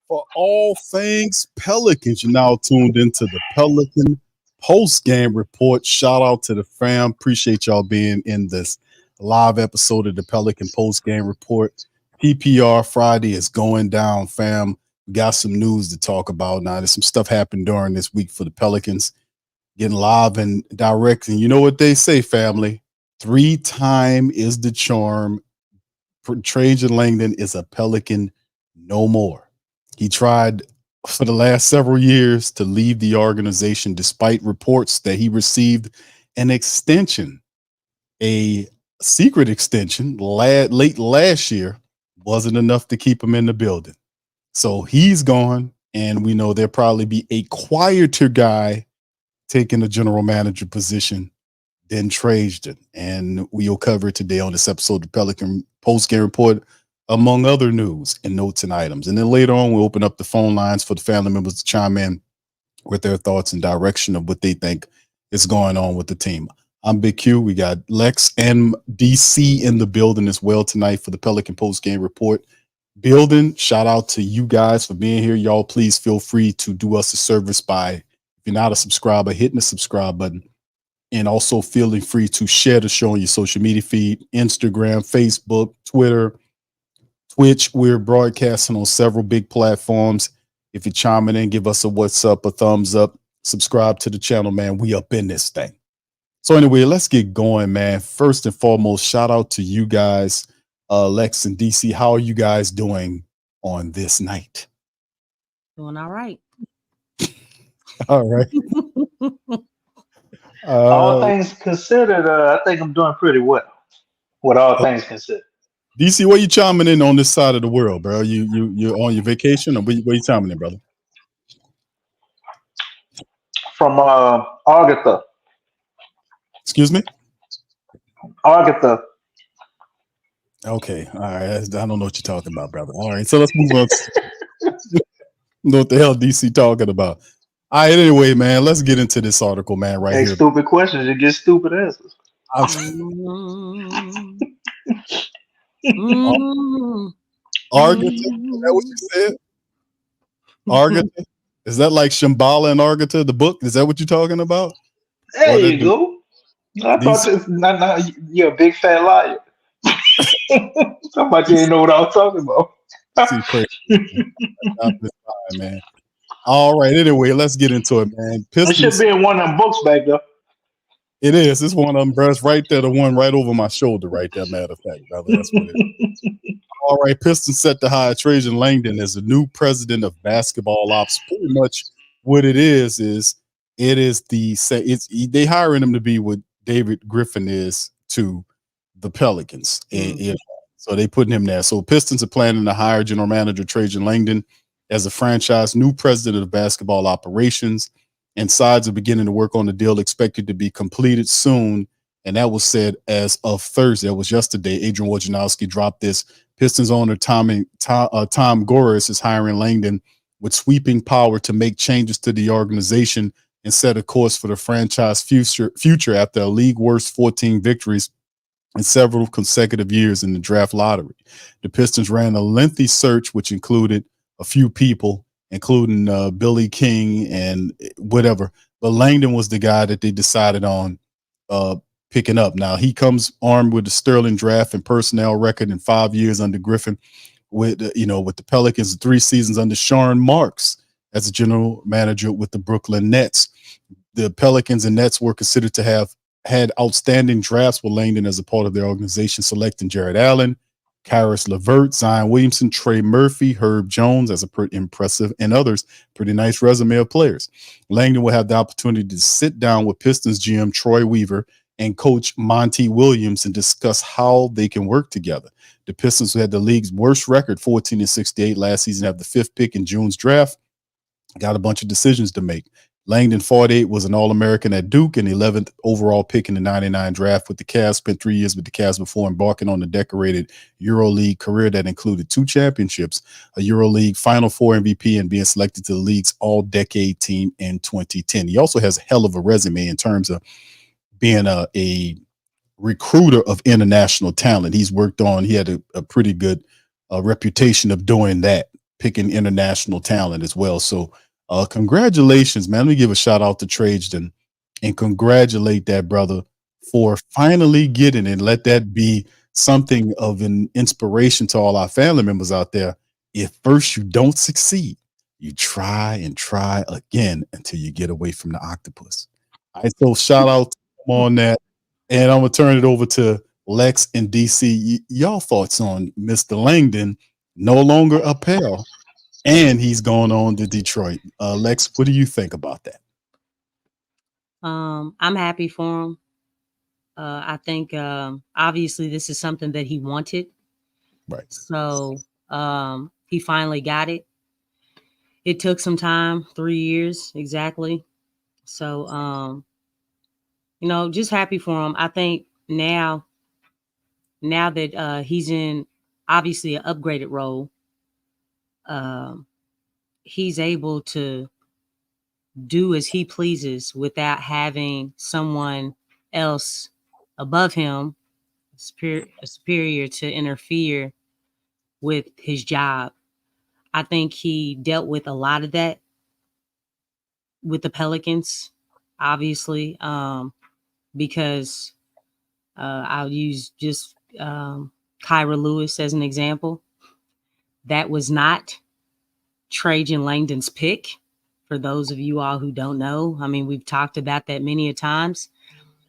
For all things Pelicans, you're now tuned into the Pelican Postgame Report. Shout out to the fam. Appreciate y'all being in this live episode of the Pelican Postgame Report. PPR Friday is going down, fam. We got some news to talk about now. There's some stuff happened during this week for the Pelicans. Getting live and direct. And you know what they say, family? 3-time is the charm. Trajan Langdon is a Pelican no more. He tried for the last several years to leave the organization despite reports that he received an extension, a secret extension late last year. Wasn't enough to keep him in the building. So he's gone, and we know there'll probably be a quieter guy taking the general manager position than Trajan. And we'll cover it today on this episode of the Pelican Postgame Report, among other news and notes and items. And then later on, we'll open up the phone lines for the family members to chime in with their thoughts and direction of what they think is going on with the team. I'm Big Q. We got Lex and DC in the building as well tonight for the Pelican Postgame Report. Building, shout out to you guys for being here. Y'all, please feel free to do us a service by, if you're not a subscriber, hitting the subscribe button. And also feeling free to share the show on your social media feed, Instagram, Facebook, Twitter, Twitch. We're broadcasting on several big platforms. If you're chiming in, give us a what's up, a thumbs up, subscribe to the channel, man. We up in this thing. So anyway, let's get going, man. First and foremost, shout out to you guys, Lex and DC. How are you guys doing on this night? Doing all right. All right. All things considered, I think I'm doing pretty well. With all things considered. DC, where you chiming in on this side of the world, bro? You on your vacation, or where you chiming in, brother? From Agatha. Excuse me? Agatha. Okay, all right. I don't know what you're talking about, brother. All right, so let's move on. Know what the hell DC talking about? All right, anyway, man, let's get into this article, man, right here. Stupid questions, you get stupid answers. Argata, is that what you said? Argata? Is that like Shambhala and Argata, the book? Is that what you're talking about? There you go. I thought you're a big fat liar. Somebody didn't know what I was talking about. Man. All right, anyway, let's get into it, man. Pistons, it should be in one of them books back there. It is. It's one of them, bro. It's right there, the one right over my shoulder, right there, matter of fact, brother. That's what it is. All right, Pistons set to hire Trajan Langdon as the new president of basketball ops. Pretty much what it is they hiring him to be what David Griffin is to the Pelicans. So they putting him there. So Pistons are planning to hire general manager Trajan Langdon as the franchise new president of basketball operations. And sides are beginning to work on the deal expected to be completed soon. And that was said as of Thursday. It was yesterday. Adrian Wojnarowski dropped this. Pistons owner Tom Gores is hiring Langdon with sweeping power to make changes to the organization and set a course for the franchise future after a league worst 14 victories in several consecutive years in the draft lottery. The Pistons ran a lengthy search, which included a few people, including Billy King and whatever. But Langdon was the guy that they decided on picking up. Now, he comes armed with a sterling draft and personnel record in 5 years under Griffin with the Pelicans, 3 seasons under Sean Marks as a general manager with the Brooklyn Nets. The Pelicans and Nets were considered to have had outstanding drafts with Langdon as a part of their organization, selecting Jared Allen, Karis LeVert, Zion Williamson, Trey Murphy, Herb Jones as a pretty impressive, and others. Pretty nice resume of players. Langdon will have the opportunity to sit down with Pistons GM Troy Weaver and coach Monty Williams and discuss how they can work together. The Pistons, who had the league's worst record, 14-68 last season, have the 5th pick in June's draft, got a bunch of decisions to make. Langdon, 48, was an All-American at Duke and 11th overall pick in the 99 draft with the Cavs, spent 3 years with the Cavs before embarking on the decorated EuroLeague career that included 2 championships, a EuroLeague Final Four MVP, and being selected to the league's all-decade team in 2010. He also has a hell of a resume in terms of being a recruiter of international talent. He had a pretty good reputation of doing that picking international talent as well. So congratulations, man. Let me give a shout out to Trajan and congratulate that brother for finally getting it. Let that be something of an inspiration to all our family members out there. If first you don't succeed, you try and try again until you get away from the octopus. All right, so shout out to him on that. And I'm going to turn it over to Lex and DC. Y'all thoughts on Mr. Langdon no longer a Pel, and he's going on to Detroit. Lex, what do you think about that? I'm happy for him. I think obviously this is something that he wanted. Right. So he finally got it. It took some time, 3 years exactly. So just happy for him. I think now that he's in obviously an upgraded role, he's able to do as he pleases without having someone else above him, superior, to interfere with his job. I think he dealt with a lot of that with the Pelicans, obviously, because I'll use just Kyra Lewis as an example. That was not Trajan Langdon's pick. For those of you all who don't know, I mean, we've talked about that many a times.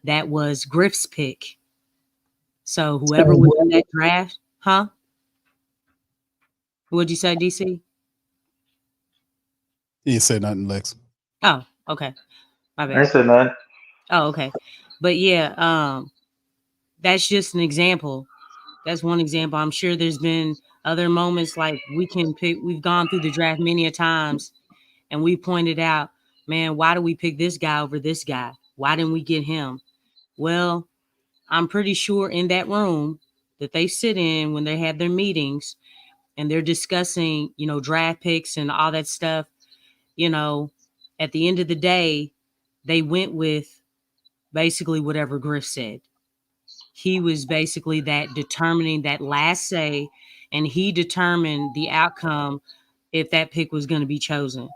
That was Griff's pick. So whoever was in that draft, huh? What'd you say, DC? He didn't say nothing, Lex. Oh, okay. My bad. I said nothing. Oh, okay. But yeah, that's just an example. That's one example. I'm sure there's been other moments like we've gone through the draft many a times and we pointed out, man, why do we pick this guy over this guy? Why didn't we get him? Well, I'm pretty sure in that room that they sit in when they have their meetings and they're discussing, draft picks and all that stuff, at the end of the day, they went with basically whatever Griff said. He was basically that determining that last say, and he determined the outcome if that pick was going to be chosen.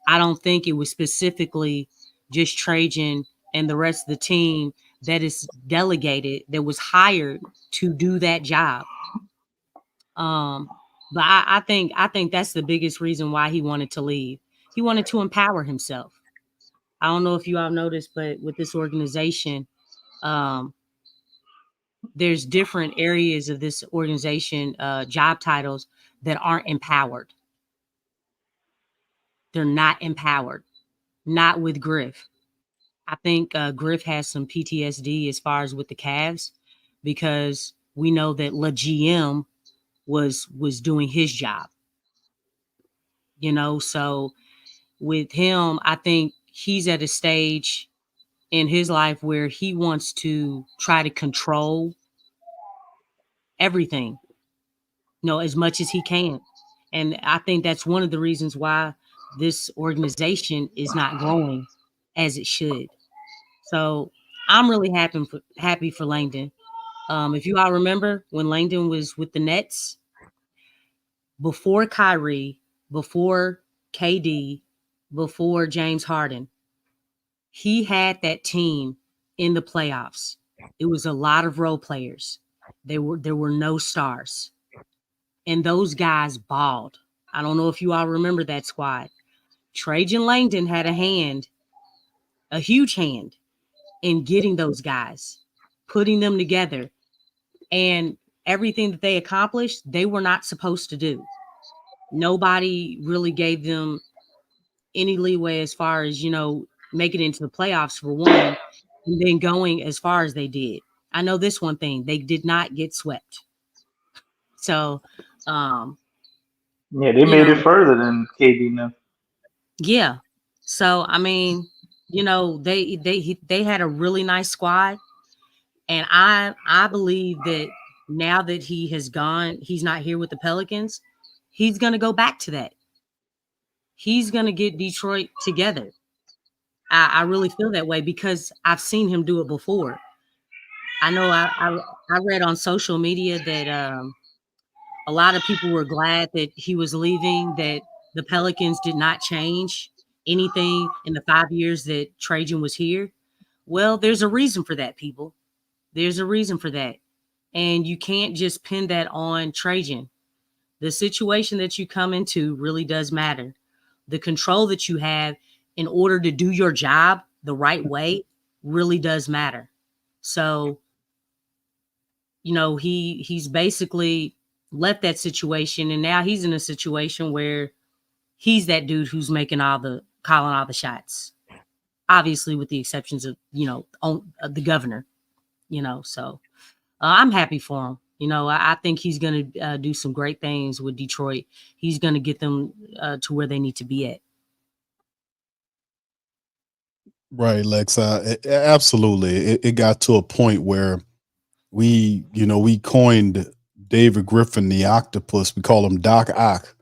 I don't think it was specifically just Trajan and the rest of the team that is delegated, that was hired to do that job. But I think that's the biggest reason why he wanted to leave. He wanted to empower himself. I don't know if you all noticed, but with this organization, there's different areas of this organization, job titles that aren't empowered. They're not empowered, not with Griff. I think Griff has some PTSD as far as with the Cavs, because we know that La GM was doing his job. So with him, I think he's at a stage in his life where he wants to try to control everything, as much as he can. And I think that's one of the reasons why this organization is not growing as it should. So I'm really happy for Langdon. If you all remember when Langdon was with the Nets, before Kyrie, before KD, before James Harden, he had that team in the playoffs. It was a lot of role players. There were no stars. And those guys balled. I don't know if you all remember that squad. Trajan Langdon had a huge hand in getting those guys, putting them together. And everything that they accomplished, they were not supposed to do. Nobody really gave them any leeway as far as, making it into the playoffs for one, and then going as far as they did. I know this one thing, they did not get swept. So, yeah, they made it further than KD now. Yeah. So, I mean, they had a really nice squad. And I believe that now that he has gone, he's not here with the Pelicans, he's going to go back to that. He's going to get Detroit together. I really feel that way because I've seen him do it before. I know I read on social media that A lot of people were glad that he was leaving, that the Pelicans did not change anything in the 5 years that Trajan was here. Well, there's a reason for that, people. There's a reason for that. And you can't just pin that on Trajan. The situation that you come into really does matter. The control that you have in order to do your job the right way really does matter. So, he's basically left that situation, and now he's in a situation where he's that dude who's calling all the shots. Obviously, with the exceptions of, the governor, so I'm happy for him. I think he's going to do some great things with Detroit. He's going to get them to where they need to be at. Right, Lexxah. Absolutely. It got to a point where we coined David Griffin the octopus. We call him Doc Ock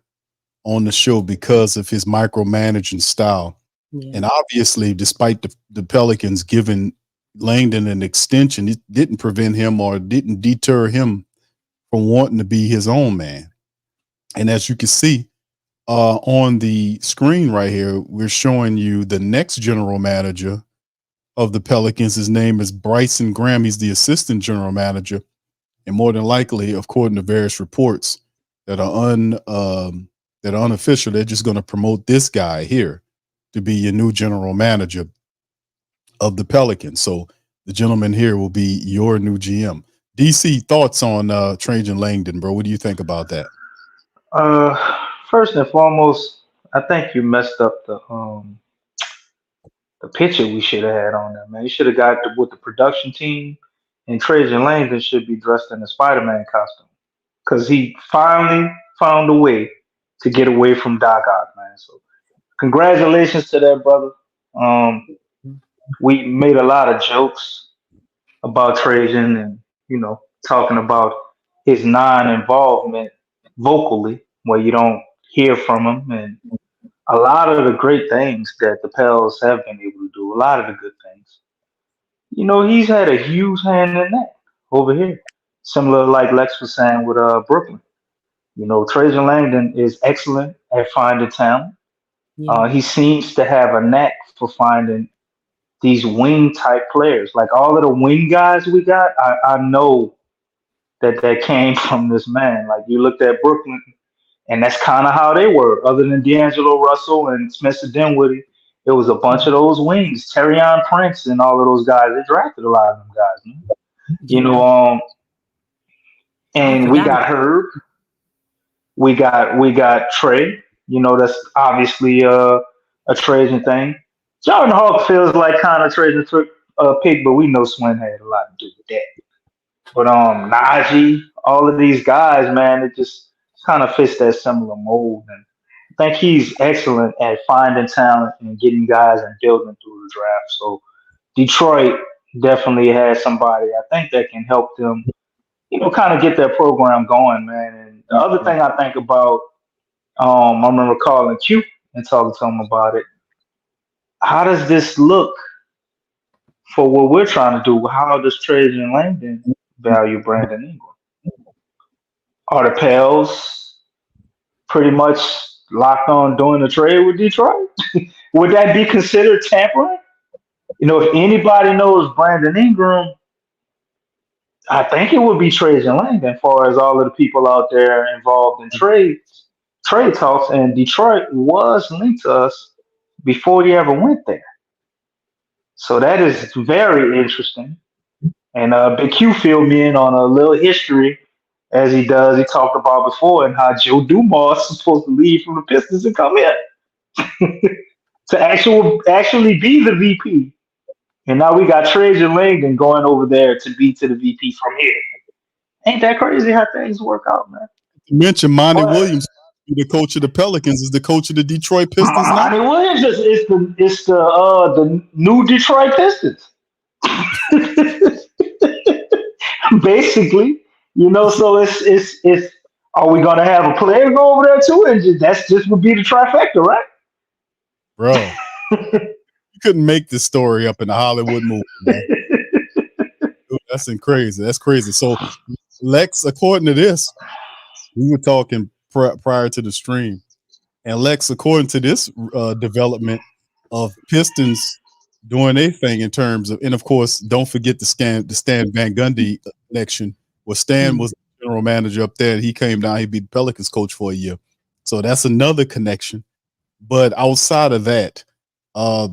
on the show because of his micromanaging style. Yeah. And obviously, despite the Pelicans giving Langdon an extension, it didn't prevent him or didn't deter him from wanting to be his own man. And as you can see on the screen right here, we're showing you the next general manager of the Pelicans. His name is Bryson Graham. He's the assistant general manager. And more than likely, according to various reports that are unofficial, they're just going to promote this guy here to be your new general manager of the Pelicans. So the gentleman here will be your new GM. DC, thoughts on Trajan Langdon, bro? What do you think about that? First and foremost, I think you messed up the picture we should have had on there, man. You should have got with the production team, and Trajan Langdon should be dressed in a Spider-Man costume because he finally found a way to get away from Doc Ock, man. So congratulations to that brother. We made a lot of jokes about Trajan and, talking about his non-involvement vocally, where you don't hear from him, and a lot of the great things that the Pels have been able to do, a lot of the good things. He's had a huge hand in that over here. Similar like Lex was saying with Brooklyn. Trajan Langdon is excellent at finding talent. Yeah. He seems to have a knack for finding these wing type players. Like all of the wing guys we got, I know that came from this man. Like you looked at Brooklyn, and that's kind of how they were. Other than D'Angelo Russell and Spencer Dinwiddie, it was a bunch of those wings. Terrion Prince and all of those guys. They drafted a lot of them guys, man. Yeah. And we got Herb. We got Trey. That's obviously a Trajan thing. Jordan Hawk feels like kind of Trajan pick, but we know Swin had a lot to do with that. But Najee, all of these guys, man, it just kind of fits that similar mold. And I think he's excellent at finding talent and getting guys and building through the draft. So Detroit definitely has somebody I think that can help them, kind of get that program going, man. And the other thing I think about, I remember calling Q and talking to him about it. How does this look for what we're trying to do? How does Trajan Langdon value Brandon Ingram? Are the Pels pretty much locked on doing a trade with Detroit? Would that be considered tampering? If anybody knows Brandon Ingram, I think it would be Trajan Langdon as far as all of the people out there involved in trade talks. And Detroit was linked to us before he ever went there. So that is very interesting. And Big Q filled me in on a little history as he does. He talked about before and how Joe Dumas is supposed to leave from the Pistons and come in to actually be the VP. And now we got Trajan Langdon going over there to be to the VP from here. Ain't that crazy how things work out, man? You mentioned Monty Williams, the coach of the Pelicans, is the coach of the Detroit Pistons now. Monty Williams is the new Detroit Pistons. Basically, so it's are we gonna have a player go over there too? And that's just would be the trifecta, right? Bro. You couldn't make this story up in a Hollywood movie, man. Dude, that's crazy. That's crazy. So Lex, according to this, We were talking prior to the stream, and Lex, according to this development of Pistons doing their thing in terms of, and of course, don't forget the Stan Van Gundy connection, where Stan was the general manager up there, and he came down, he beat the Pelicans coach for a year. So that's another connection. But outside of that, a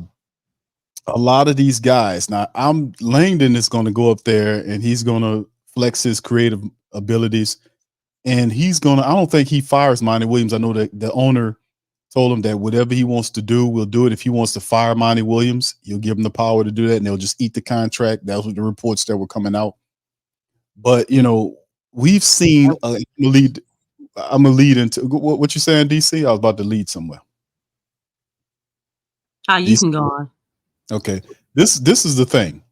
lot of these guys, now Langdon is going to go up there and he's going to flex his creative abilities. And I don't think he fires Monty Williams. I know that the owner told him that whatever he wants to do, we'll do it. If he wants to fire Monty Williams, he'll give him the power to do that, and they'll just eat the contract. That was the reports that were coming out. But, we've seen I'm going to lead into what you saying, DC? I was about to lead somewhere. You can go on. Okay. This is the thing.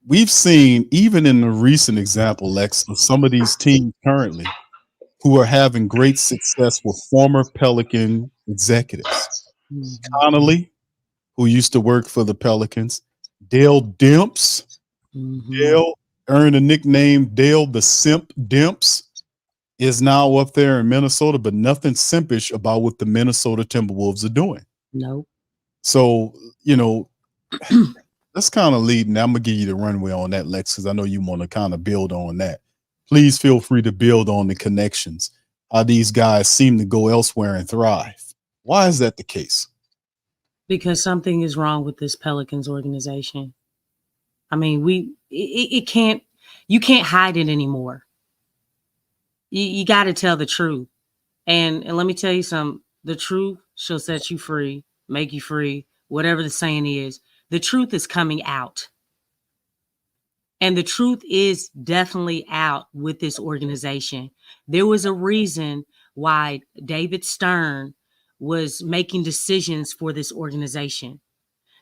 We've seen, even in the recent example, Lex, of some of these teams currently who are having great success with former Pelican executives. Connolly, who used to work for the Pelicans, Dale Demps. Dale earned a nickname, Dale the Simp Demps, is now up there in Minnesota, but nothing simpish about what the Minnesota Timberwolves are doing. No. So, that's kind of leading. I'm going to give you the runway on that, Lex, because I know you want to kind of build on that. Please feel free to build on the connections, how these guys seem to go elsewhere and thrive. Why is that the case? Because something is wrong with this Pelicans organization. I mean, you can't hide it anymore. You got to tell the truth. And let me tell you something, the truth shall set you free, make you free, whatever the saying is. The truth is coming out. And the truth is definitely out with this organization. There was a reason why David Stern was making decisions for this organization.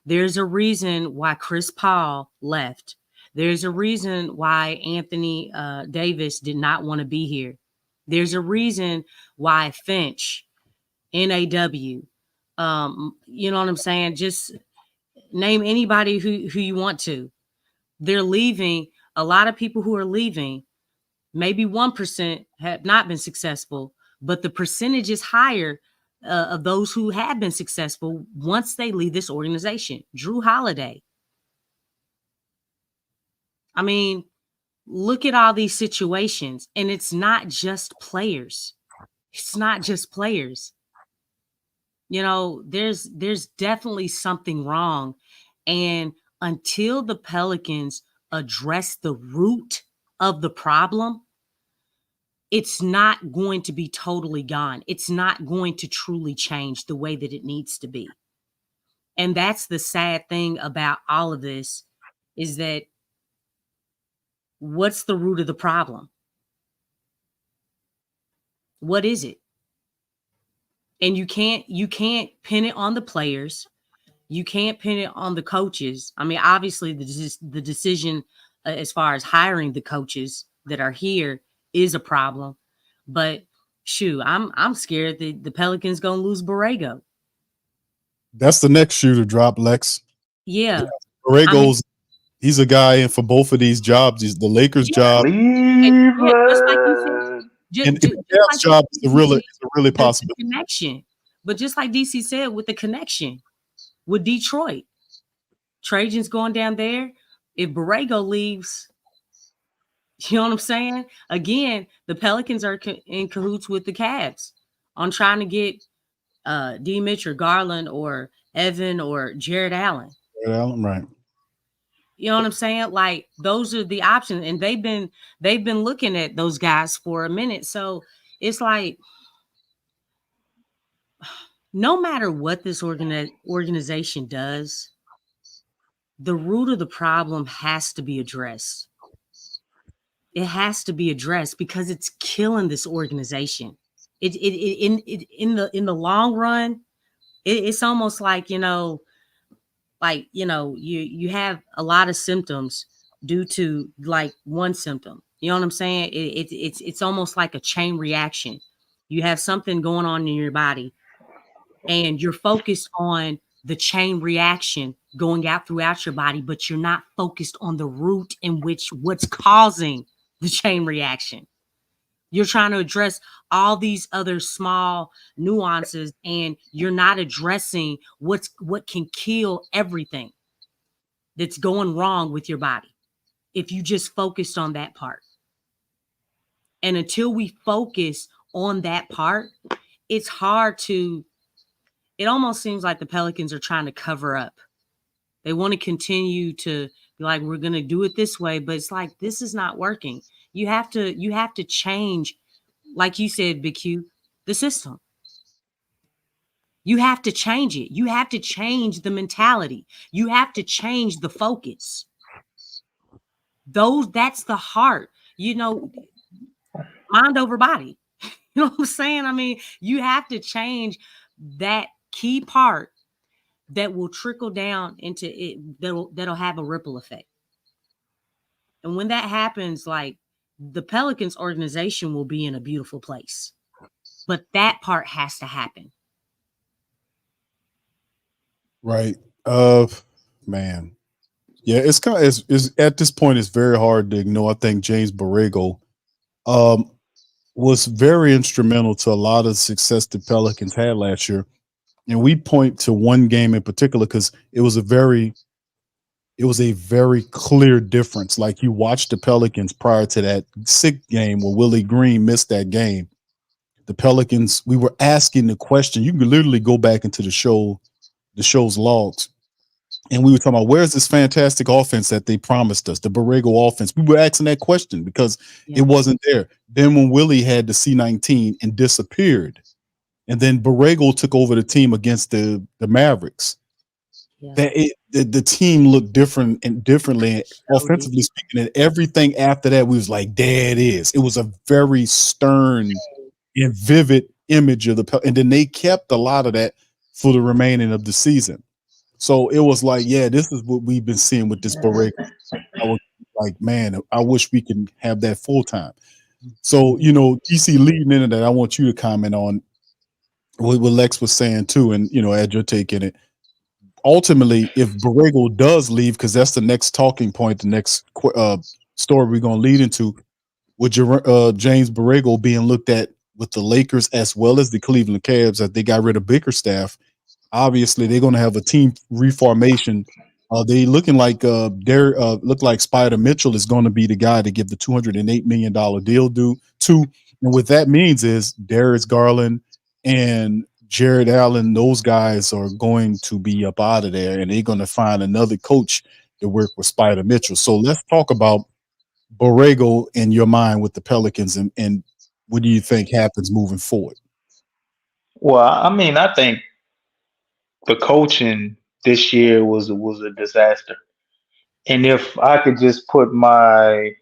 There's a reason why Chris Paul left. There's a reason why Anthony Davis did not want to be here. There's a reason why Finch, NAW, you know what I'm saying? Just name anybody who you want to. They're leaving. A lot of people who are leaving, maybe 1% have not been successful, but the percentage is higher of those who have been successful once they leave this organization. Drew Holiday. I mean, look at all these situations, and it's not just players. It's not just players. There's definitely something wrong. And until the Pelicans address the root of the problem, it's not going to be totally gone. It's not going to truly change the way that it needs to be. And that's the sad thing about all of this, is that what's the root of the problem? What is it? And you can't pin it on the players. You can't pin it on the coaches. I mean, obviously the decision as far as hiring the coaches that are here is a problem. But shoot, I'm scared that the Pelicans gonna lose Borrego. That's the next shoe to drop, Lex. Yeah. Borrego's he's a guy in for both of these jobs. He's the Lakers job. Just like you said, and the job is a really possible connection. But just like DC said, with the connection with Detroit, Trajan's going down there. If Borrego leaves, you know what I'm saying? Again, the Pelicans are in cahoots with the Cavs on trying to get D. Mitch or Garland or Evan or Jared Allen. Right. You know what I'm saying? Like, those are the options, and they've been looking at those guys for a minute. So it's like, no matter what this organization does, the root of the problem has to be addressed. It has to be addressed because it's killing this organization. In the long run, it's almost like, you have a lot of symptoms due to like one symptom. You know what I'm saying? It's almost like a chain reaction. You have something going on in your body, and you're focused on the chain reaction going out throughout your body, but you're not focused on the root in which what's causing the chain reaction. You're trying to address all these other small nuances, and you're not addressing what can kill everything that's going wrong with your body if you just focused on that part. And until we focus on that part, it's hard to, it almost seems like the Pelicans are trying to cover up. They want to continue to be like, we're going to do it this way, but it's like, this is not working. You have to change, like you said, Big Q, the system. You have to change it. You have to change the mentality. You have to change the focus. That's the heart, mind over body. You know what I'm saying? I mean, you have to change that key part that will trickle down into it, that'll have a ripple effect. And when that happens, like, the Pelicans organization will be in a beautiful place. But that part has to happen. Right. Man. Yeah, it's kind of is at this point it's very hard to ignore. I think James Borrego was very instrumental to a lot of the success the Pelicans had last year. And we point to one game in particular because it was a very clear difference. Like, you watched the Pelicans prior to that 6th game where Willie Green missed that game. The Pelicans, we were asking the question. You can literally go back into the show's logs, and we were talking about, where's this fantastic offense that they promised us, the Borrego offense? We were asking that question because it wasn't there. Then when Willie had the C19 and disappeared, and then Borrego took over the team against the Mavericks, the team looked differently offensively speaking, and everything after that, we was like, there it is. It was a very stern and vivid image of and then they kept a lot of that for the remaining of the season. So it was like, yeah, this is what we've been seeing with this Borrego. I was like, man, I wish we could have that full time. So, DC, leading into that, I want you to comment on what Lex was saying too, and add your take in it. Ultimately, if Borrego does leave, because that's the next talking point, the next story we're going to lead into, with James Borrego being looked at with the Lakers as well as the Cleveland Cavs, that they got rid of Bickerstaff. Obviously, they're going to have a team reformation. They looking like look like Spider Mitchell is going to be the guy to give the $208 million deal to. And what that means is Darius Garland and Jared Allen, those guys are going to be up out of there, and they're going to find another coach to work with Spider Mitchell. So let's talk about Borrego in your mind with the Pelicans, and what do you think happens moving forward? Well, I mean, I think the coaching this year was a disaster. And if I could just put myself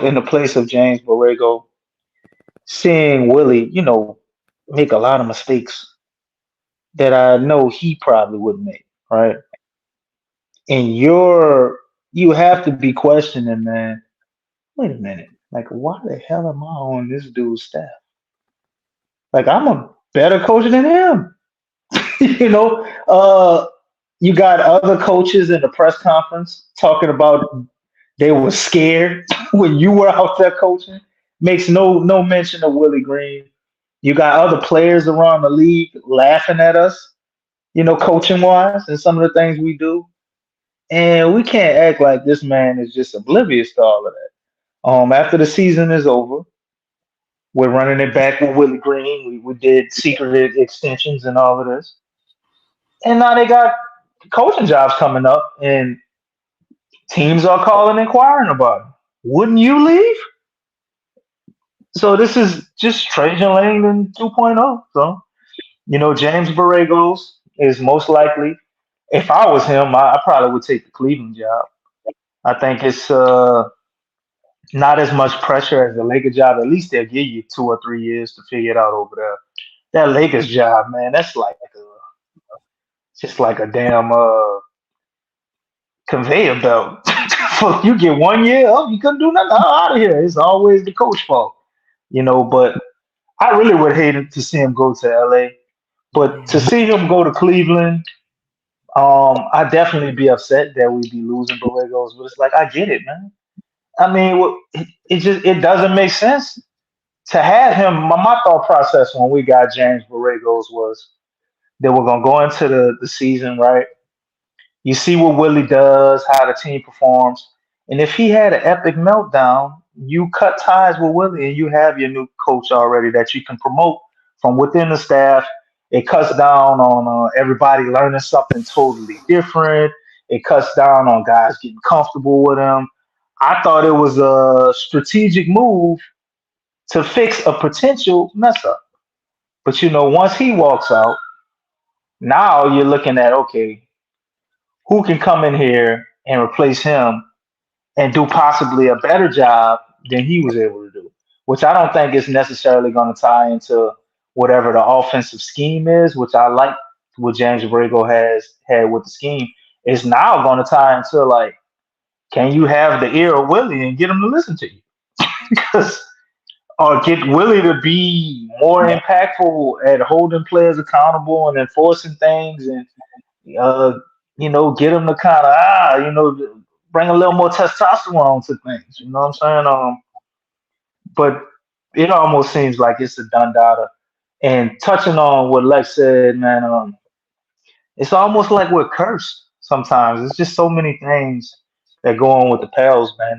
in the place of James Borrego, seeing Willie, make a lot of mistakes that I know he probably wouldn't make, right? And you have to be questioning, man, wait a minute, like, why the hell am I on this dude's staff? Like, I'm a better coach than him. You got other coaches in the press conference talking about they were scared when you were out there coaching. Makes no mention of Willie Green. You got other players around the league laughing at us, coaching wise, and some of the things we do. And we can't act like this man is just oblivious to all of that. After the season is over, we're running it back with Willie Green. We did secret extensions and all of this. And now they got coaching jobs coming up, and teams are calling, inquiring about it. Wouldn't you leave? So this is just Trajan Langdon 2.0. So, James Borregos is most likely, if I was him, I probably would take the Cleveland job. I think it's not as much pressure as the Lakers job. At least they'll give you 2 or 3 years to figure it out over there. That Lakers job, man, that's like just like a damn conveyor belt. You get 1 year, you couldn't do nothing, out of here. It's always the coach fault, but I really would hate it to see him go to LA. But to see him go to Cleveland, I'd definitely be upset that we'd be losing Borregos. But it's like, I get it, man. I mean, it doesn't make sense to have him. My thought process when we got James Borregos was that we're gonna go into the season, right? You see what Willie does, how the team performs, and if he had an epic meltdown, you cut ties with Willie, and you have your new coach already that you can promote from within the staff. It cuts down on everybody learning something totally different. It cuts down on guys getting comfortable with him. I thought it was a strategic move to fix a potential mess up. But once he walks out, now you're looking at, okay, who can come in here and replace him and do possibly a better job than he was able to do, which I don't think is necessarily going to tie into whatever the offensive scheme is, which I like what James Borrego has had with the scheme. It's now going to tie into, like, can you have the ear of Willie and get him to listen to you? Because or get Willie to be more impactful at holding players accountable and enforcing things, and uh, get him to kind of bring a little more testosterone to things. You know what I'm saying? But it almost seems like it's a done data. And touching on what Lex said, man, it's almost like we're cursed sometimes. It's just so many things that go on with the Pels, man,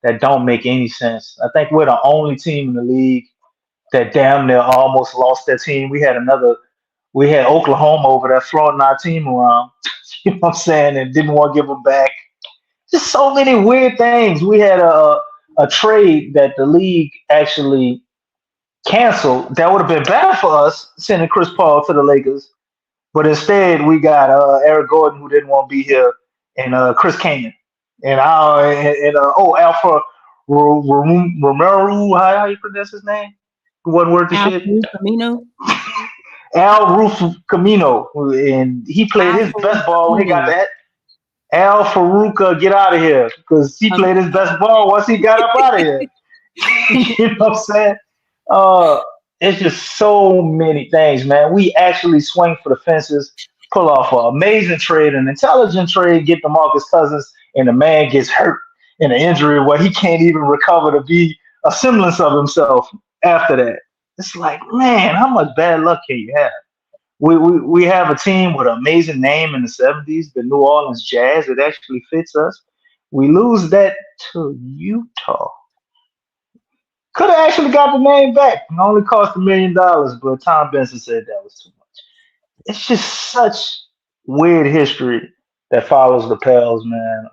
that don't make any sense. I think we're the only team in the league that damn near almost lost their team. We had Oklahoma over there throwing our team around, you know what I'm saying, and didn't want to give them back. Just so many weird things. We had a trade that the league actually canceled that would have been better for us, sending Chris Paul to the Lakers. But instead, we got Eric Gordon, who didn't want to be here, and Chris Kaman. Alpha Romero, how you pronounce his name? One word to shit. Camino. Al Roof Camino, and he played his best ball when he got that. Al Faruqa, get out of here, because he played his best ball once he got up out of here. You know what I'm saying? It's just so many things, man. We actually swing for the fences, pull off an amazing trade, an intelligent trade, get DeMarcus Cousins, and the man gets hurt in an injury where he can't even recover to be a semblance of himself after that. It's like, man, how much bad luck can you have? We have a team with an amazing name in the 70s, the New Orleans Jazz. It actually fits us. We lose that to Utah. Could have actually got the name back. It only cost $1 million, but Tom Benson said that was too much. It's just such weird history that follows the Pels, man.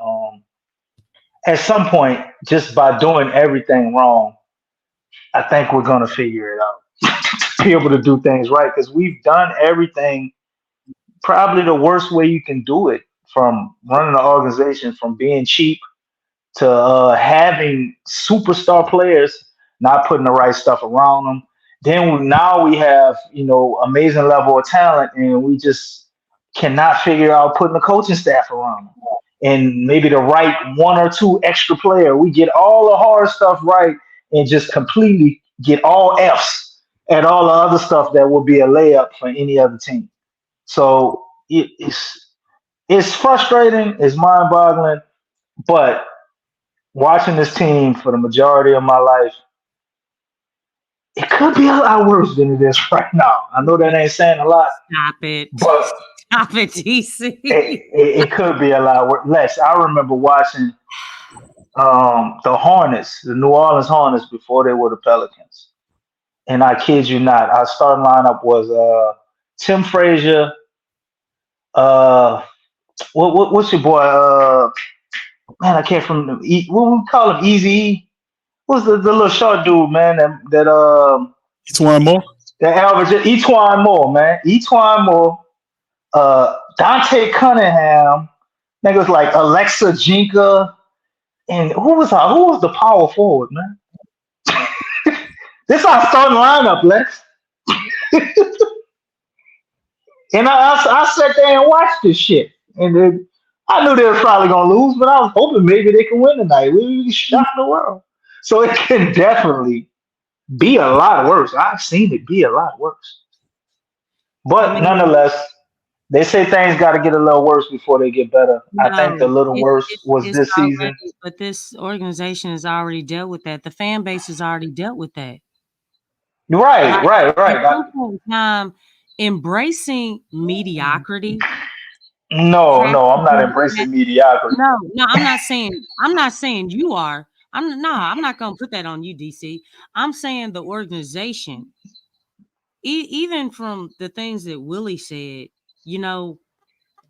At some point, just by doing everything wrong, I think we're going to figure it out. Be able to do things right, because we've done everything probably the worst way you can do it, from running an organization, from being cheap to having superstar players, not putting the right stuff around them. Then now we have, amazing level of talent, and we just cannot figure out putting the coaching staff around them. And maybe the right one or two extra player. We get all the hard stuff right and just completely get all Fs at all the other stuff that would be a layup for any other team. So it's frustrating, it's mind-boggling, but watching this team for the majority of my life, it could be a lot worse than it is right now. I know that ain't saying a lot. Stop it. But stop it, DC. It could be a lot worse. Lex, I remember watching the Hornets, the New Orleans Hornets, before they were the Pelicans. And I kid you not, our starting lineup was Tim Frazier. What's your boy? Man, I can't remember. What we call him? Easy. Who's the little short dude, man? Etwan Moore. That average Etwan Moore, man. Etwan Moore. Dante Cunningham. Niggas like Alexa Jinka. And who was the power forward, man? This is our starting lineup, Lex. And I sat there and watched this shit. And then I knew they were probably going to lose, but I was hoping maybe they could win tonight. We shocked the world. So it can definitely be a lot worse. I've seen it be a lot worse. But nonetheless, They say things got to get a little worse before they get better. I think the No, little worse was it's this season. already, but this organization has already dealt with that. The fan base has already dealt with that. Right, Like right, at right. some point in time, embracing mediocrity No, has no, to I'm not be embracing mediocrity. no, I'm not saying you are. I'm not gonna put that on you, DC. I'm saying the organization, even from the things that Willie said, you know,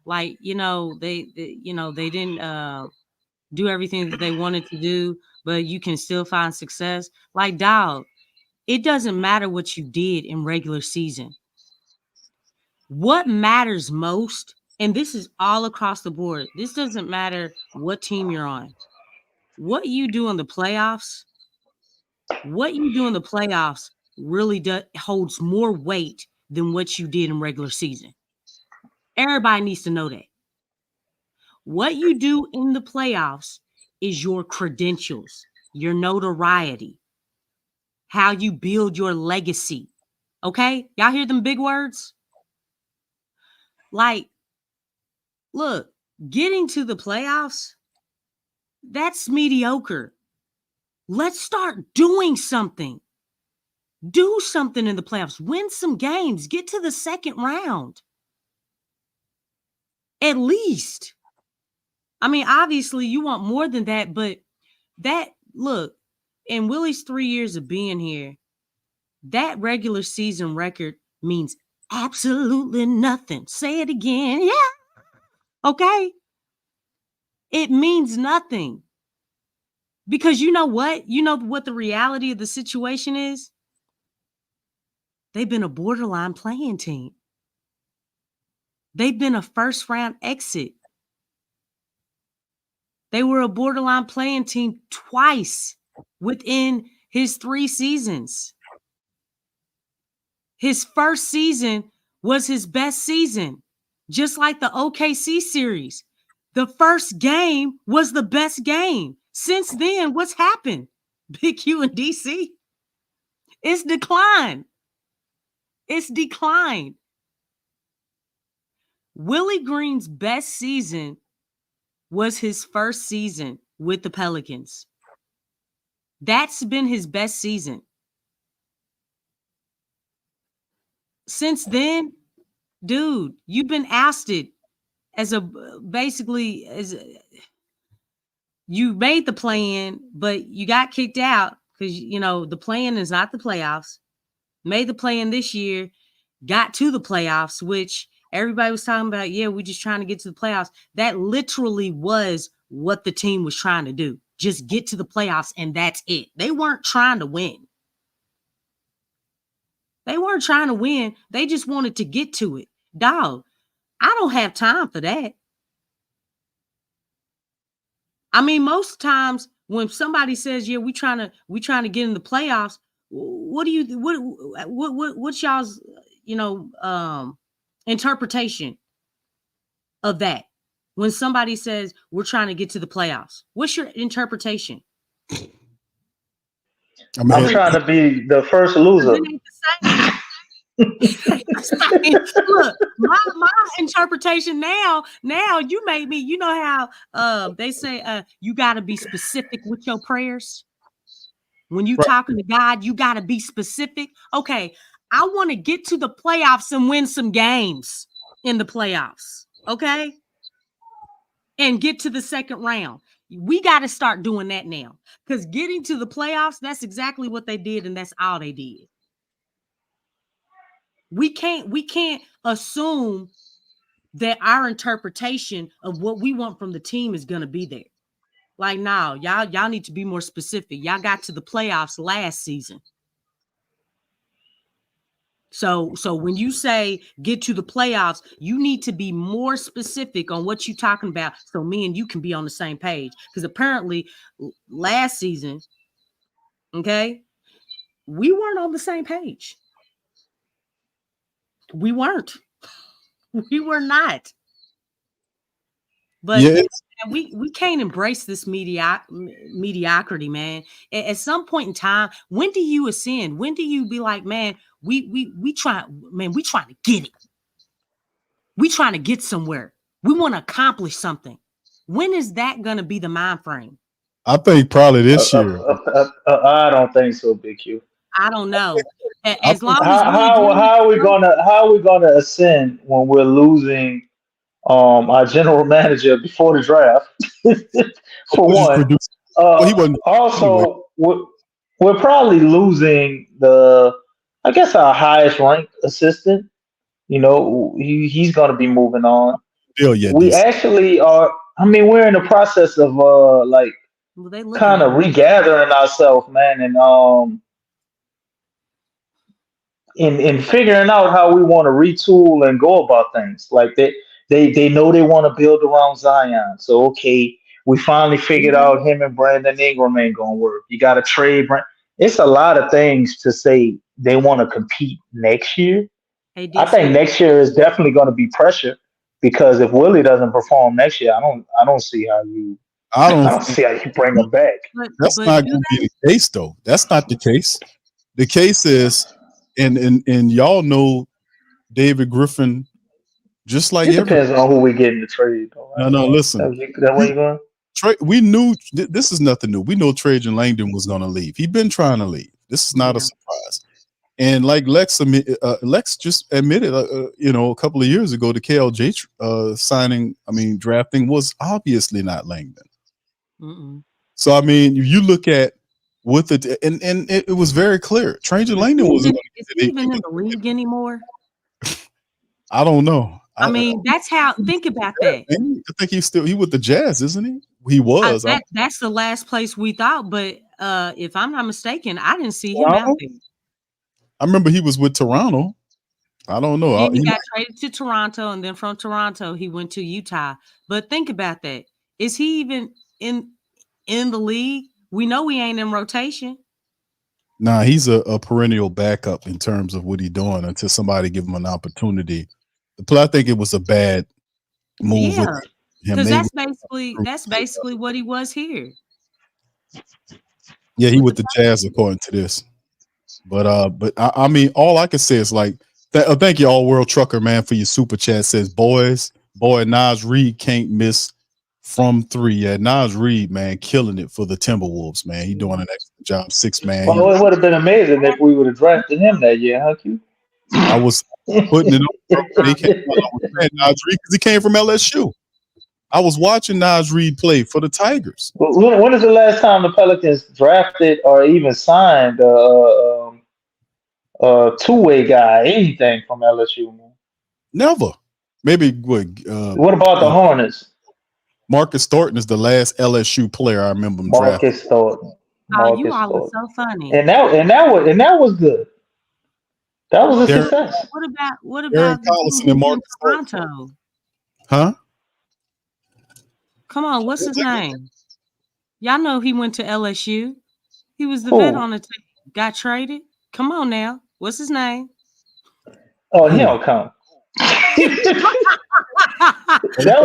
like, they didn't do everything that they wanted to do, but you can still find success. Like, dog, it doesn't matter what you did in regular season. What matters most, and this is all across the board, this doesn't matter what team you're on. What you do in the playoffs, really holds more weight than what you did in regular season. Everybody needs to know that. What you do in the playoffs is your credentials, your notoriety, how you build your legacy. Okay? Y'all hear them big words? Like, look, getting to the playoffs, that's mediocre. Let's start doing something. Do something in the playoffs. Win some games. Get to the second round. At least. I mean, obviously, you want more than that, but look, in Willie's 3 years of being here, that regular season record means absolutely nothing. Say it again. Yeah. Okay. It means nothing. Because you know what? You know what the reality of the situation is? They've been a borderline playing team. They've been a first round exit. They were a borderline playing team twice within his 3 seasons. His first season was his best season, just like the OKC series. The first game was the best game. Since then, what's happened? Big Q and DC? It's declined. It's declined. Willie Green's best season was his first season with the Pelicans. That's been his best season. Since then, dude, you've been ousted you made the play-in, but you got kicked out because, the play-in is not the playoffs. Made the play-in this year, got to the playoffs, which everybody was talking about. Yeah, we're just trying to get to the playoffs. That literally was what the team was trying to do. Just get to the playoffs, and that's it. They weren't trying to win. They weren't trying to win. They just wanted to get to it. Dog, I don't have time for that. I mean, most times when somebody says, "Yeah, we trying to get in the playoffs," what's y'all's interpretation of that? When somebody says we're trying to get to the playoffs, what's your interpretation? I'm trying to be the first loser. Look, my interpretation now you made me, you know how they say you got to be specific with your prayers. When you talking to God, you got to be specific. Okay, I want to get to the playoffs and win some games in the playoffs, okay? And get to the second round. We got to start doing that now, because getting to the playoffs, that's exactly what they did, and that's all they did. We can't assume that our interpretation of what we want from the team is going to be there. Like, now, y'all need to be more specific. Y'all got to the playoffs last season. So when you say get to the playoffs, you need to be more specific on what you're talking about, so me and you can be on the same page. Because apparently last season, okay, we weren't on the same page. We weren't. We were not. But yeah, we can't embrace this mediocrity, man. At some point in time, when do you ascend? When do you be like, man, we trying to get it? We trying to get somewhere. We want to accomplish something. When is that going to be the mind frame? I think probably this year. I don't think so, Big Q. I don't know. I As long as Willie Green, How are we gonna ascend when we're losing our general manager before the draft? For was just one, producing. Well, he wasn't anyway. also we're probably losing I guess our highest ranked assistant. You know, he's gonna be moving on. Still, yeah, We decent. actually are. I mean, we're in the process of like well, they looking kind at of him. regathering ourselves, man, and in figuring out how we want to retool and go about things. Like they know they want to build around Zion. So okay, we finally figured out him and Brandon Ingram ain't gonna work. You got to trade Brand. It's a lot of things to say they want to compete next year. They I did think say next year is definitely going to be pressure because if Willie doesn't perform next year, I don't see how you I I don't don't think see how you bring him back. that's but not do going to be the case, though. That's not the case. The case is, and y'all know David Griffin, just like It every. depends on who we get in the trade. Though, No, right? no, listen. That way you going? We knew this is nothing new. We know Trajan Langdon was going to leave. He'd been trying to leave. This is not a surprise. And like Lex just admitted, a couple of years ago, the KLJ drafting was obviously not Langdon. Mm-mm. So I mean, you look at with it, and it was very clear. Trajan Langdon was. Is he even in the league anymore? I don't know. I mean, that's how. Think about that. I think he with the Jazz, isn't he? He was. That's the last place we thought. But if I'm not mistaken, I didn't see him out there. I remember he was with Toronto. I don't know. Then he got traded to Toronto, and then from Toronto he went to Utah. But think about that. Is he even in the league? We know he ain't in rotation. Nah, he's a perennial backup in terms of what he's doing until somebody give him an opportunity. I think it was a bad move with him. Because that's basically what he was here. Yeah, he with the Jazz according to this. But I mean, all I can say is like, thank you, All World Trucker man, for your super chat. Says, boy, Nas Reed can't miss from three. Yeah, Nas Reed, man, killing it for the Timberwolves, man. He doing an excellent job. 6-man. Well, it would have been amazing if we would have drafted him that year, huh, Q? I was putting it on. Nas Reed because he came from LSU. I was watching Nas Reed play for the Tigers. When is the last time the Pelicans drafted or even signed two-way guy, anything from LSU? Man? Never. Maybe what about the Hornets? Marcus Thornton is the last LSU player I remember him drafting. Marcus Thornton. Oh, you all are so funny. And that was good. That was a success. What about Collison and Marcus Toronto? Huh? Come on, what's his name? Y'all know he went to LSU. He was the vet on the team. Got traded. Come on now. What's his name? Oh, he don't count. That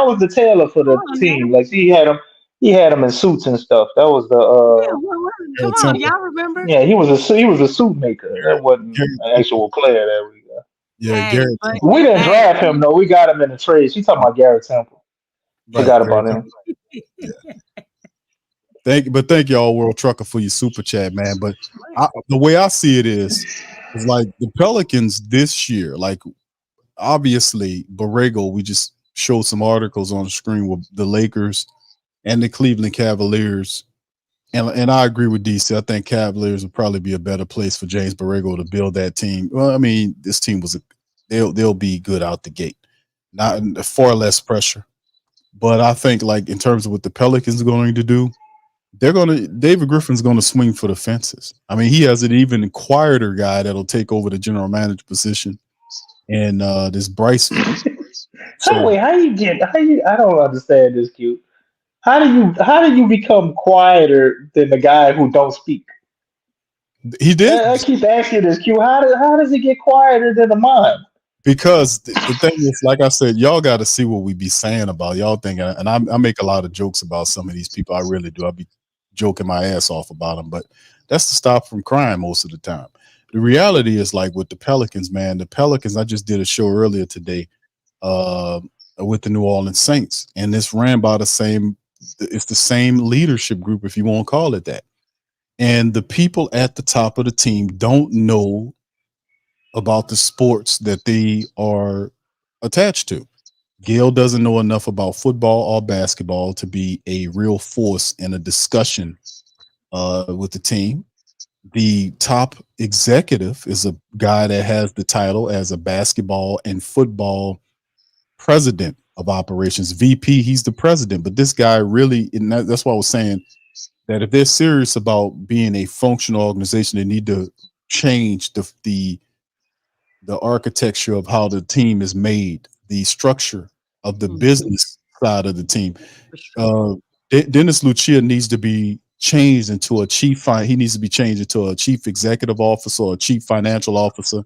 was the tailor for the team. Like he had him in suits and stuff. That was the come on, y'all remember? Yeah, he was a suit maker. That wasn't an actual player that we got. Yeah, Garrett. We didn't draft him though. We got him in the trade. She's talking about Garrett Temple. Forgot about him. Thank you, All World Trucker, for your super chat, man. But the way I see it is like the Pelicans this year, like obviously Borrego, we just showed some articles on the screen with the Lakers and the Cleveland Cavaliers. And I agree with DC. I think Cavaliers would probably be a better place for James Borrego to build that team. Well, I mean, this team they'll be good out the gate, not far less pressure. But I think, like in terms of what the Pelicans are going to do, David Griffin's going to swing for the fences. I mean, he has an even quieter guy that'll take over the general manager position, and this Bryce. Wait, I don't understand this, Q. How do you become quieter than the guy who don't speak? He did. I keep asking this, Q. How does he get quieter than the mind? Because the thing is, like I said, y'all got to see what we be saying about y'all thinking, and I make a lot of jokes about some of these people. I really do. I be joking my ass off about them, but that's to stop from crying most of the time. The reality is like with the Pelicans, man. The Pelicans. I just did a show earlier today with the New Orleans Saints, and this ran by the same. It's the same leadership group, if you want to call it that. And the people at the top of the team don't know about the sports that they are attached to. Gail doesn't know enough about football or basketball to be a real force in a discussion with the team. The top executive is a guy that has the title as a basketball and football president of operations, VP. He's the president, but this guy really, and that's why I was saying that if they're serious about being a functional organization, they need to change the architecture of how the team is made, the structure of the business side of the team. Dennis Lucia needs to be changed into a he needs to be changed into a chief executive officer or a chief financial officer.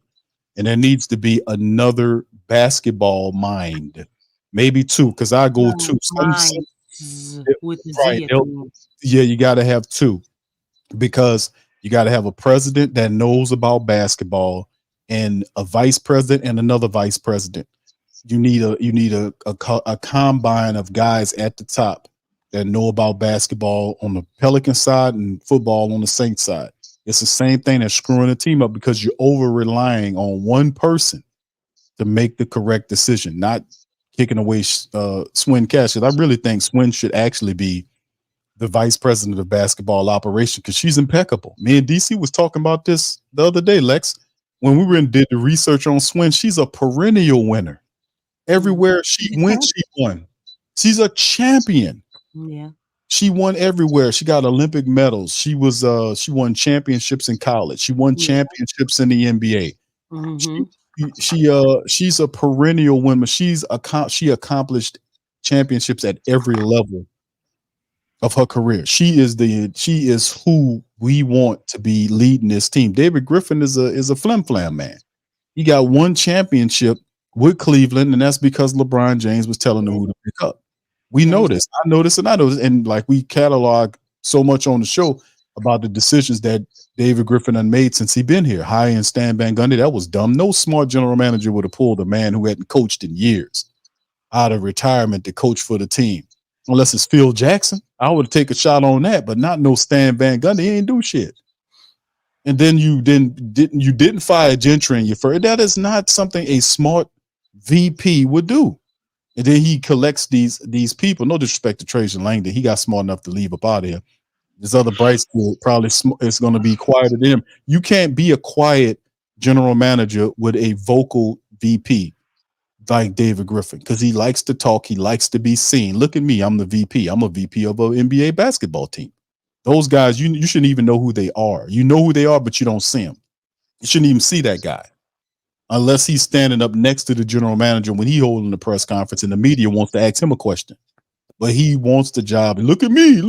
And there needs to be another basketball mind, maybe two, because I go two. With the right. Yeah, you got to have two, because you got to have a president that knows about basketball and a vice president and another vice president. You need a combine of guys at the top that know about basketball on the Pelican side and football on the Saints side. It's the same thing that's screwing the team up, because you're over relying on one person to make the correct decision, not kicking away Swin Cash. I really think Swin should actually be the vice president of basketball operation, because she's impeccable. Me and DC was talking about this the other day, Lex. When we did the research on Swin, she's a perennial winner. Everywhere she went, she won. She's a champion. Yeah. She won everywhere. She got Olympic medals. She won championships in college. She won championships in the NBA. She's a perennial winner. She accomplished championships at every level of her career. She is who we want to be leading this team. David Griffin is a flim-flam man. He got one championship with Cleveland, and that's because LeBron James was telling him who to pick up. We know this. I know this, and like we catalog so much on the show about the decisions that David Griffin had made since he been here. Hiring Stan Van Gundy, that was dumb. No smart general manager would have pulled a man who hadn't coached in years out of retirement to coach for the team, unless it's Phil Jackson. I would take a shot on that, but not no Stan Van Gundy. He ain't do shit. And then you didn't fire Gentry in your first. That is not something a smart VP would do. And then he collects these people. No disrespect to Trajan Langdon, he got smart enough to leave up out of here. This other Bryce probably is going to be quieter than him. You can't be a quiet general manager with a vocal VP like David Griffin, because he likes to talk. He likes to be seen. Look at me. I'm the VP. I'm a VP of an NBA basketball team. Those guys, you shouldn't even know who they are. You know who they are, but you don't see them. You shouldn't even see that guy unless he's standing up next to the general manager when he's holding the press conference and the media wants to ask him a question. But he wants the job. Look at me.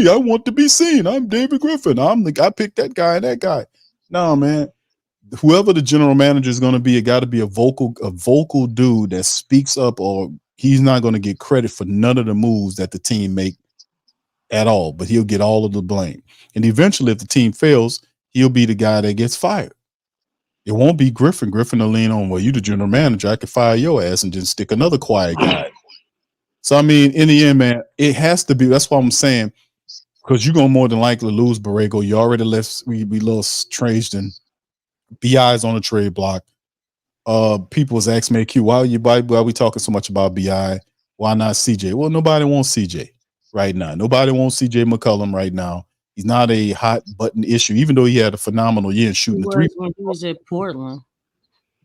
I want to be seen. I'm David Griffin. I picked that guy and that guy. No, man. Whoever the general manager is going to be, it got to be a vocal dude that speaks up, or he's not going to get credit for none of the moves that the team make at all, but he'll get all of the blame. And eventually, if the team fails, he'll be the guy that gets fired. It won't be Griffin. Griffin will lean on, well, you the general manager, I could fire your ass and just stick another quiet guy. So, I mean, in the end, man, it has to be. That's what I'm saying, because you're going to more than likely lose Borrego. You already left. We lost Trajan. BI's on the trade block. People was asking me, Q, why are we talking so much about BI? Why not CJ? Well, nobody wants CJ right now. Nobody wants CJ McCollum right now. He's not a hot button issue, even though he had a phenomenal year in shooting the three. When he was at Portland.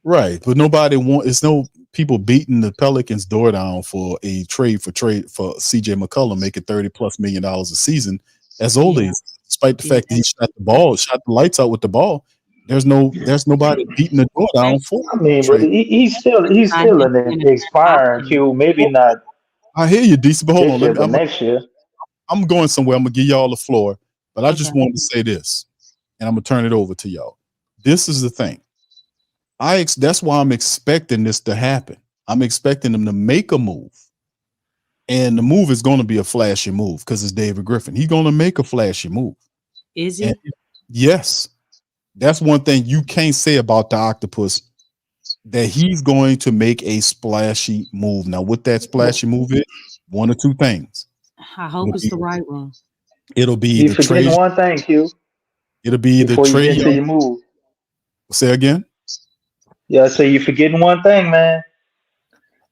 Right. But nobody it's no people beating the Pelicans door down for a trade for CJ McCollum, making $30+ million a season as old as, despite the fact that he shot the lights out with the ball. There's nobody beating the door down for. I mean, but he's still an expiring Q. Maybe not. I hear you, DC. But hold on, next year. I'm going somewhere. I'm gonna give y'all the floor, but I just wanted to say this, and I'm gonna turn it over to y'all. This is the thing. That's why I'm expecting this to happen. I'm expecting them to make a move, and the move is going to be a flashy move because it's David Griffin. He's going to make a flashy move. Is he? Yes. That's one thing you can't say about the octopus, that he's going to make a splashy move. Now, what that splashy move is, one or two things. I hope it's the right one. It'll be You the forgetting trade. one thing, Q, It'll be the before you trade. get to your move. Say again. Yeah, so you forgetting one thing, man.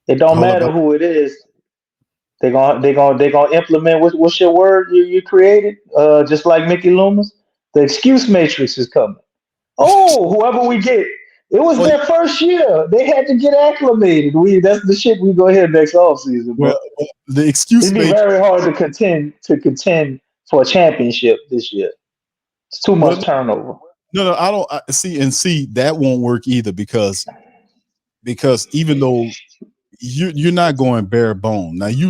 It don't Hold up. matter who it is. They gonna implement what's your word you created? Just like Mickey Loomis, the excuse matrix is coming. Oh, whoever we get, it was Well, their first year. They had to get acclimated. That's the shit we go ahead next offseason, bro. the excuse It'd be made. very hard to contend for a championship this year. It's too Well, much turnover. no, I don't see that won't work either, because even though you're not going bare bone. Now you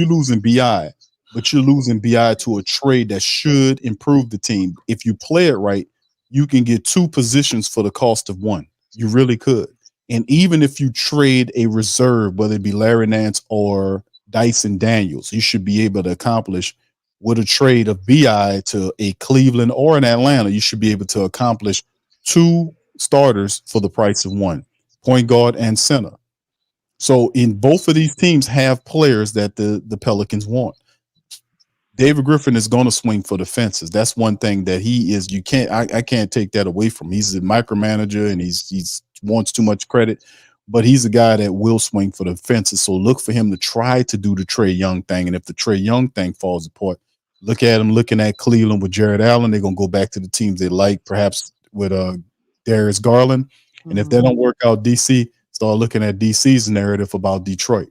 losing BI, but you're losing BI to a trade that should improve the team. If you play it right, you can get two positions for the cost of one. You really could. And even if you trade a reserve, whether it be Larry Nance or Dyson Daniels, you should be able to accomplish with a trade of BI to a Cleveland or an Atlanta. You should be able to accomplish two starters for the price of one, point guard and center. So in both of these teams have players that the Pelicans want. David Griffin is going to swing for the fences. That's one thing that he is. I can't take that away from him. He's a micromanager and he's wants too much credit, but he's a guy that will swing for the fences. So look for him to try to do the Trae Young thing. And if the Trae Young thing falls apart, look at him looking at Cleveland with Jared Allen. They're going to go back to the teams they like, perhaps with Darius Garland. And if that don't work out, DC, start looking at DC's narrative about Detroit.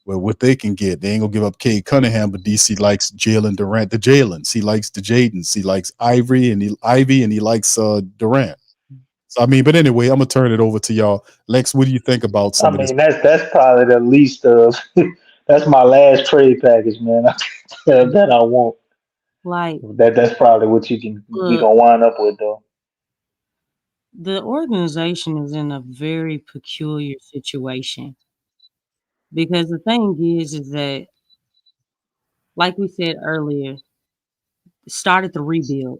Well, what they can get, they ain't gonna give up Cade Cunningham, but DC likes Jalen Durant, the Jalen's. He likes the Jadens. He likes Ivy, and he likes Durant. So I mean, but anyway, I'm gonna turn it over to y'all. Lex, what do you think about I some of this? mean, that's probably the least of. That's my last trade package, man. That I want. Like, That's probably what you look, gonna wind up with, though. the organization is in a very peculiar situation because the thing is that, like we said earlier, started the rebuild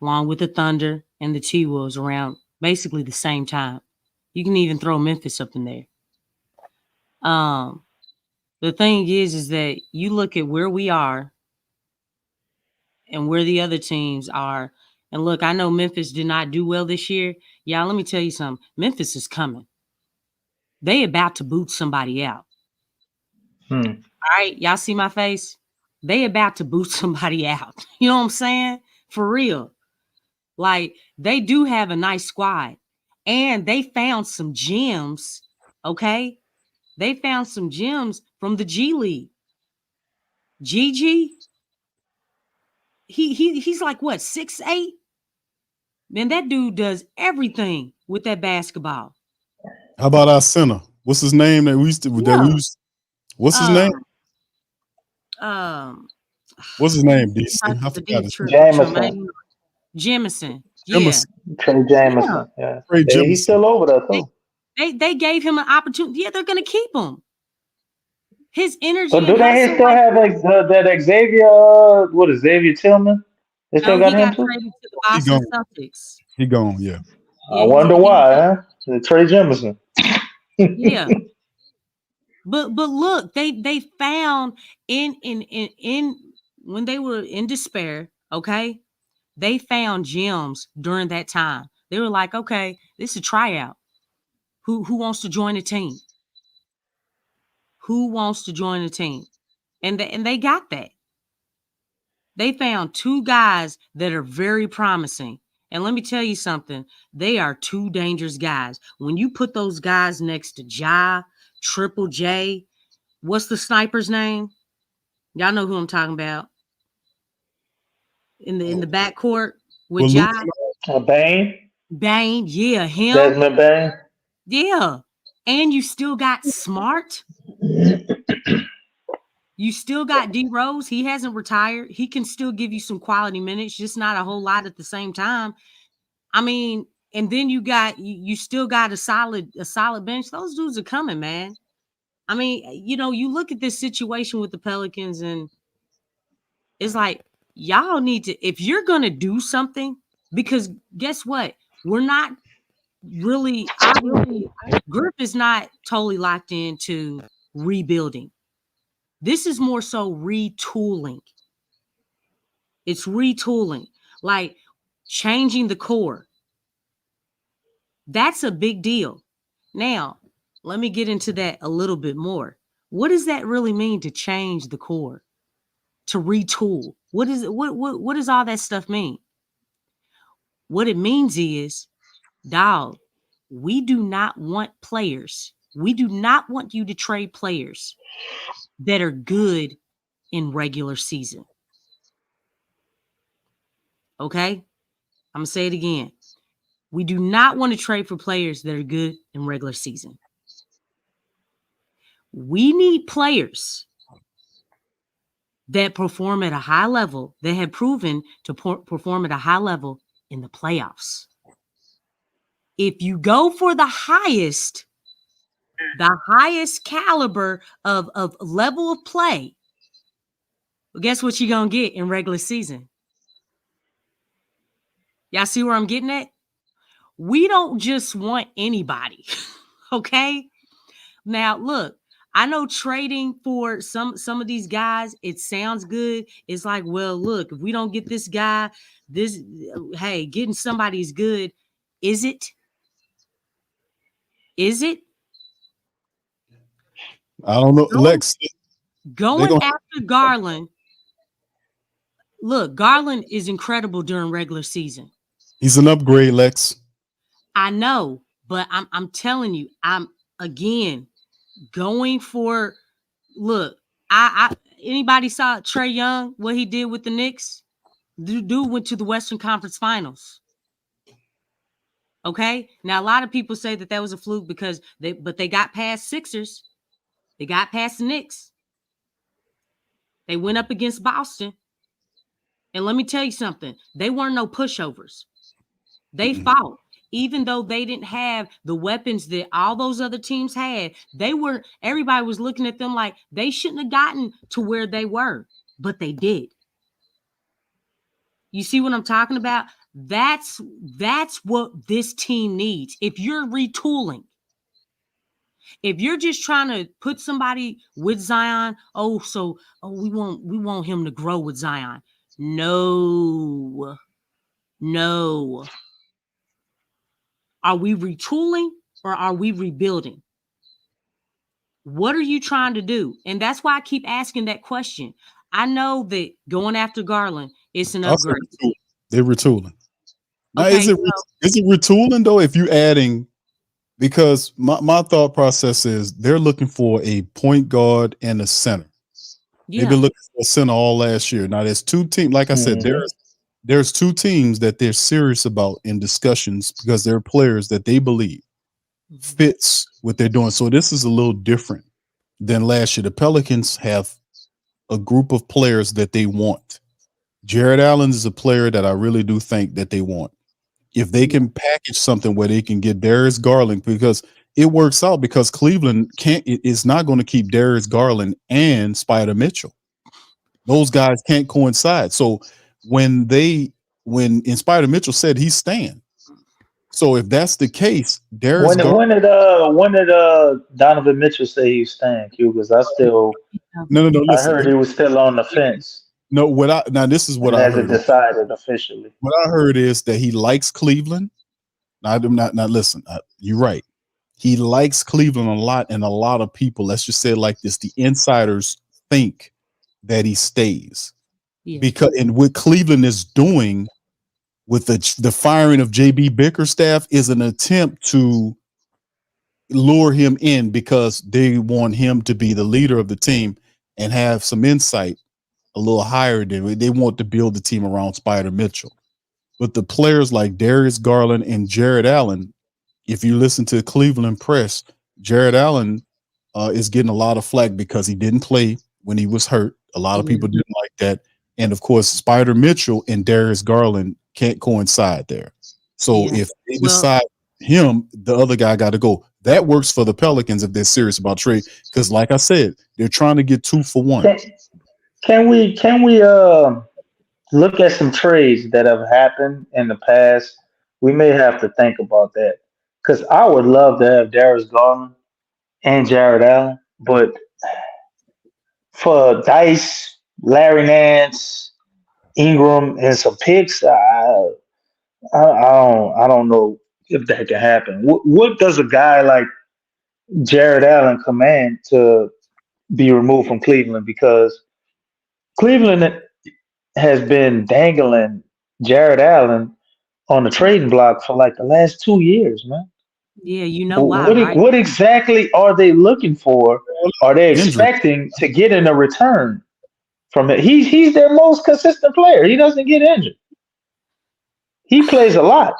along with the Thunder and the T Wolves around basically the same time. You can even throw Memphis up in there. Um, the thing is that you look at where we are and where the other teams are. And look, I know Memphis did not do well this year. Y'all, let me tell you something. Memphis is coming. They about to boot somebody out. Hmm. All right, y'all see my face? They about to boot somebody out. You know what I'm saying? For real. Like, they do have a nice squad. And they found some gems, okay? They found some gems from the G League. GG, he's like what, 6'8"? Man, that dude does everything with that basketball. How about our center? What's his name that we used to that we Yeah. used? What's his name? Um, What's his name, DC? I the forgot his name. Jameson, Jemison. Yeah. Jemison. Trey Yeah. Jameson. Yeah, Trey he's Jemison. still over there They, too. they gave him an opportunity. Yeah, they're gonna keep him. His But energy do and they hustle, still like, have that Xavier? What is Xavier Tillman? They still no, got he him got too. traded to the He Boston gone. Celtics. He gone. Yeah. I Yeah, wonder he why, huh? The Trey Jemison. yeah. But look, they found in when they were in despair, okay, they found gems during that time. They were like, okay, this is a tryout. Who wants to join the team? Who wants to join the team? And they got that. They found two guys that are very promising. And let me tell you something, they are two dangerous guys. When you put those guys next to Ja, Triple J, what's the sniper's name? Y'all know who I'm talking about. In the backcourt with Well, Luke, Ja. Bane, Bane, yeah, him. Desmond Bane. Yeah. And you still got Smart. You still got D Rose. He hasn't retired. He can still give you some quality minutes, just not a whole lot at the same time. I mean, and then you still got a solid bench. Those dudes are coming, man. I mean, you look at this situation with the Pelicans, and it's like, y'all need to, if you're gonna do something, Because guess what? We're not really, obviously, Griff is not totally locked into rebuilding. This is more so retooling. It's retooling, like changing the core. That's a big deal. Now, let me get into that a little bit more. What does that really mean to change the core? To retool? What does all that stuff mean? What it means is, dog, we do not want players. We do not want you to trade players that are good in regular season. Okay? I'm going to say it again. We do not want to trade for players that are good in regular season. We need players that perform at a high level, that have proven to perform at a high level in the playoffs. If you go for the highest caliber of level of play, well, guess what you're going to get in regular season? Y'all see where I'm getting at? We don't just want anybody, okay? Now, look, I know trading for some of these guys, it sounds good. It's like, well, look, if we don't get this guy, hey, getting somebody is good. Is it? Is it? I don't know, Lex. Going after Garland. Look, Garland is incredible during regular season. He's an upgrade, Lex. I know, but I'm telling you, I'm again going for. Look, I anybody saw Trae Young, what he did with the Knicks? Dude went to the Western Conference Finals. Okay, now a lot of people say that was a fluke because they got past Sixers, they got past the Knicks, they went up against Boston, and let me tell you something: they weren't no pushovers. They fought. Even though they didn't have the weapons that all those other teams had, everybody was looking at them like they shouldn't have gotten to where they were, but they did. You see what I'm talking about? That's what this team needs. If you're retooling, if you're just trying to put somebody with Zion, we want him to grow with Zion. No. Are we retooling or are we rebuilding? What are you trying to do? And that's why I keep asking that question. I know that going after Garland is an upgrade. They're retooling. Now, Okay, is it retooling though? If you're adding, because my thought process is they're looking for a point guard and a center. Yeah. They've been looking for a center all last year. Now there's two teams. Like I said, there's two teams that they're serious about in discussions because they're players that they believe fits what they're doing. So this is a little different than last year. The Pelicans have a group of players that they want. Jared Allen is a player that I really do think that they want. If they can package something where they can get Darius Garland, because it works out because Cleveland is not going to keep Darius Garland and Spider Mitchell. Those guys can't coincide. So when Spider Mitchell said he's staying. So if that's the case, Darius when did Donovan Mitchell say he's staying, Q? Because I still no. Listen, I heard he was still on the fence. No, this is what I heard. Hasn't decided officially. What I heard is that he likes Cleveland. Listen, you're right. He likes Cleveland a lot, and a lot of people, let's just say it like this, the insiders think that he stays. Yeah. Because and what Cleveland is doing with the firing of JB Bickerstaff is an attempt to lure him in because they want him to be the leader of the team and have some insight a little higher than they want to build the team around Spider Mitchell. But the players like Darius Garland and Jared Allen, if you listen to Cleveland press, Jared Allen is getting a lot of flack because he didn't play when he was hurt. A lot of people didn't like that. And of course, Spider Mitchell and Darius Garland can't coincide there. So if they decide him, the other guy got to go. That works for the Pelicans if they're serious about trade. Because like I said, they're trying to get 2 for 1. Can we look at some trades that have happened in the past, we may have to think about that. Because I would love to have Darius Garland and Jared Allen, but for Dice, Larry Nance, Ingram, and some picks, I don't know if that can happen. What does a guy like Jared Allen command to be removed from Cleveland? Because Cleveland has been dangling Jared Allen on the trading block for like the last 2 years, man. Yeah, you know why, What right? what exactly are they looking for? Are they Injury. expecting to get in a return from it? He's their most consistent player. He doesn't get injured. He plays a lot.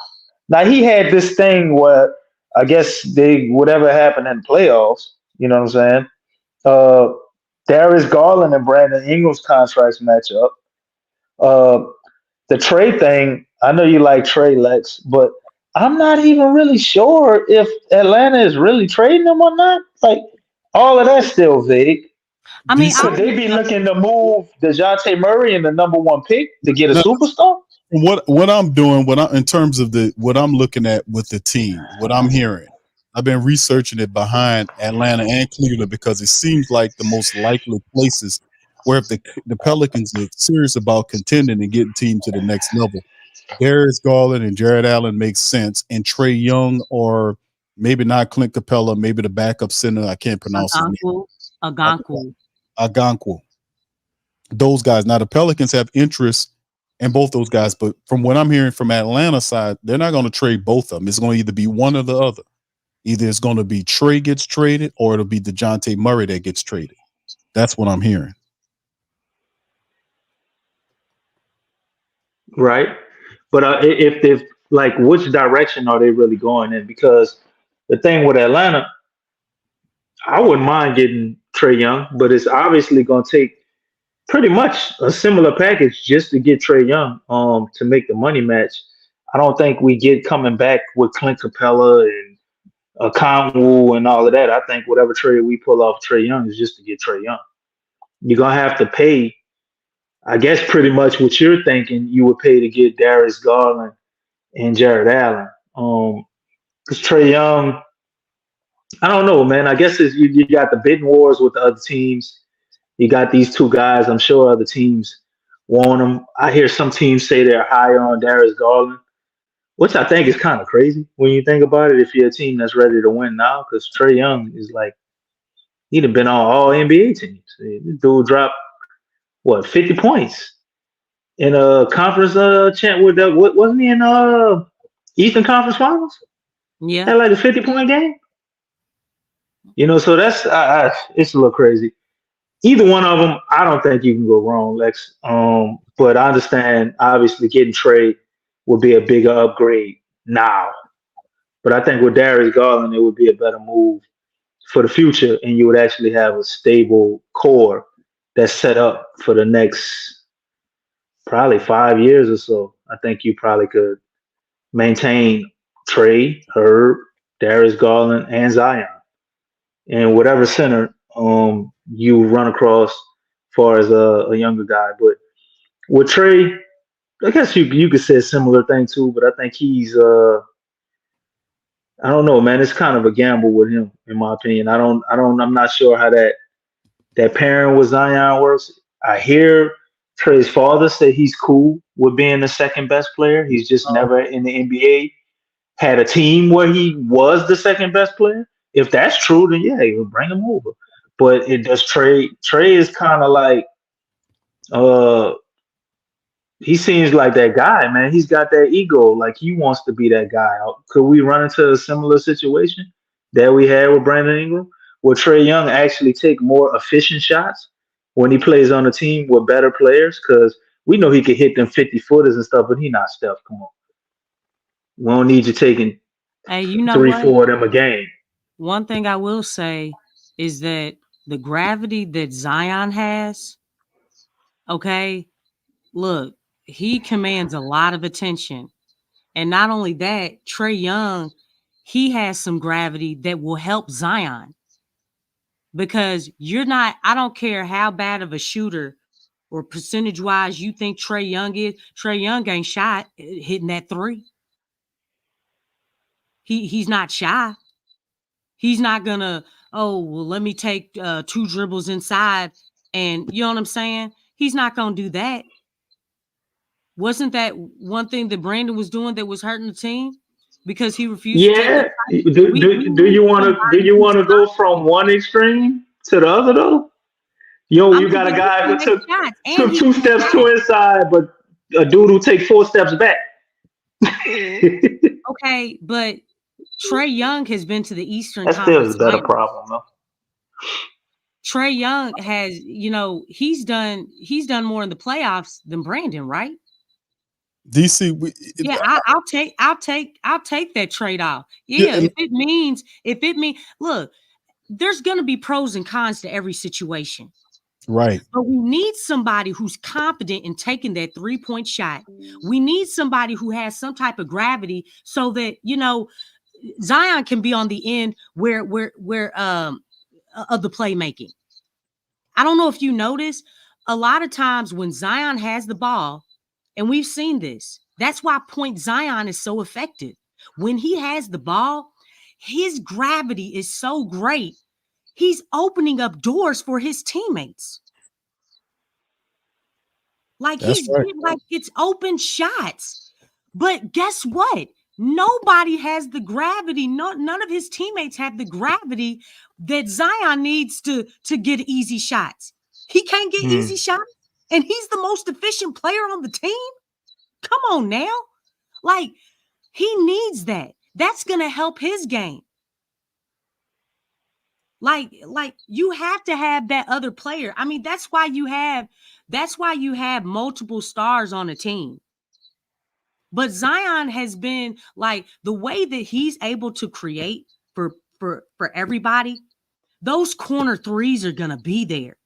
Now he had this thing where I guess they whatever happened in the playoffs. You know what I'm saying? Uh, Darius Garland and Brandon Ingram's contracts match up. Uh, the trade thing, I know you like Trey Lex, but I'm not even really sure if Atlanta is really trading him or not. Like all of that's still vague. I mean, Decent. Could they be looking to move DeJounte Murray in the number one pick to get a No, superstar? what I'm doing, in terms of what I'm looking at with the team, what I'm hearing, I've been researching it behind Atlanta and Cleveland because it seems like the most likely places where if the Pelicans are serious about contending and getting team to the next level, Darius Garland and Jared Allen makes sense, and Trey Young or maybe not Clint Capella, maybe the backup center. I can't pronounce his name. Agankwu. Agankwu. Those guys. Now the Pelicans have interest in both those guys, but from what I'm hearing from Atlanta side, they're not going to trade both of them. It's going to either be one or the other. Either it's going to be Trey gets traded or it'll be DeJounte Murray that gets traded. That's what I'm hearing. Right. But if like which direction are they really going in? Because the thing with Atlanta, I wouldn't mind getting Trey Young, but it's obviously going to take pretty much a similar package just to get Trey Young to make the money match. I don't think we get coming back with Clint Capella and Conwu and all of that. I think whatever trade we pull off Trey Young is just to get Trey Young. You're gonna have to pay, I guess, pretty much what you're thinking you would pay to get Darius Garland and Jared Allen. Because Trey Young, I don't know, man. I guess you got the bidding wars with the other teams. You got these two guys. I'm sure other teams want them. I hear some teams say they're higher on Darius Garland, which I think is kind of crazy when you think about it. If you're a team that's ready to win now, because Trey Young is like he'd have been on all NBA teams. This dude dropped what 50 points in a conference champ with what wasn't he in Eastern Conference Finals? Yeah. Had like a 50-point game. So that's it's a little crazy. Either one of them, I don't think you can go wrong, Lex. But I understand, obviously, getting Trey would be a bigger upgrade now. But I think with Darius Garland, it would be a better move for the future, and you would actually have a stable core that's set up for the next probably 5 years or so. I think you probably could maintain Trey, Herb, Darius Garland, and Zion, and whatever center you run across as far as a younger guy. But with Trey, I guess you could say a similar thing too. But I think he's I don't know, man. It's kind of a gamble with him, in my opinion. I'm not sure how that pairing with Zion works. I hear Trey's father say he's cool with being the second best player. He's just never in the NBA had a team where he was the second best player. If that's true, then yeah, he would bring him over. But it does Trey. Trey is kind of like he seems like that guy, man. He's got that ego, like he wants to be that guy. Could we run into a similar situation that we had with Brandon Ingram? Will Trey Young actually take more efficient shots when he plays on a team with better players? Because we know he can hit them 50-footers and stuff, but he not Steph. Come on. We don't need you taking Hey, you know 3, what? 4 of them a game. One thing I will say is that the gravity that Zion has, okay, look, he commands a lot of attention. And not only that, Trey Young, he has some gravity that will help Zion. Because I don't care how bad of a shooter or percentage wise you think Trae Young is. Trae Young ain't shot hitting that three. He's not shy. He's not gonna, oh, well, let me take 2 dribbles inside, and you know what I'm saying? He's not gonna do that. Wasn't that one thing that Brandon was doing that was hurting the team because he refused to take Yeah. the Do you want to go from one extreme to the other though? You got a guy who took two steps to inside, but a dude who take 4 steps back. Okay, but Trae Young has been to the Eastern That still is Conference a better Finals. problem though. Trae Young has, he's done more in the playoffs than Brandon, right? DC, I'll take that trade off. Yeah, if it means, look, there's gonna be pros and cons to every situation. Right. But we need somebody who's confident in taking that 3-point shot. We need somebody who has some type of gravity so that, Zion can be on the end where of the playmaking. I don't know if you notice, a lot of times when Zion has the ball, and we've seen this, that's why Point Zion is so effective. When he has the ball, his gravity is so great. He's opening up doors for his teammates. Like it's open shots. But guess what? Nobody has the gravity. None of his teammates have the gravity that Zion needs to get easy shots. He can't get easy shots, and he's the most efficient player on the team. Come on now. Like, he needs that. That's going to help his game. Like you have to have that other player. I mean, that's why you have multiple stars on a team. But Zion has been like the way that he's able to create for everybody. Those corner threes are going to be there.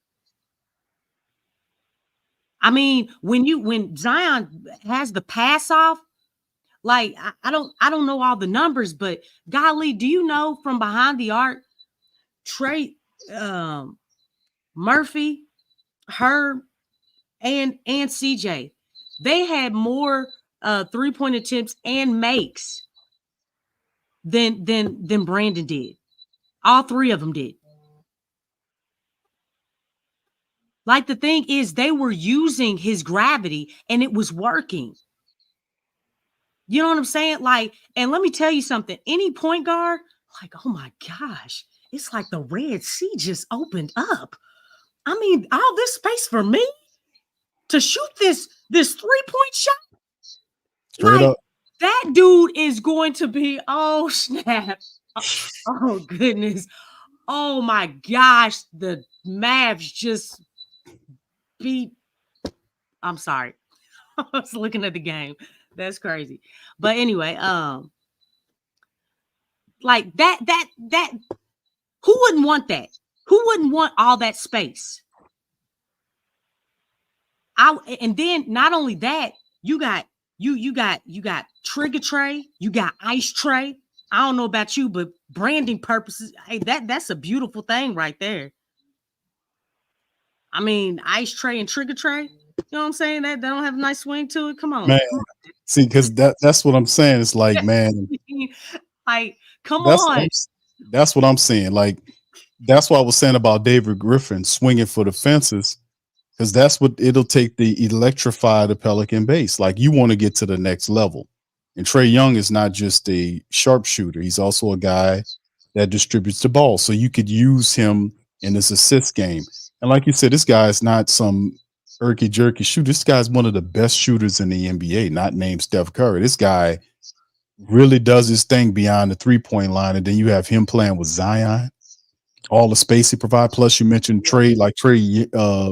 I mean, when Zion has the pass off, like I don't know all the numbers, but golly, do you know from behind the arc, Trey, Murphy, Herb, and CJ, they had more 3-point attempts and makes than Brandon did. All 3 of them did. Like, the thing is, they were using his gravity and it was working. You know what I'm saying? Like, and let me tell you something. Any point guard, like, oh my gosh, it's like the Red Sea just opened up. I mean, all this space for me to shoot this 3-point shot. Straight up. That dude is going to be, oh snap. Oh goodness. Oh my gosh. The Mavs just beat. I'm sorry. I was looking at the game. That's crazy. But anyway, like that, who wouldn't want that? Who wouldn't want all that space? And then not only that, you got trigger tray, you got ice tray. I don't know about you, but branding purposes, hey, that's a beautiful thing right there. I mean, ice tray and trigger tray, you know what I'm saying? That don't have a nice swing to it. Come on. Man. See, because that's what I'm saying. It's like, man, like, come on. That's what I'm saying. Like, that's what I was saying about David Griffin swinging for the fences, because that's what it'll take to electrify the Pelican base. Like, you want to get to the next level. And Trae Young is not just a sharpshooter. He's also a guy that distributes the ball. So you could use him in this assist game. And like you said, this guy is not some irky jerky shooter. This guy's one of the best shooters in the NBA, not named Steph Curry. This guy really does his thing beyond the 3-point line. And then you have him playing with Zion, all the space he provides. Plus, you mentioned Trey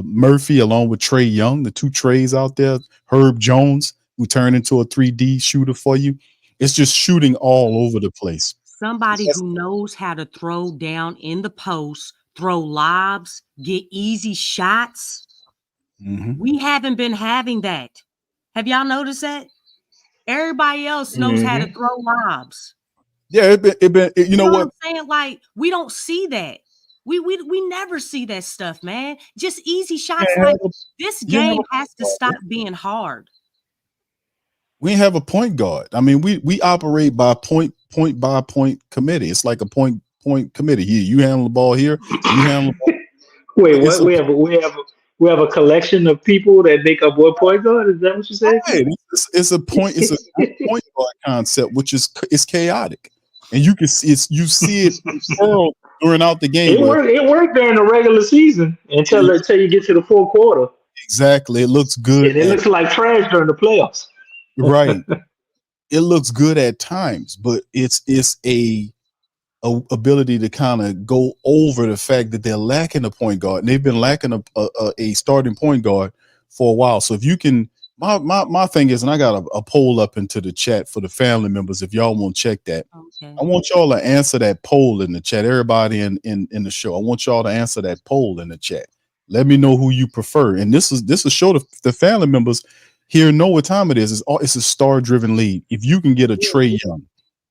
Murphy along with Trae Young, the 2 Trays out there, Herb Jones, who turned into a 3D shooter for you. It's just shooting all over the place. Somebody who knows how to throw down in the post, throw lobs, get easy shots. Mm-hmm. We haven't been having that. Have y'all noticed that? Everybody else knows how to throw lobs. Yeah, you know what I'm saying? Like, we don't see that. We never see that stuff, man. Just easy shots. Like this game has to stop being hard. We ain't have a point guard. I mean, we operate by point by point committee. It's like a point committee. Here, you handle the ball here. You handle the ball. Wait, what? We have a collection of people that make up one point guard. Is that what you said? Right. It's a point. It's a point guard concept, which is chaotic, and you can see you see it throughout the game. It worked during the regular season until you get to the fourth quarter. Exactly. It looks good. And it looks like trash during the playoffs. Right. It looks good at times, but it's a ability to kind of go over the fact that they're lacking a point guard, and they've been lacking a starting point guard for a while. So if you can, my thing is, and I got a poll up into the chat for the family members. If y'all want to check that, okay. I want y'all to answer that poll in the chat. Everybody in the show, I want y'all to answer that poll in the chat. Let me know who you prefer, and this will show the family members here know what time it is. It's a star-driven league. If you can get a Trae Young.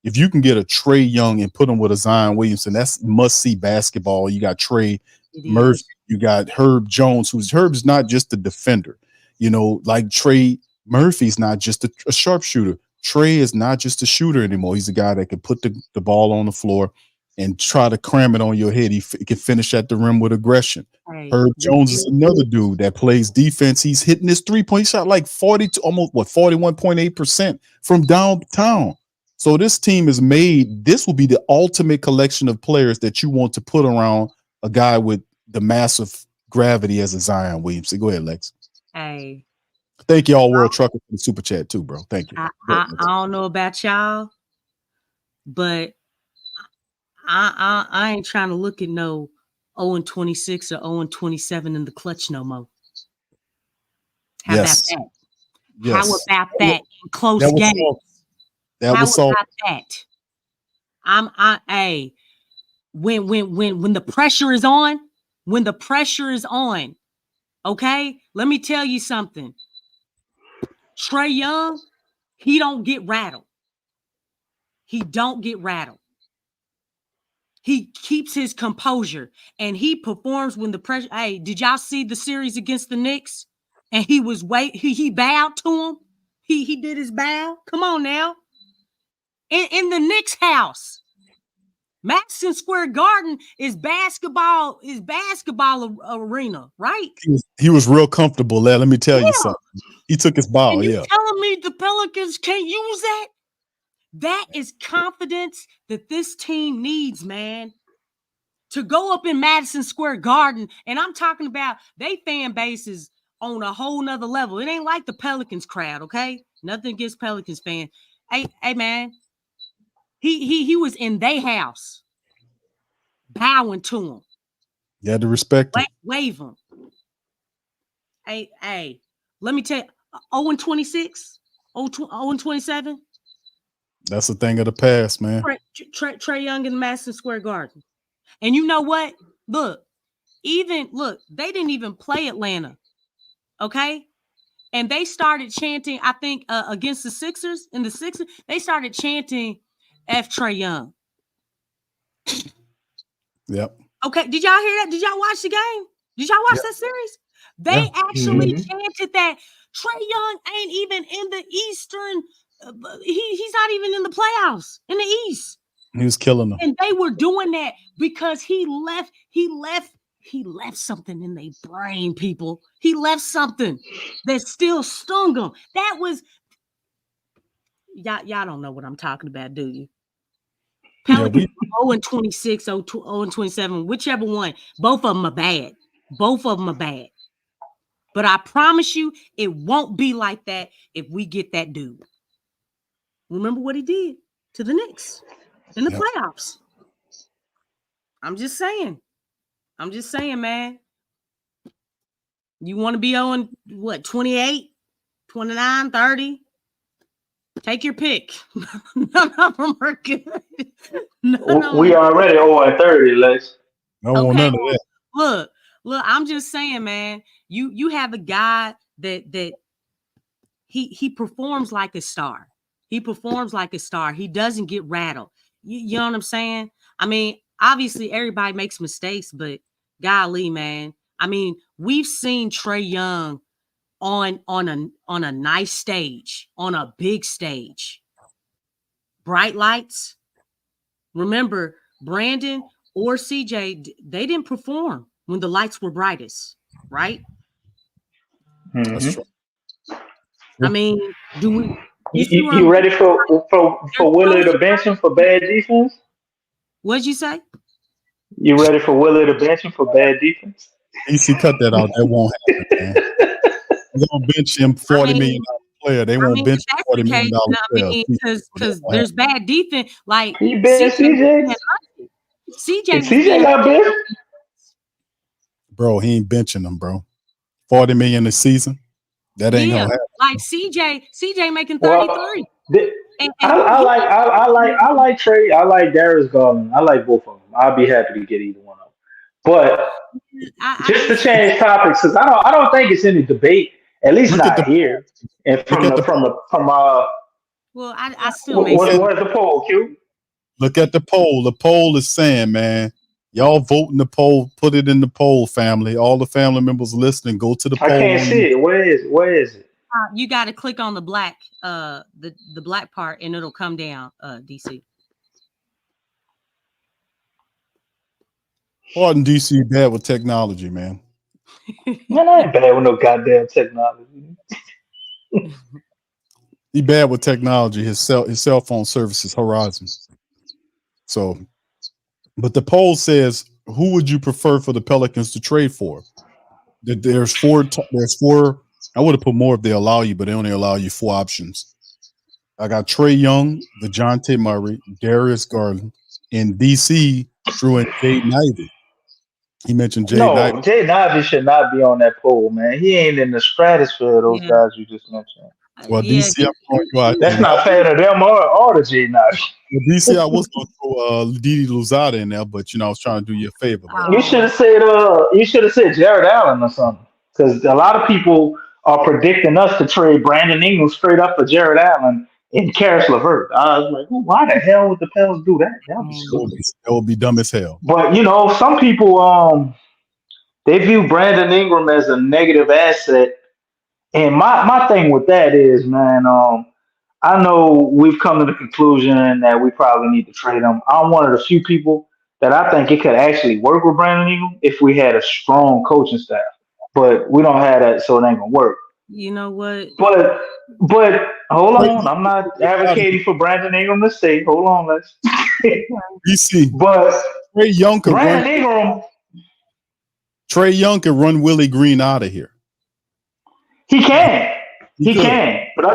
If you can get a Trae Young and put him with a Zion Williamson, that's must-see basketball. You got Trey Murphy, you got Herb Jones, Herb's not just a defender. You know, like Trey Murphy's not just a sharpshooter. Trey is not just a shooter anymore. He's a guy that can put the ball on the floor and try to cram it on your head. He can finish at the rim with aggression. Right. Herb Jones is another dude that plays defense. He's hitting his three-point shot like 41.8% from downtown. So this team is made. This will be the ultimate collection of players that you want to put around a guy with the massive gravity as a Zion Williamson. Go ahead, Lex. Hey, thank y'all, World Trucker, for the super chat too, bro. Thank you. I don't know about y'all, but I ain't trying to look at no 0-26 or 0-27 in the clutch no more. How about that? Yes. How about that in close games? That was so. That? When the pressure is on, okay, let me tell you something. Trae Young, he don't get rattled. He keeps his composure and he performs when the pressure. Hey, did y'all see the series against the Knicks? And he bowed to him. He did his bow. Come on now. In the Knicks house, Madison Square Garden is basketball arena, right? He was real comfortable there. Let me tell you something. He took his bow. And you telling me the Pelicans can't use that? That is confidence that this team needs, man. To go up in Madison Square Garden, and I'm talking about they fan base is on a whole nother level. It ain't like the Pelicans crowd, okay? Nothing against Pelicans fan. Hey, man. He was in their house, bowing to him. You had to respect him. Wave him. Hey, let me tell you, 0-26, 0-27. That's a thing of the past, man. Trae Young in Madison Square Garden. And you know what? Look, they didn't even play Atlanta, okay? And they started chanting, I think, against the Sixers, they started chanting F Trae Young. Yep. Okay. Did y'all hear that? Did y'all watch the game? Did y'all watch that series? They actually chanted that Trae Young ain't even in the Eastern. He's not even in the playoffs in the East. He was killing them. And they were doing that because he left something in their brain, people. He left something that still stung them. That was y'all don't know what I'm talking about, do you? Pelicans 0-26, 0-27, whichever one. Both of them are bad. But I promise you, it won't be like that if we get that dude. Remember what he did to the Knicks in the playoffs. I'm just saying, man. You want to be on 28, 29, 30? Take your pick. None of them are good. We already 0-30, Lex. Okay. Look, I'm just saying, man. You have a guy that he performs like a star. He doesn't get rattled. You know what I'm saying? I mean, obviously everybody makes mistakes, but golly, man. I mean, we've seen Trae Young on a nice stage, on a big stage. Bright lights. Remember, Brandon or CJ, they didn't perform when the lights were brightest, right? That's true. I mean, do we? You ready for Willie to bench him for bad defense? What'd you say? You ready for Willie to bench him for bad defense? DC, cut that out. That won't happen, man. They're gonna bench him $40 million player. They won't bench $40 million player. Because there's bad defense. Like he benched CJ. CJ got benched. Bro, he ain't benching them, bro. $40 million a season. That ain't gonna happen. Like CJ making 33. I like Trey. I like Darius Garland. I like both of them. I'll be happy to get either one of them. But just to change topics, because I don't think it's any debate. At least not here. And from well, I still where's the poll, Q? Look at the poll. The poll is saying, man, y'all vote in the poll. Put it in the poll, family. All the family members listening, go to the poll. I can't see it. Where is it? You got to click on the black, the black part, and it'll come down. DC. Pardon DC bad with technology, man. Man, I ain't bad with no goddamn technology. He bad with technology. His cell phone service is Horizon. So, but the poll says, who would you prefer for the Pelicans to trade for? There's four. I would have put more if they allow you, but they only allow you 4 options. I got Trae Young, DeJounte Murray, Darius Garland, and DC Drew and Jaden Ivey. He mentioned Jaden Ivey. No, Jaden Ivey should not be on that poll, man. He ain't in the stratosphere of those guys you just mentioned. Well, DC, I'm throwing you out. That's not fair to them or to Jaden Ivey. Well, DC, I was going to throw Didi Louzada in there, but I was trying to do you a favor. You should have said Jared Allen or something, because a lot of people are predicting us to trade Brandon Ingram straight up for Jared Allen and Karis LeVert. I was like, well, why the hell would the Pels do that? That would be dumb as hell. But some people they view Brandon Ingram as a negative asset, and my thing with that is, man, I know we've come to the conclusion that we probably need to trade him. I'm one of the few people that I think it could actually work with Brandon Ingram if we had a strong coaching staff. But we don't have that, so it ain't gonna work. You know what? But hold on, I'm not advocating for Brandon Ingram to stay. Hold on, let's. DC, but Trae Young can Brandon Ingram. Trae Young can run Willie Green out of here. He can. But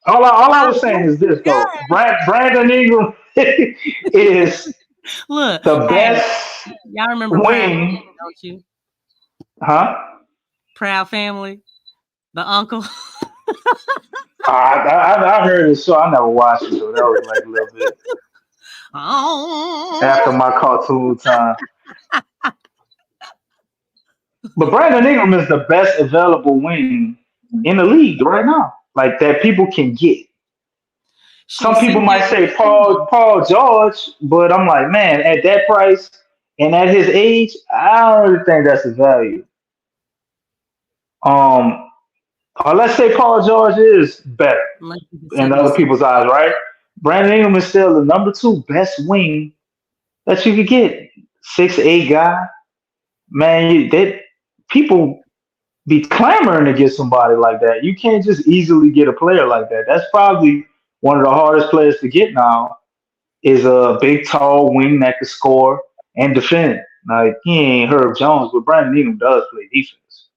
all I was saying is this, though. Brandon Ingram is the best. Y'all remember wing, don't you? Huh? Proud Family, the uncle. I heard it, so I never watched it, so that was like a little bit after my cartoon time. But Brandon Ingram is the best available wing in the league right now, like that people can get. Some people might say Paul George, but I'm like, man, at that price and at his age, I don't really think that's his value. Let's say Paul George is better in other people's eyes, right? Brandon Ingram is still the number 2 best wing that you could get. 6'8" guy, man. People be clamoring to get somebody like that. You can't just easily get a player like that. That's probably one of the hardest players to get now. Is a big, tall wing that can score and defend. Like, he ain't Herb Jones, but Brandon Ingram does play defense.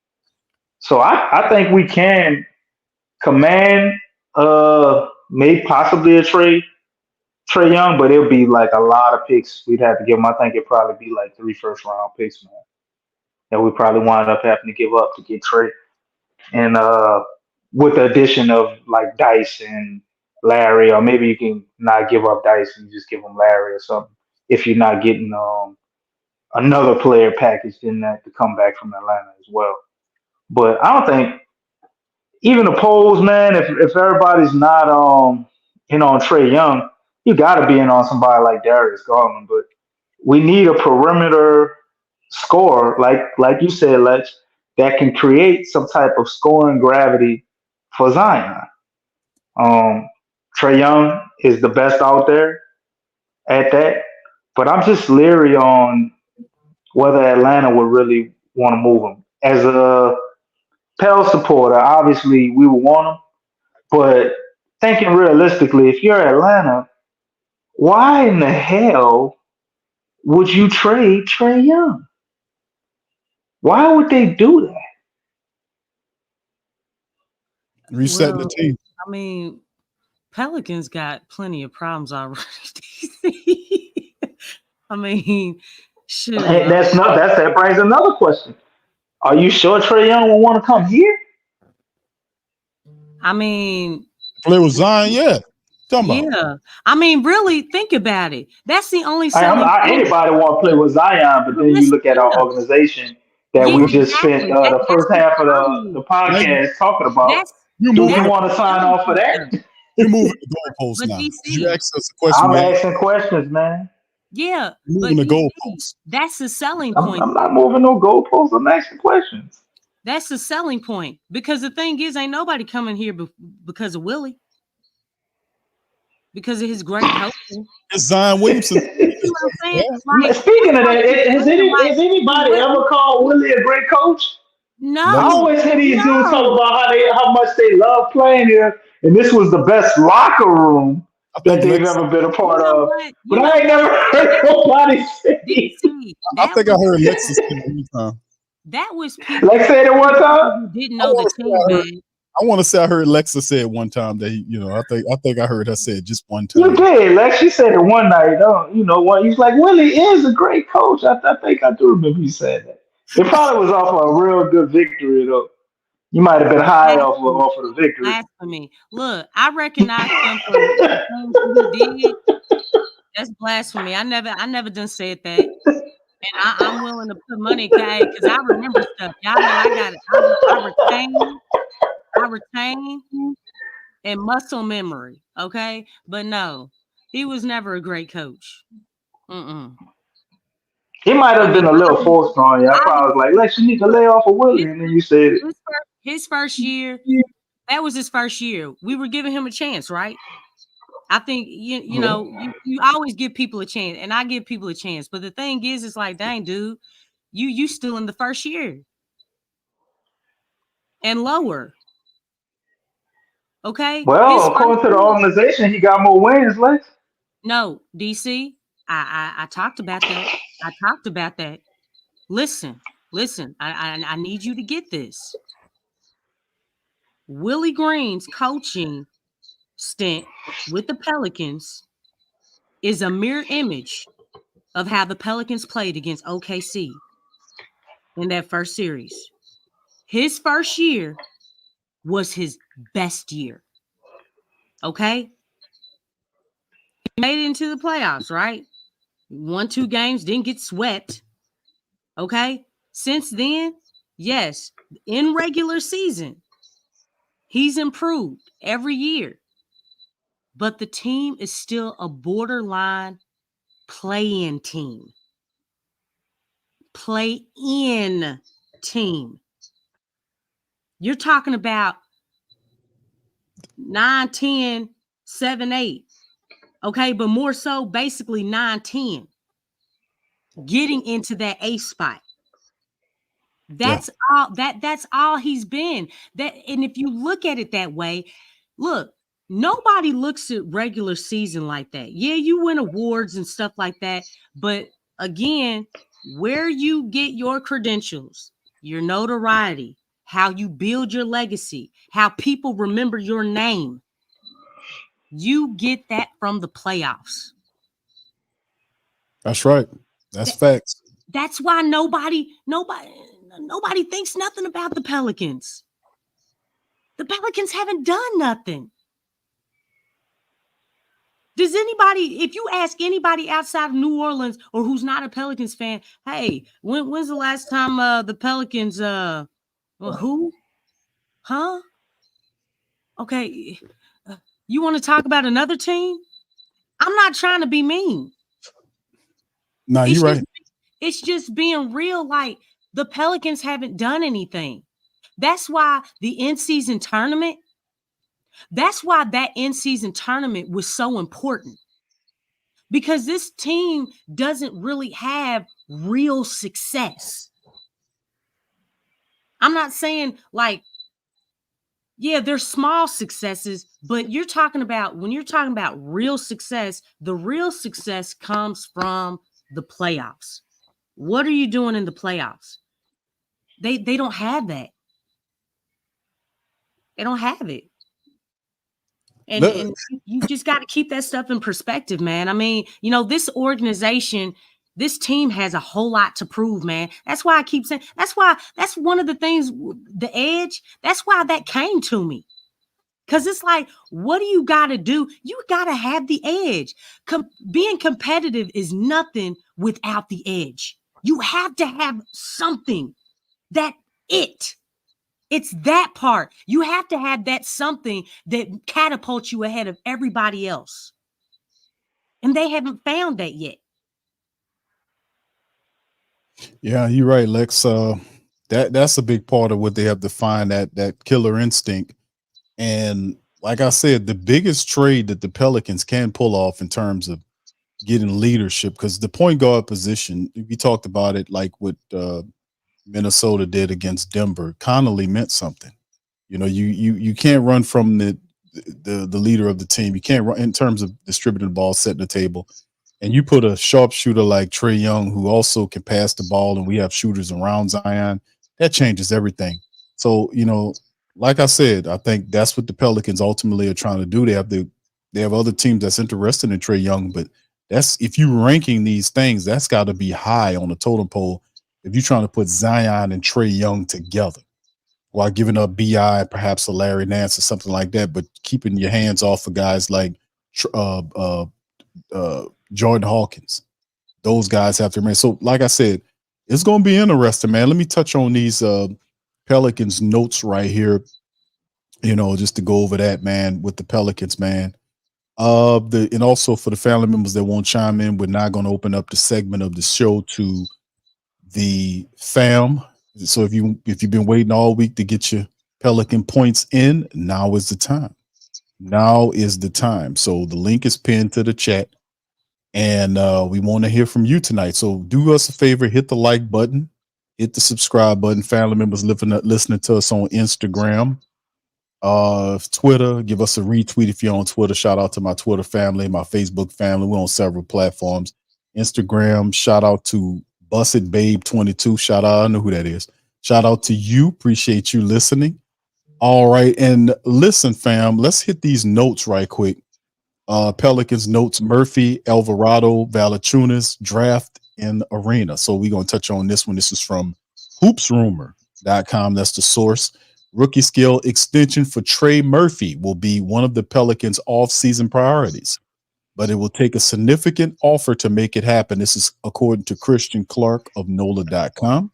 So I think we can command maybe possibly a Trae Young, but it'll be like a lot of picks we'd have to give him. I think it'd probably be like 3 first-round picks, man, that we probably wind up having to give up to get Trae. And with the addition of like Dice and Larry, or maybe you can not give up Dice and just give them Larry or something if you're not getting another player packaged in that to come back from Atlanta as well. But I don't think even the polls, man, if everybody's not in on Trae Young, you got to be in on somebody like Darius Garland. But We need a perimeter scorer, like you said, Lex, that can create some type of scoring gravity for Zion. Um, Trey Young is the best out there at that, but I'm just leery on whether Atlanta would really want to move him. As a Pell supporter, obviously we would want him, but thinking realistically, if you're Atlanta, why in the hell would you trade Trey Young? Why would they do that? Resetting the team. I mean, Pelicans got plenty of problems already. I mean, shoot. And that brings another question. Are you sure Trey Young will want to come here? I mean, Play with Zion, yeah. Yeah. I mean, really think about it. That's the only selling anybody want to play with Zion, but then you look at our organization that we just spent the first half of the podcast talking about. Do we want to sign off for that? You're moving the goalposts now. You asked us a question. I'm asking questions, man. Yeah. You're moving the goalposts. That's the selling point. I'm not moving no goalposts. I'm asking questions. That's the selling point. Because the thing is, ain't nobody coming here because of Willie. Because of his great coaching. It's Zion Williamson. Speaking of that, has anybody ever called Willie a great coach? No. I always hear these dudes talk about how much they love playing here, and this was the best locker room that they've ever been a part of. But I ain't never heard nobody say it. I think I heard Lexxah say it one time. That was people. Lex said it one time. Who didn't know the team, man. I want to say I heard Lexxah say it one time that I think I heard her say it just one time. You did, Lex. She said it one night. He's like, Willie is a great coach. I think I do remember you saying that. It probably was off of a real good victory, though. You might have been high off of the victory. Blasphemy. Look, I recognize him for the things he did. That's blasphemy. I never done said that. And I'm willing to put money, because I remember stuff. Y'all know I got it. I retain and muscle memory, okay? But no, he was never a great coach. He might have been a little forced on you. I probably was like, Lex, you need to lay off of Willie, and then you said it. His first year, that was his first year. We were giving him a chance, right? I think you always give people a chance, and I give people a chance. But the thing is, it's like, dang, dude, you still in the first year and lower. Okay. Well, according to the organization, he got more wins, Lex. No, DC. I talked about that. Listen. I need you to get this. Willie Green's coaching stint with the Pelicans is a mirror image of how the Pelicans played against OKC in that first series. His first year was his best year. Okay? He made it into the playoffs, right? Won 2 games, didn't get swept. Okay? Since then, yes, in regular season, he's improved every year. But the team is still a borderline play-in team. Play-in team. You're talking about 9, 10, 7, 8. Okay, but more so basically 9, 10. Getting into that A spot. That's all that's all he's been. And if you look at it that way, look, nobody looks at regular season like that. Yeah, you win awards and stuff like that, but again, where you get your credentials, your notoriety, how you build your legacy, how people remember your name, you get that from the playoffs. That's right. That's facts. That's why nobody thinks nothing about the Pelicans. The Pelicans haven't done nothing. Does anybody, if you ask anybody outside of New Orleans or who's not a Pelicans fan, hey, when's the last time the Pelicans, who? Huh? Okay. You want to talk about another team? I'm not trying to be mean. No, you're right. It's just being real. Like, the Pelicans haven't done anything. That's why the in-season tournament, that in-season tournament was so important. Because this team doesn't really have real success. I'm not saying like, yeah, there's small successes, but when you're talking about real success, the real success comes from the playoffs. What are you doing in the playoffs? They don't have that. They don't have it. And you just got to keep that stuff in perspective, man. I mean, this organization, this team has a whole lot to prove, man. That's why I keep saying, that's one of the things, the edge, that's why that came to me. Because it's like, what do you got to do? You got to have the edge. Being competitive is nothing without the edge. You have to have something It's that part. You have to have that something that catapults you ahead of everybody else. And they haven't found that yet. Yeah, you're right, Lex. That's a big part of what they have to find, that killer instinct. And like I said, the biggest trade that the Pelicans can pull off in terms of getting leadership, because the point guard position, we talked about it, like what Minnesota did against Denver, Connolly meant something. You can't run from the leader of the team. You can't run in terms of distributing the ball, setting the table. And you put a sharpshooter like Trae Young, who also can pass the ball, and we have shooters around Zion, that changes everything. So, like I said, I think that's what the Pelicans ultimately are trying to do. They have other teams that's interested in Trae Young, but if you're ranking these things, that's got to be high on the totem pole if you're trying to put Zion and Trae Young together while giving up BI, perhaps a Larry Nance or something like that, but keeping your hands off of guys like Jordan Hawkins. Those guys have to remain. So, like I said, it's going to be interesting, man. Let me touch on these Pelicans notes right here, just to go over that, man, with the Pelicans, man. And also for the family members that won't chime in, we're not going to open up the segment of the show to the fam. So if you've been waiting all week to get your Pelican points in, now is the time. Now is the time. So the link is pinned to the chat, and we want to hear from you tonight. So do us a favor, hit the like button, hit the subscribe button. Family members listening to us on Instagram, Twitter, give us a retweet if you're on Twitter. Shout out to my Twitter family, my Facebook family. We're on several platforms. Instagram, shout out to Busted Babe 22. Shout out, I know who that is. Shout out to you. Appreciate you listening. All right. And listen, fam, let's hit these notes right quick. Pelicans notes: Murphy, Alvarado, Valanciunas, draft in arena. So we're going to touch on this one. This is from hoopsrumor.com. That's the source. Rookie skill extension for Trey Murphy will be one of the Pelicans' offseason priorities, but it will take a significant offer to make it happen. This is according to Christian Clark of NOLA.com.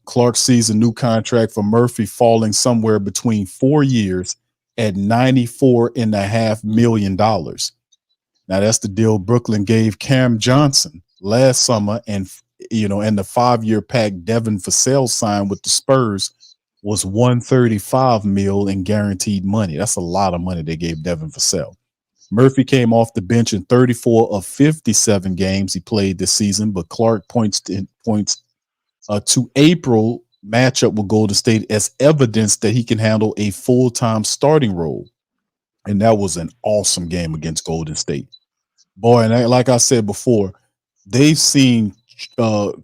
Clark sees a new contract for Murphy falling somewhere between 4 years at $94.5 million. Now, that's the deal Brooklyn gave Cam Johnson last summer, and the 5-year pact Devin Vassell signed with the Spurs was $135 million in guaranteed money. That's a lot of money they gave Devin Vassell. Murphy came off the bench in 34 of 57 games he played this season, but Clark points to April matchup with Golden State as evidence that he can handle a full-time starting role. And that was an awesome game against Golden State. Boy, and like I said before, they've seen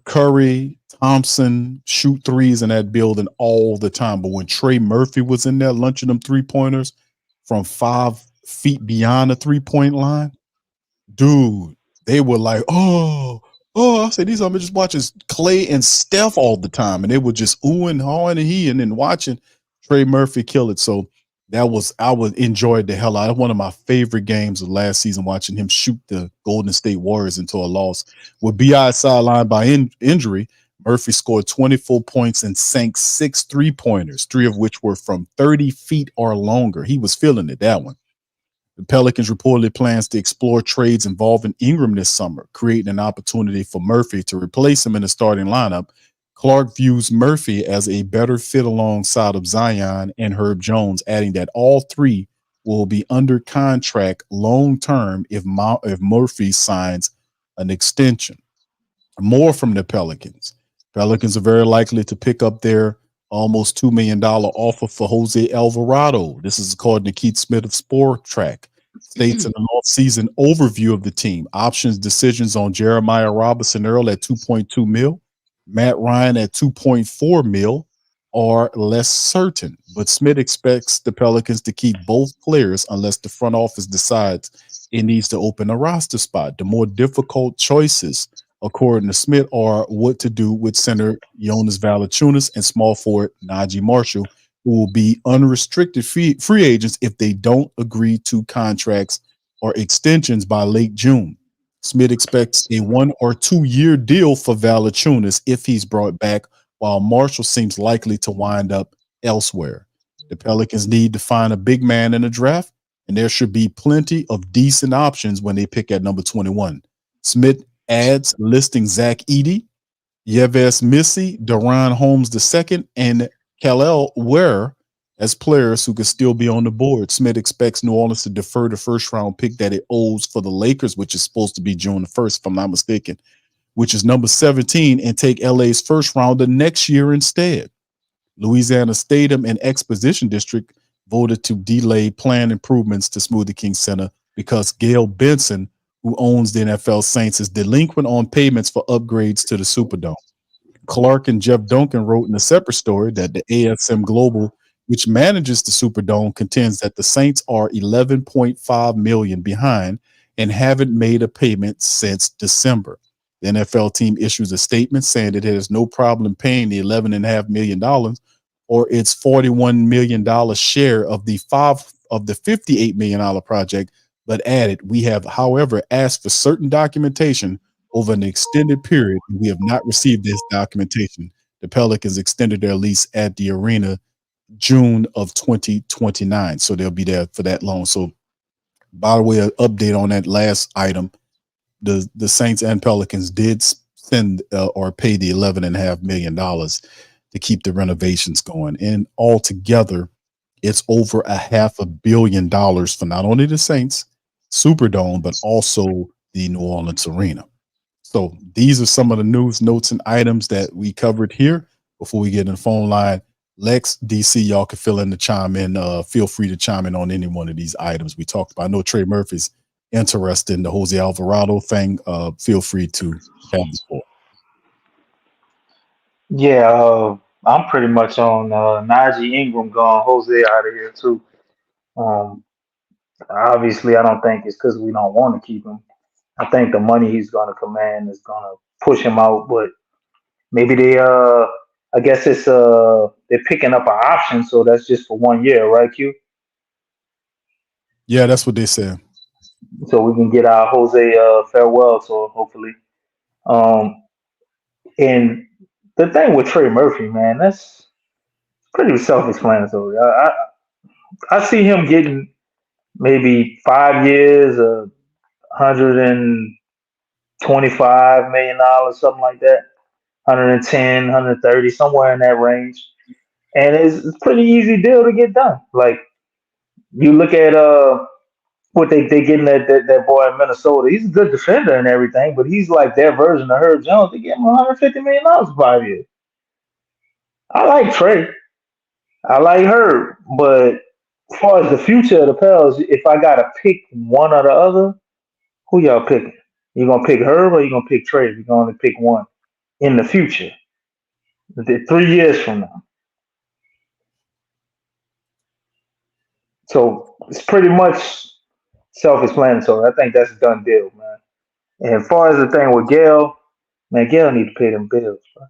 Curry, Thompson shoot threes in that building all the time. But when Trey Murphy was in there lunching them three-pointers from 5 feet beyond the three-point line, dude, they were like, oh, I said, these are just watching Clay and Steph all the time, and they were just oohing, hawing, and then watching Trey Murphy kill it. So I would enjoy the hell out of one of my favorite games of last season, watching him shoot the Golden State Warriors into a loss. With B.I. sidelined by injury, Murphy scored 24 points and sank 6 3-pointers, 3 of which were from 30 feet or longer. He was feeling it, that one. The Pelicans reportedly plans to explore trades involving Ingram this summer, creating an opportunity for Murphy to replace him in the starting lineup. Clark views Murphy as a better fit alongside of Zion and Herb Jones, adding that all three will be under contract long term if Murphy signs an extension. More from the Pelicans. Pelicans are very likely to pick up their almost $2 million offer for Jose Alvarado. This is according to Keith Smith of Sport Track. States in an off-season overview of the team. Options decisions on Jeremiah Robinson Earl at 2.2 mil, Matt Ryan at 2.4 mil are less certain. But Smith expects the Pelicans to keep both players unless the front office decides it needs to open a roster spot. The more difficult choices, according to Smith, are what to do with center Jonas Valanciunas and small forward Najee Marshall, who will be unrestricted free agents if they don't agree to contracts or extensions by late June. Smith expects a 1 or 2 year deal for Valanciunas if he's brought back, while Marshall seems likely to wind up elsewhere. The Pelicans need to find a big man in the draft, and there should be plenty of decent options when they pick at number 21. Smith adds listing Zach Edey, Yves Missy, Deron Holmes II, and Khalil Ware as players who could still be on the board. Smith expects New Orleans to defer the first-round pick that it owes for the Lakers, which is supposed to be June the 1st, if I'm not mistaken, which is number 17, and take LA's first rounder next year instead. Louisiana Stadium and Exposition District voted to delay planned improvements to Smoothie King Center because Gail Benson, who owns the NFL Saints, is delinquent on payments for upgrades to the Superdome. Clark and Jeff Duncan wrote in a separate story that the ASM Global, which manages the Superdome, contends that the Saints are $11.5 million behind and haven't made a payment since December. The NFL team issues a statement saying that it has no problem paying the $11.5 million or its $41 million share of the $58 million project, but added, "We have, however, asked for certain documentation over an extended period, and we have not received this documentation." The Pelicans extended their lease at the arena June of 2029, so they'll be there for that long. So, by the way, an update on that last item, the Saints and Pelicans did send or pay the $11.5 million to keep the renovations going, and altogether, it's over $500 million for not only the Saints Superdome, but also the New Orleans Arena. So these are some of the news, notes, and items that we covered here. Before we get in the phone line, Lex, DC, y'all can chime in. Feel free to chime in on any one of these items we talked about. I know Trey Murphy's interested in the Jose Alvarado thing. Feel free to have the floor. Yeah, I'm pretty much on Najee Ingram gone, Jose out of here too. Obviously, I don't think it's because we don't want to keep him. I think the money he's going to command is going to push him out. But maybe I guess it's they're picking up an option, so that's just for 1 year, right, Q? Yeah, that's what they said. So we can get our Jose farewell tour, hopefully. And the thing with Trey Murphy, man, that's pretty self-explanatory. I see him getting maybe 5 years, $125 million, something like that, 110, 130, somewhere in that range. And it's a pretty easy deal to get done. Like, you look at what they getting that boy in Minnesota. He's a good defender and everything, but he's like their version of Herb Jones. They get him $150 million for 5 years. I like Trey. I like Herb. But as far as the future of the Pels, if I got to pick one or the other, who y'all picking? You going to pick Herb or you going to pick Trey? You're going to pick one in the future, 3 years from now. So it's pretty much self-explanatory. I think that's a done deal, man. And as far as the thing with Gail, man, Gail need to pay them bills, bro.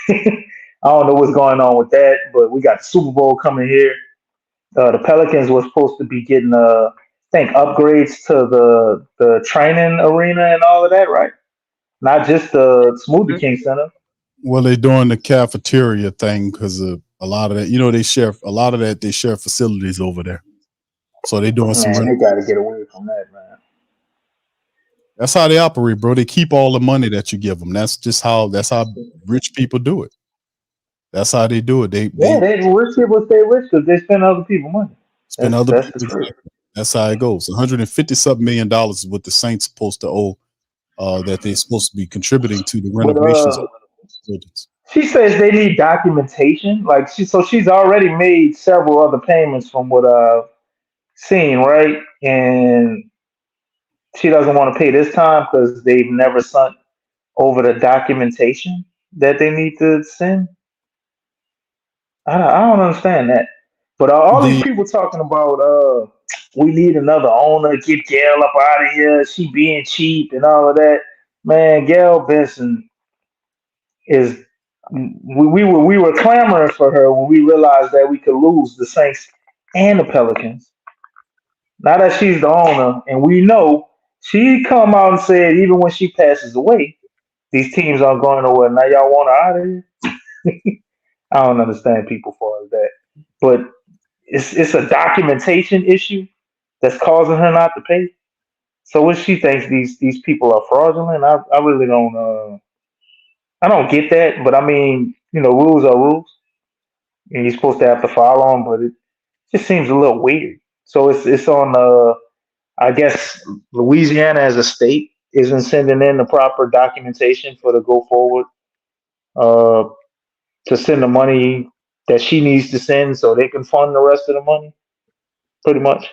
I don't know what's going on with that, but we got Super Bowl coming here. The Pelicans were supposed to be getting, I think, upgrades to the training arena and all of that, right? Not just the Smoothie King Center. Well, they're doing the cafeteria thing because of a lot of that. You know, they share facilities over there. So they're doing some. Man, they got to get away from that, man. That's how they operate, bro. They keep all the money that you give them. That's how rich people do it. That's how they do it. They rich people stay rich because they spend other people's money. spend other That's people's the truth. money. That's how it goes. $150 million is what the Saints supposed to owe. That they're supposed to be contributing to the renovations of buildings. She says they need documentation. Like she's already made several other payments from what I've seen, right? And she doesn't want to pay this time because they've never sent over the documentation that they need to send. I don't understand that. But all these people talking about we need another owner, get Gail up out of here, she being cheap and all of that. Man, Gail Benson is we were clamoring for her when we realized that we could lose the Saints and the Pelicans. Now that she's the owner, and we know she come out and said even when she passes away, these teams aren't going nowhere. Now y'all want her out of here? I don't understand people for that, but it's a documentation issue that's causing her not to pay. So what she thinks these people are fraudulent. I really don't. I don't get that, but I mean, rules are rules, and you're supposed to have to follow them. But it just seems a little weird. So it's on. I guess Louisiana as a state isn't sending in the proper documentation for the go forward to send the money that she needs to send so they can fund the rest of the money. Pretty much.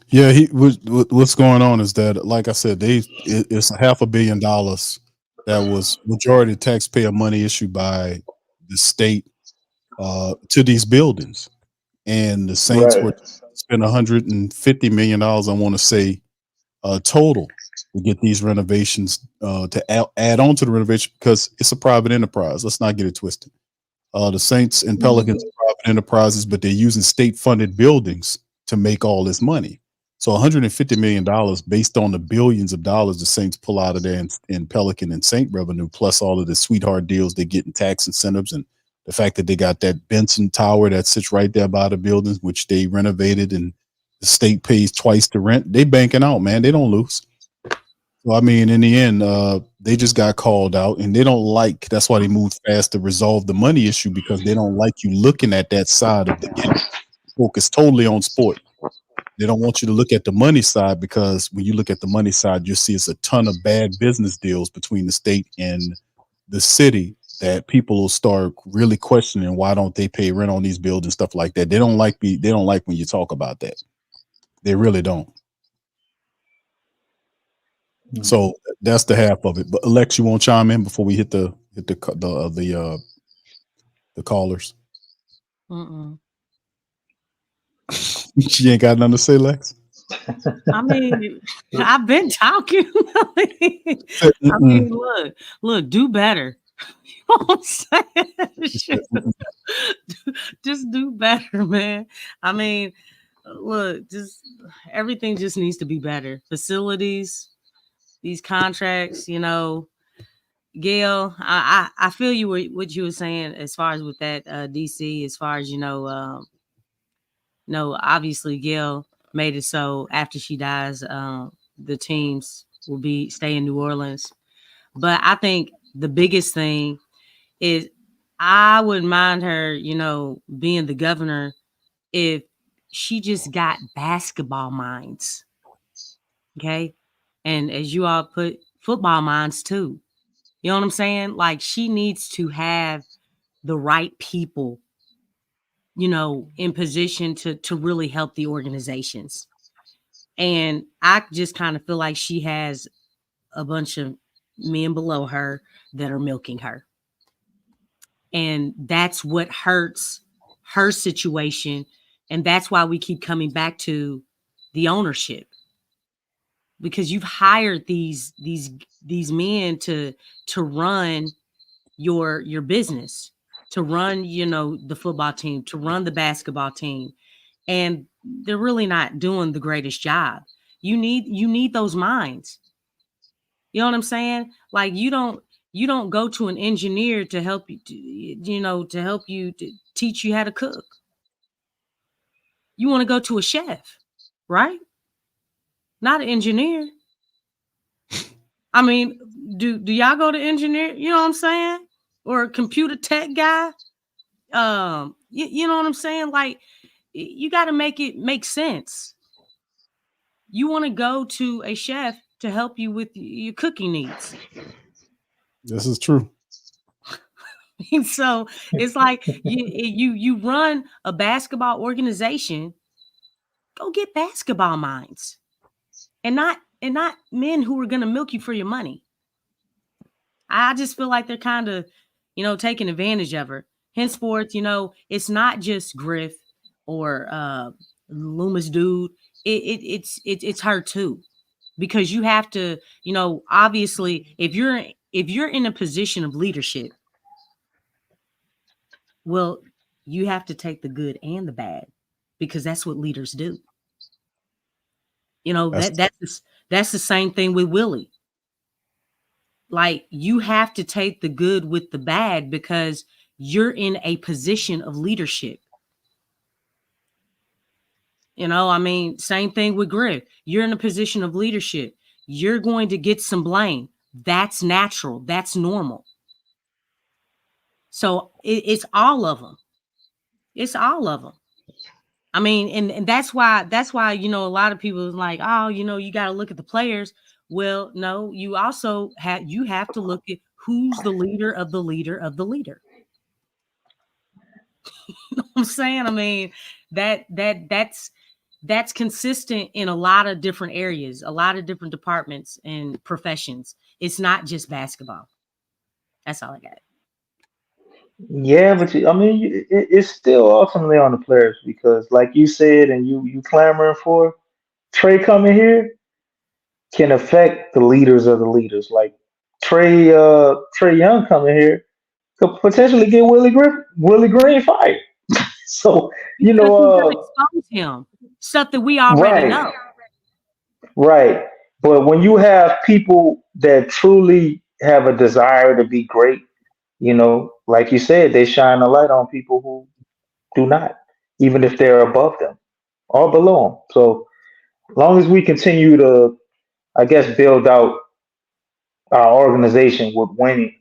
Yeah, what's going on is that, like I said, it's $500 million that was majority taxpayer money issued by the state to these buildings, and the Saints were spent $150 million. I want to say total to get these renovations to add on to the renovation because it's a private enterprise. Let's not get it twisted. The Saints and Pelicans are private enterprises, but they're using state funded buildings to make all this money. So $150 million based on the billions of dollars the Saints pull out of there in Pelican and Saint revenue, plus all of the sweetheart deals they get in tax incentives, and the fact that they got that Benson Tower that sits right there by the buildings, which they renovated, and the state pays twice the rent. They banking out, man. They don't lose. So, I mean, in the end, they just got called out, and they don't like. That's why they moved fast to resolve the money issue, because they don't like you looking at that side of the game. Focus totally on sport. They don't want you to look at the money side, because when you look at the money side, you'll see it's a ton of bad business deals between the state and the city that people will start really questioning why don't they pay rent on these buildings, stuff like that. They don't like when you talk about that. They really don't. So that's the half of it. But Lex, you won't chime in before we hit the callers. She ain't got nothing to say, Lex. I mean, I've been talking. I mean, look, do better. You know what I'm saying? Just do better, man. I mean, look, just everything just needs to be better. Facilities, these contracts, Gail, I feel you what you were saying as far as with that DC, as far as no, obviously Gail made it so after she dies, the teams will stay in New Orleans. But I think the biggest thing is I wouldn't mind her, being the governor if she just got basketball minds. Okay. And as you all put, football minds too. You know what I'm saying? Like, she needs to have the right people, in position to really help the organizations. And I just kind of feel like she has a bunch of men below her that are milking her. And that's what hurts her situation. And that's why we keep coming back to the ownership. Because you've hired these men to run your business, to run, the football team, to run the basketball team. And they're really not doing the greatest job. You need those minds. You know what I'm saying? Like, you don't go to an engineer to help you, to teach you how to cook. You want to go to a chef, right? Not an engineer. I mean, do y'all go to engineer? You know what I'm saying? Or a computer tech guy? You know what I'm saying? Like, you got to make it make sense. You want to go to a chef to help you with your cooking needs. This is true. So it's like you run a basketball organization. Go get basketball minds, and not men who are going to milk you for your money. I just feel like they're kind of, taking advantage of her. Henceforth, it's not just Griff or Loomis dude. It's her too, because you have to, obviously, if you're in a position of leadership, well, you have to take the good and the bad, because that's what leaders do. That's the same thing with Willie. Like, you have to take the good with the bad because you're in a position of leadership. Same thing with Griff. You're in a position of leadership. You're going to get some blame. That's natural. That's normal. So it's all of them. It's all of them. I mean, and that's why, a lot of people are like, oh, you got to look at the players. Well, no, you also have to look at who's the leader of the leader of the leader. You know what I'm saying? I mean, that's consistent in a lot of different areas, a lot of different departments and professions. It's not just basketball. That's all I got. Yeah, but it's still ultimately on the players because, like you said, and you clamoring for Trey coming here can affect the leaders of the leaders. Like Trey Young coming here could potentially get Willie Green fired. So Because he's gonna expose him, stuff that we already know. Right. But when you have people that truly have a desire to be great, like you said, they shine a light on people who do not, even if they're above them or below them. So as long as we continue to, I guess, build out our organization with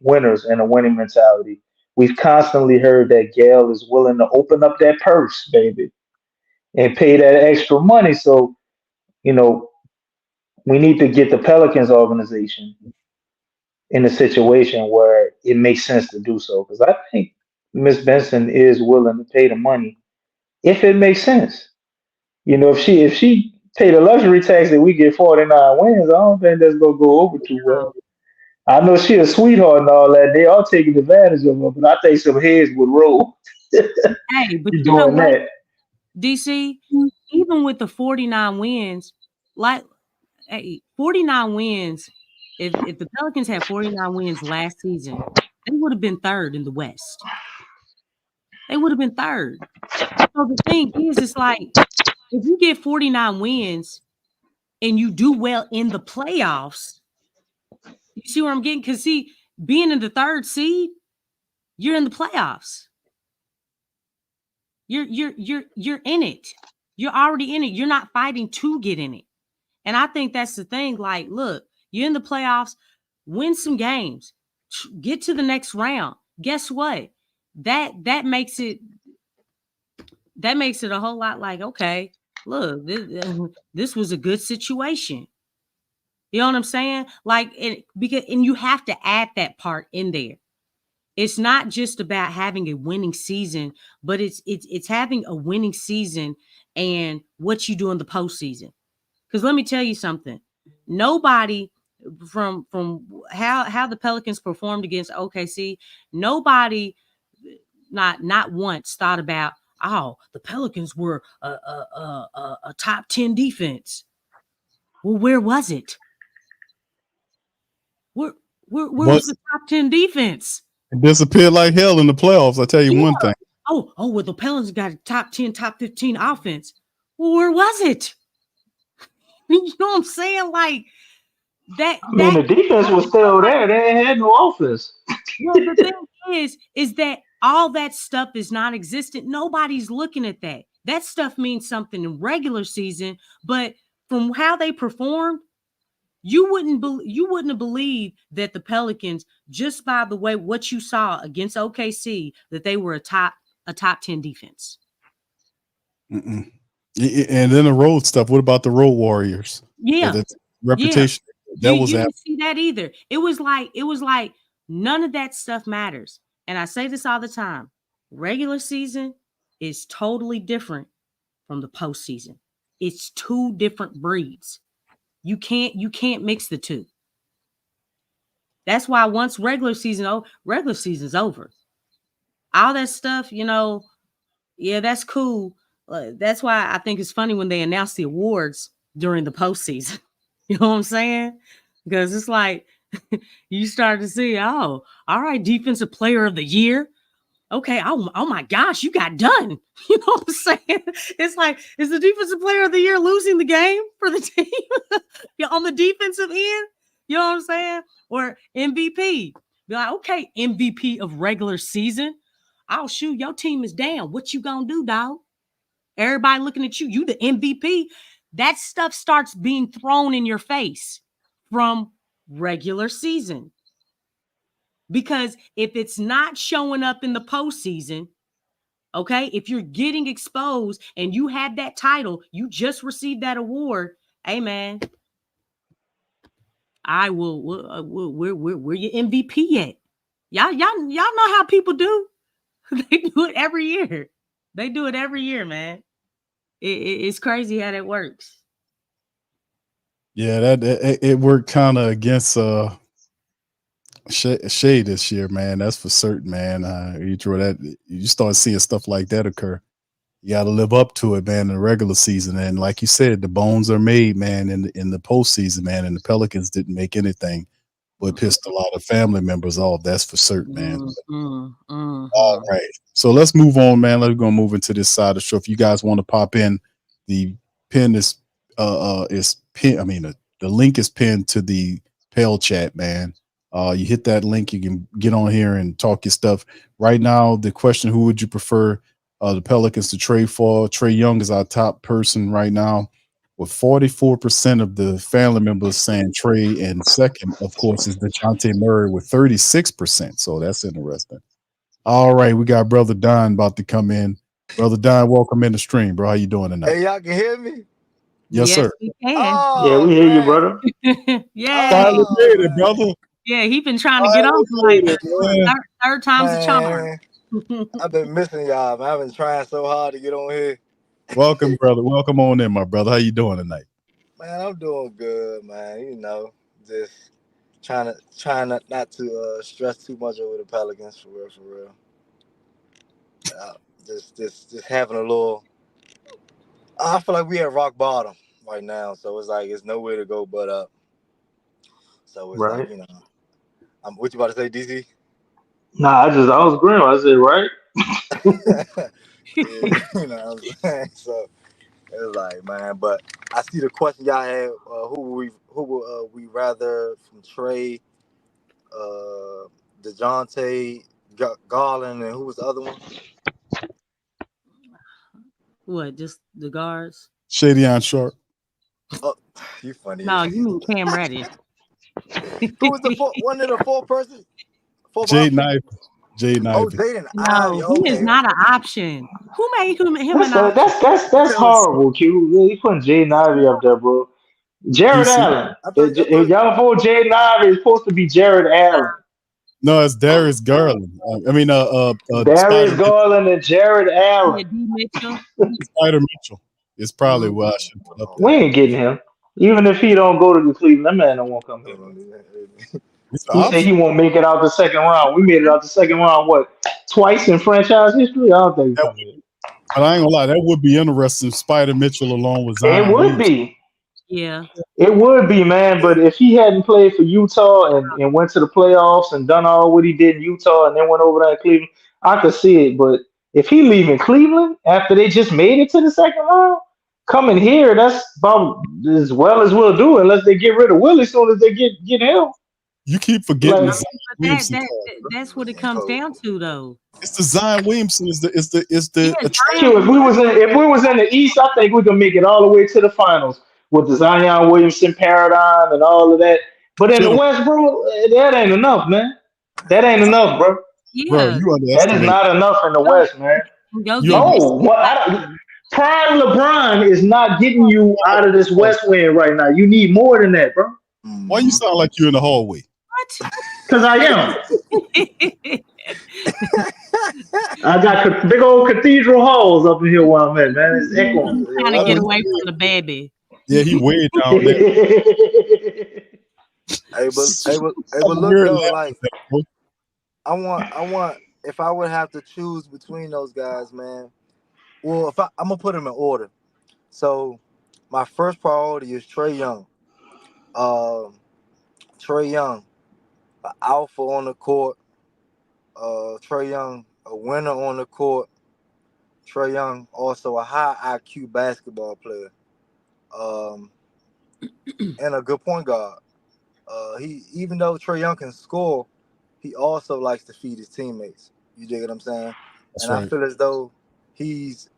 winners and a winning mentality, we've constantly heard that Gail is willing to open up that purse, baby, and pay that extra money. So, we need to get the Pelicans organization in a situation where it makes sense to do so. Because I think Miss Benson is willing to pay the money if it makes sense. If she pay the luxury tax that we get 49 wins, I don't think that's gonna go over too well. I know she a sweetheart and all that. They are taking advantage of her, but I think some heads would roll. Hey, but you know what, DC, even with the 49 wins, 49 wins, if the Pelicans had 49 wins last season, they would have been third in the West. They would have been third. So the thing is, it's like, if you get 49 wins and you do well in the playoffs, you see where I'm getting? Because being in the third seed, you're in the playoffs. You're in it. You're already in it. You're not fighting to get in it. And I think that's the thing. Like, look, you're in the playoffs, win some games, get to the next round. Guess what? That makes it a whole lot like, okay, look, this was a good situation. You know what I'm saying? Like, and you have to add that part in there. It's not just about having a winning season, but it's having a winning season and what you do in the postseason. Because let me tell you something. Nobody from how the Pelicans performed against OKC, nobody not once thought about, oh, the Pelicans were a top 10 defense. Well, where was it? Where was the top 10 defense? It disappeared like hell in the playoffs. I'll tell you one thing. Oh, well, the Pelicans got a top 10, top 15 offense. Well, where was it? You know what I'm saying? Like, the defense was still there. They had no offense. Well, the thing is that all that stuff is non-existent. Nobody's looking at that. That stuff means something in regular season, but from how they performed, you wouldn't have believed that the Pelicans, just by the way what you saw against OKC, that they were a top 10 defense. Mm-mm. And then the road stuff. What about the road warriors? Yeah, the reputation. Yeah. You didn't see that either. It was like none of that stuff matters. And I say this all the time: regular season is totally different from the postseason. It's two different breeds. You can't mix the two. That's why once regular season's over. All that stuff, yeah, that's cool. That's why I think it's funny when they announce the awards during the postseason. You know what I'm saying? Because it's like you start to see, oh, all right, defensive player of the year. Okay, oh my gosh, you got done. You know what I'm saying? It's like, is the defensive player of the year losing the game for the team on the defensive end? You know what I'm saying? Or MVP. Be like, okay, MVP of regular season. Oh, shoot, your team is down. What you gonna do, dog? Everybody looking at you. You the MVP. That stuff starts being thrown in your face from regular season. Because if it's not showing up in the postseason, okay, if you're getting exposed and you had that title, you just received that award, hey man, I will. Where your MVP at? Y'all know how people do. They do it every year. They do it every year, man. It's crazy how that works. Yeah, that it worked kind of against Shea this year, man. That's for certain, man. You start seeing stuff like that occur. You got to live up to it, man, in the regular season. And like you said, the bones are made, man, in the postseason, man. And the Pelicans didn't make anything but pissed a lot of family members off. That's for certain, man. All right. So let's move on, man. Let's go move into this side of the show. If you guys want to pop in, the pin is pinned. I mean, the link is pinned to the Pale chat, man. You hit that link, you can get on here and talk your stuff. Right now, the question: who would you prefer the Pelicans to trade for? Trae Young is our top person right now, with 44% of the family members saying Trae, and second, of course, is DeJounte Murray with 36%. So that's interesting. All right, we got Brother Don about to come in. Brother Don, welcome in the stream, bro. How you doing tonight? Hey, y'all can hear me? Yes, sir. We can. Oh, yeah, we hear you, brother. Yeah. Brother. Yeah, he been trying to get on for like third time's a charm. I've been missing y'all, man. I've been trying so hard to get on here. Welcome, brother. Welcome on in, my brother. How you doing tonight? Man, I'm doing good, man. Just trying not to stress too much over the Pelicans, for real. Just having a little. I feel like we at rock bottom right now, so it's like it's nowhere to go but up. So it's right. like, what you about to say, DC? Nah, I was agreeing. I said, right? Yeah, you know what I'm saying? So it's like, man, but I see the question y'all had, who would we rather from Trae, DeJounte, Garland, and who was the other one? What, just the guards? Shadion Sharp. Oh, you funny. No, you mean Cam Reddish. Who was one of the four persons? Jaden Ivey. Oh, Jaden Ivey. No, he is not an option. Who made him an option? That's horrible, Q. You putting Jaden Ivey up there, bro. Jared Allen. If y'all vote Jaden Ivey, it's supposed to be Jared Allen. No, it's Darius Garland. Darius Garland and Jared Allen. Spider Mitchell. It's probably what I should put up there. We ain't getting him. Even if he don't go to the Cleveland, that man don't want to come here. He said he won't make it out the second round. We made it out the second round, twice in franchise history? I don't think so. But I ain't gonna lie, that would be interesting. Spider Mitchell along with Zion. It would be. Yeah. It would be, man. But if he hadn't played for Utah and went to the playoffs and done all what he did in Utah and then went over there to Cleveland, I could see it. But if he leaving Cleveland after they just made it to the second round, coming here, that's about as well as we'll do unless they get rid of Willie as soon as they get him. You keep forgetting Like, Zion But Williamson. that's what it comes down to, though. It's the Zion Williamson is the Yeah, Shoot, if we was in the East, I think we can make it all the way to the finals with the Zion Williamson paradigm and all of that. But in the West, bro, that ain't enough, man. That ain't enough, bro. Bro, yeah. you That is underestimate. not enough in the Go, West, man. go You get under, No, Michigan. what? Prime LeBron is not getting you out of this West win right now. You need more than that, bro. why you sound like you're in the hallway? What? Because I am. I got big old cathedral halls up in here where I'm at, man. It's echoing. Trying I to get know. away from the baby. Yeah, he way down there. Hey, but look Weird though, laugh like at that, bro. I want if I would have to choose between those guys, man. Well, I'm gonna put them in order. So my first priority is Trae Young. Trae Young, an alpha on the court. Trae Young, a winner on the court. Trae Young, also a high IQ basketball player, and a good point guard. He even though Trae Young can score, he also likes to feed his teammates. You dig what I'm saying? That's And I right. feel as though he's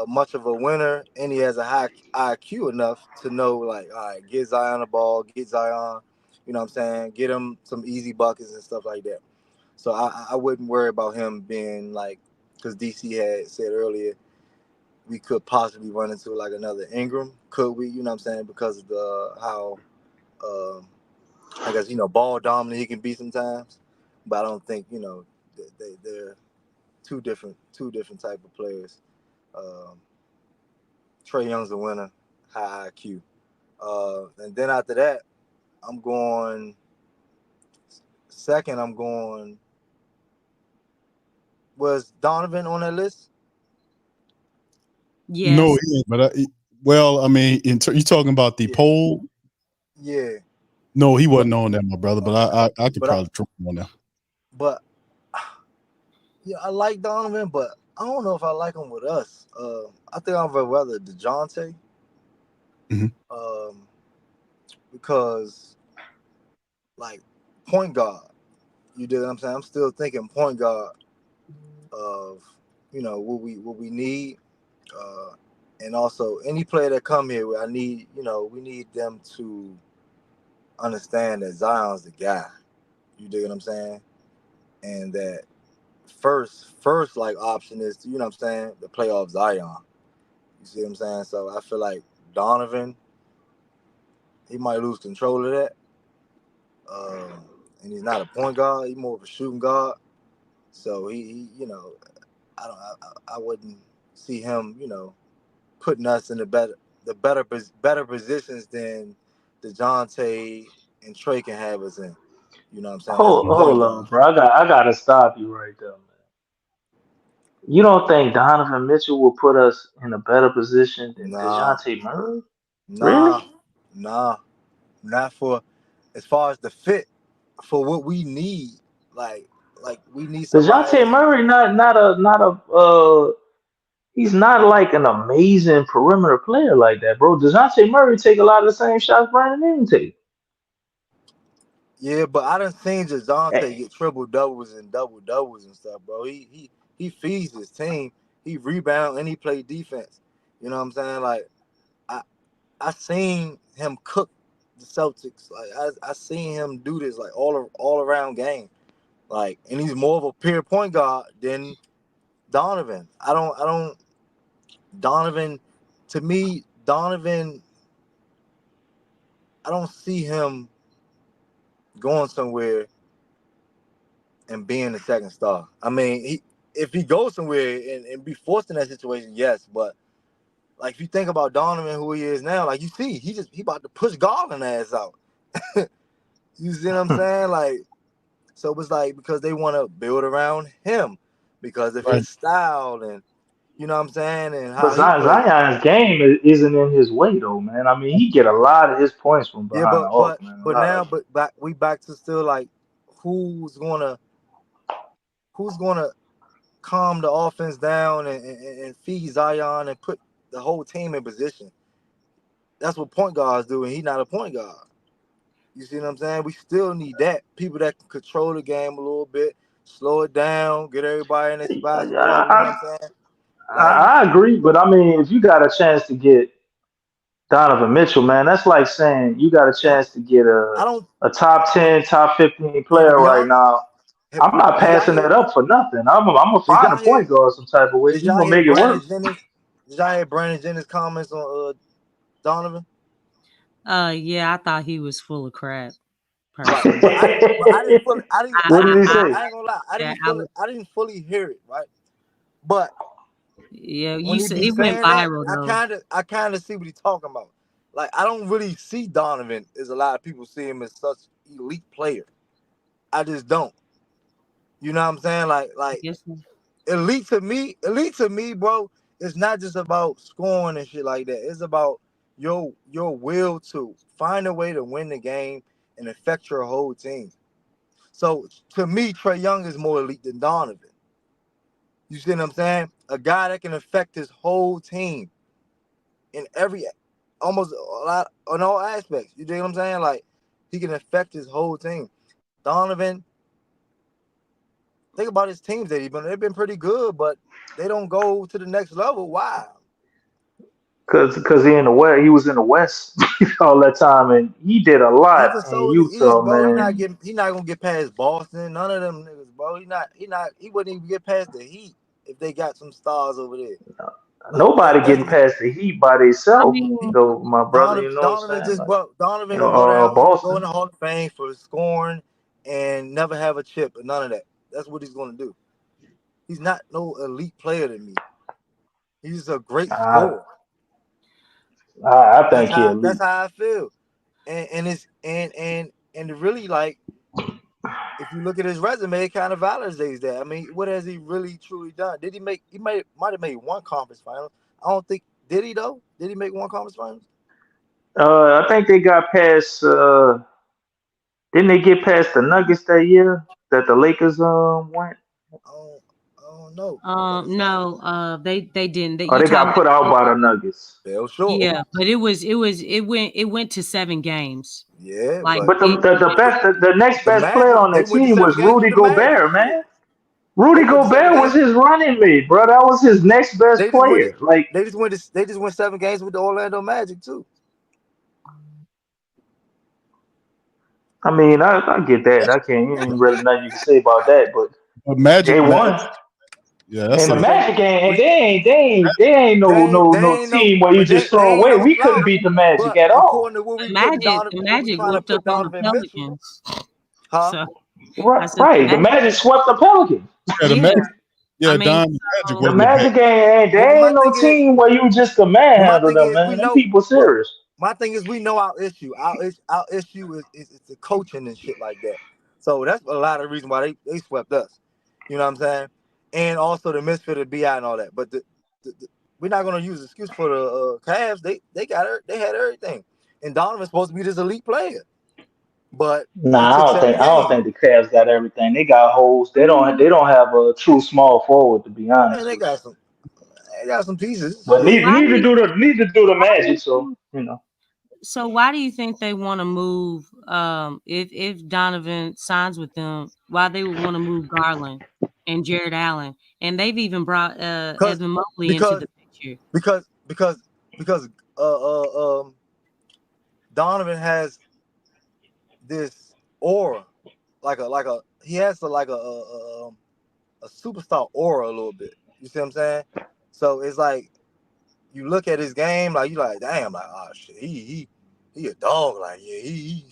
much of a winner, and he has a high IQ enough to know, like, all right, get Zion the ball, get Zion, you know what I'm saying, get him some easy buckets and stuff like that. So I wouldn't worry about him being like, because DC had said earlier, we could possibly run into like another Ingram. Could we? You know what I'm saying? Because of how um, I guess ball dominant he can be sometimes, but I don't think they're two different type of players. Um, Trae Young's a winner, high IQ, and then after that, I'm going second. I'm going. Was Donovan on that list? Yes. No, he ain't, but well, I mean, you talking about the poll? Yeah. No, he wasn't on that, my brother. But I could But probably throw him on there. But yeah, I like Donovan, but I don't know if I like him with us. I think I'd rather DeJounte. Mhm. Because like point guard, you dig what I'm saying? I'm still thinking point guard of what we need, and also any player that come here, I need we need them to understand that Zion's the guy. You dig what I'm saying? And that first like option is what I'm saying, the playoff Zion. You see what I'm saying? So I feel like Donovan, he might lose control of that. And he's not a point guard; he's more of a shooting guard. So he I wouldn't see him, putting us in the better positions than DeJounte and Trey can have us in. You know what I'm saying? As a point Hold on, guard. bro. I gotta stop you right there, man. You don't think Donovan Mitchell will put us in a better position than Nah, DeJounte Murray? nah, Really? nah. Not for as far as the fit for what we need. Like we need DeJounte somebody. Murray he's not like an amazing perimeter player like that, bro. DeJounte Murray take a lot of the same shots Brandon Ingram take. Yeah, but I done seen Eh, DeJounte get triple doubles and double doubles and stuff, bro. He feeds his team. He rebound and he play defense. You know what I'm saying? Like I seen him cook the Celtics. Like I seen him do this like all around game. Like, and he's more of a pure point guard than Donovan. I don't Donovan, to me, Donovan, I don't see him going somewhere and being the second star. I mean, if he goes somewhere and be forced in that situation, yes. But like if you think about Donovan, who he is now, like you see, he about to push Garland ass out. You see what I'm saying? Like, so it's like because they want to build around him because of Right. his style and you know what I'm saying and but how he plays. Zion's game isn't in his way though, man. I mean, he get a lot of his points from Yeah, behind the arc, man. A lot now of but back to still like who's gonna calm the offense down and feed Zion and put the whole team in position. That's what point guards do, and he's not a point guard. You see what I'm saying? We still need that. People that can control the game a little bit, slow it down, get everybody in their spots, whatever. You know what I'm saying? Like, I agree, but I mean, if you got a chance to get Donovan Mitchell, man, that's like saying you got a chance to get I don't. a top But 10, top 15 and to player be right honest, now. I'm not did y'all passing hear? that up for nothing. I'm gonna Did find a y'all point hear? guard some type of way. Did We y'all gonna hear make it Brandon work. Jennings? Did y'all hear Brandon Jennings' comments on Donovan? Yeah, I thought he was full of crap. Right, Personally, but I didn't fully, What did he I say? I ain't gonna lie, yeah, I would, I didn't fully hear it, right? But yeah. You when he said be it went saying that, viral though. I kind of see what he's talking about. Like, I don't really see Donovan as a lot of people see him as such elite player. I just don't. You know what I'm saying? Like Yes, sir. elite to me, bro. It's not just about scoring and shit like that. It's about your will to find a way to win the game and affect your whole team. So to me, Trae Young is more elite than Donovan. You see what I'm saying? A guy that can affect his whole team in almost a lot on all aspects. You dig what I'm saying? Like, he can affect his whole team. Donovan, think about his teams that they've been pretty good, but they don't go to the next level. Why? Cause he was in the West all that time, and he did a lot Even in so in the East, Utah, bro, man. he not gonna get past Boston. None of them niggas, bro. He wouldn't even get past the Heat if they got some stars over there. Like Nobody that's getting just past the Heat by I themselves, mean, though, my brother. You know what I'm Donovan saying? just Like, bro. Donovan gonna go in Boston. the Hall of Fame for scoring and never have a chip and none of that. That's what he's gonna do. He's not no elite player to me. He's a great I, scorer. I think he That's elite. how I feel. And it's and really, like, if you look at his resume, it kind of validates that. I mean, what has he really truly done? Did he might have made one conference final. I don't think, did he though? Did he make one conference finals? I think they got past. Didn't they get past the Nuggets that year that the Lakers went? I don't know. no, they didn't. That Or you they got talking put out about? by the Nuggets. Fell short. Yeah, but it went to 7 games. Yeah, Like but But the next the best player Magic, on they that went to team seven was games with Rudy the Magic Gobert, that year. man. They Rudy went to seven Gobert was games. his running mate, bro. That was his next best They just went. player. Like, They just went 7 games with the Orlando Magic too. I mean, I get that. I can't ain't really nothing you can say about that, but But they won. yeah, that's And the a Magic ain't, and We they ain't no they ain't no, team where you but just they throw ain't away. no We couldn't slouch. beat the Magic But at all. according to what we putting The Donovan, what we Magic trying to whooped up put on the Donovan Mitchell, Pelicans. huh? So I Right, said the right. The Magic. Magic swept the Pelicans. yeah, the Yeah, Magic, I yeah, mean, Don Magic so The wasn't a bad. Magic ain't But they ain't no team where you just can but my manhandle thing them, is we man. Them know, people but serious. my thing is we know our issue. Our issue is the coaching and shit like that. So that's a lot of the reason why they swept us. You know what I'm saying? And also the misfit of BI and all that. But we're not gonna use excuse for the Cavs. They had everything. And Donovan's supposed to be this elite player. But it took Nah, 7 I don't games. think the Cavs got everything. They got holes. They don't have a true small forward, to be Man, honest with you. they got some pieces. But so Shit. why do you neither do the why do Magic. you So think you know. so why do you think they want to move if Donovan signs with them, why they would want to move Garland and Jared Allen, and they've even brought Cause Evan Mobley into because the picture. because because because Donovan has this aura, he has a superstar aura a little bit. You see what I'm saying? So it's like you look at his game, like you like, damn, like, oh shit, he a dog, like, yeah, he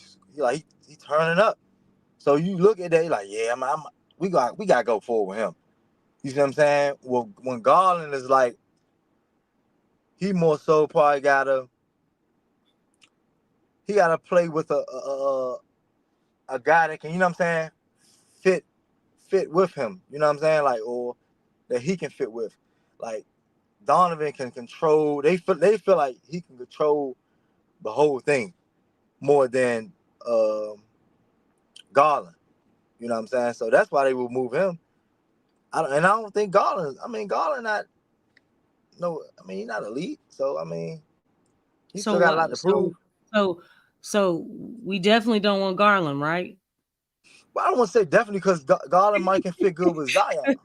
turning up. So you look at that, you're like, yeah, we gotta go forward with him. You see what I'm saying? Well, when Garland is like, he more so probably gotta play with a guy that can, you know what I'm saying, fit with him. You know what I'm saying? Like, or that he can fit with. Like, Donovan can control. They feel like he can control the whole thing more than Garland. You know what I'm saying? So that's why they will move him. I don't think Garland. I mean, Garland not no. I mean, he's not elite. So I mean, he So still got a lot what? to prove. So So we definitely don't want Garland, right? But I don't want to say definitely because Garland might can fit good with Zion.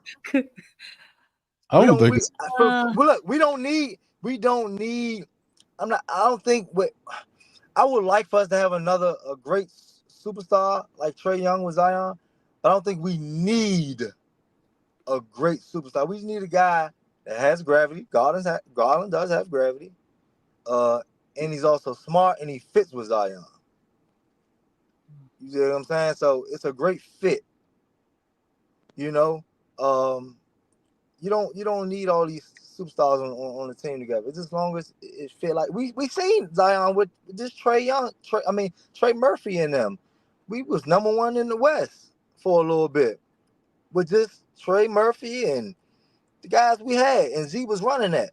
I don't think it's. Look, we don't need. I don't think. I would like for us to have a great superstar like Trae Young with Zion, but I don't think we need a great superstar. We just need a guy that has gravity. Garland does have gravity, and he's also smart and he fits with Zion. You see what I'm saying? So it's a great fit. You know, you don't need all these superstars on the team together. It's as long as it fit. Like we seen Zion with this Trey Murphy and them. We was number one in the West for a little bit with just Trey Murphy and the guys we had, and Z was running that.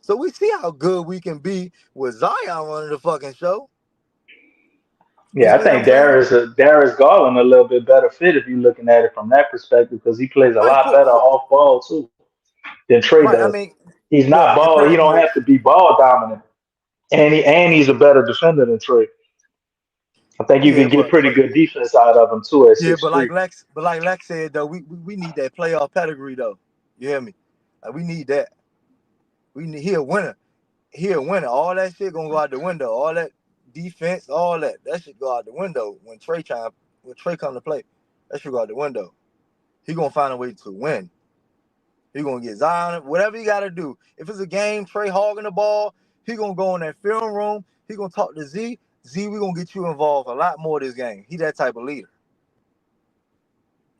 So we see how good we can be with Zion running the fucking show. Yeah, I think Darius Garland a little bit better fit if you're looking at it from that perspective because he plays a lot better off ball too than Trey does. I mean, he's not ball. He don't have to be ball dominant, and he's a better defender than Trey. I think you can get pretty good defense out of him too at 6'3". But like Lex said though, we need that playoff pedigree though. You hear me? Like we need that. He a winner. All that shit gonna go out the window. All that defense, all that should go out the window when Trey come to play. That should go out the window. He gonna find a way to win. He gonna get Zion, whatever he gotta do. If it's a game, Trey hogging the ball, he gonna go in that film room. He gonna talk to Z. Z, we gonna get you involved a lot more this game. He that type of leader.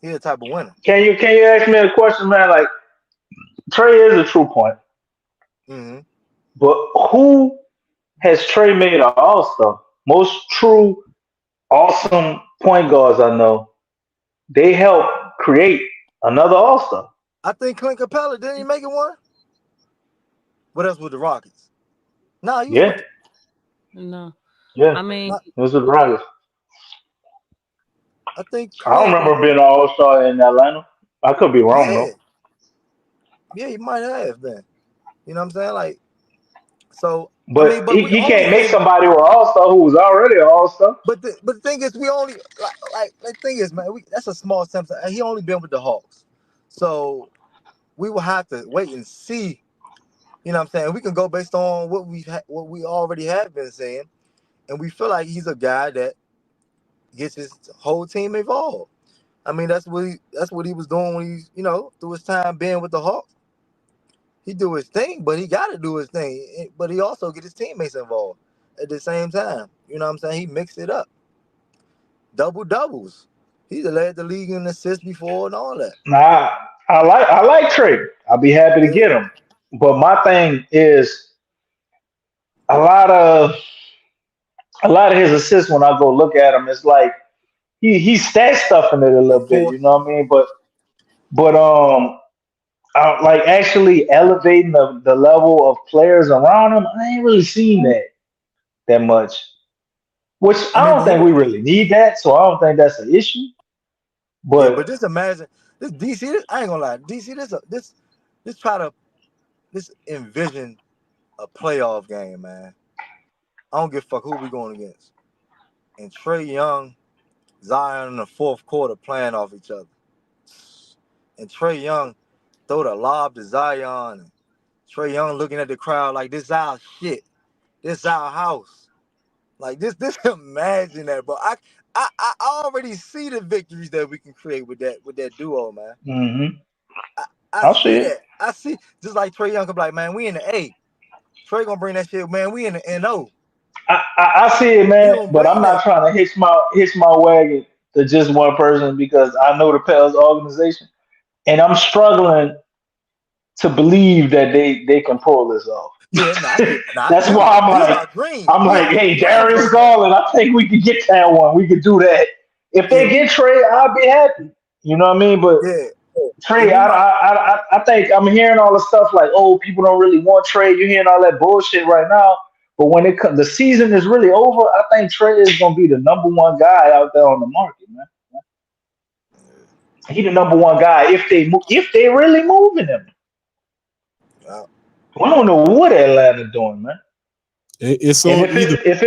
He the type of winner. Can you ask me a question, man? Like Trey is a true point. Mm-hmm. But who has Trey made an all-star? Most true, awesome point guards I know, they help create another all-star. I think Clint Capella, didn't he make it one? What else with the Rockets? No, No. Yeah. I mean, it was with the Rockets. I think I don't remember being an all-star in Atlanta. I could be wrong though. Yeah, he might have been. You know what I'm saying? Like, so. But he can't make somebody an all-star who was already an all-star. But the thing is, we only like the thing is, man, that's a small sample. He only been with the Hawks, so we will have to wait and see. You know what I'm saying? We can go based on what we already have been saying, and we feel like he's a guy that gets his whole team involved. I mean, that's what he was doing when he's through his time being with the Hawks. He do his thing, but he got to do his thing. But he also get his teammates involved at the same time. You know what I'm saying? He mixed it up. Doubles. He's led the league in assists before and all that. Nah, I like Trey. I'll be happy to get him. But my thing is a lot of his assists when I go look at him, it's like he's stat stuffing it a little bit, you know what I mean? But like actually elevating the level of players around him, I ain't really seen that much. Which I don't think we really need that, so I don't think that's an issue. But just imagine this DC. I ain't gonna lie, DC. This envision a playoff game, man. I don't give a fuck who we going against. And Trae Young, Zion in the fourth quarter playing off each other, and Trae Young throw the lob to Zion. And Trae Young looking at the crowd like this is our shit. This is our house. Like this imagine that, bro. I already see the victories that we can create with that duo, man. Mm-hmm. I see that. I see just like Trae Young could be like, man, we in the A. Trae gonna bring that shit, man. We in the NO. I see it, man, but I'm not trying to hitch my wagon to just one person because I know the Pels organization, and I'm struggling to believe that they can pull this off. Yeah, that's why I'm like, hey, Darius Garland, I think we could get that one. We could do that. If they get Trey, I'll be happy. You know what I mean? But Trey, I think I'm hearing all the stuff like, oh, people don't really want Trey. You're hearing all that bullshit right now. But when the season is really over, I think Trey is gonna be the number one guy out there on the market, man. He the number one guy if they really moving him. Wow. I don't know what Atlanta doing, man. It's And on either. if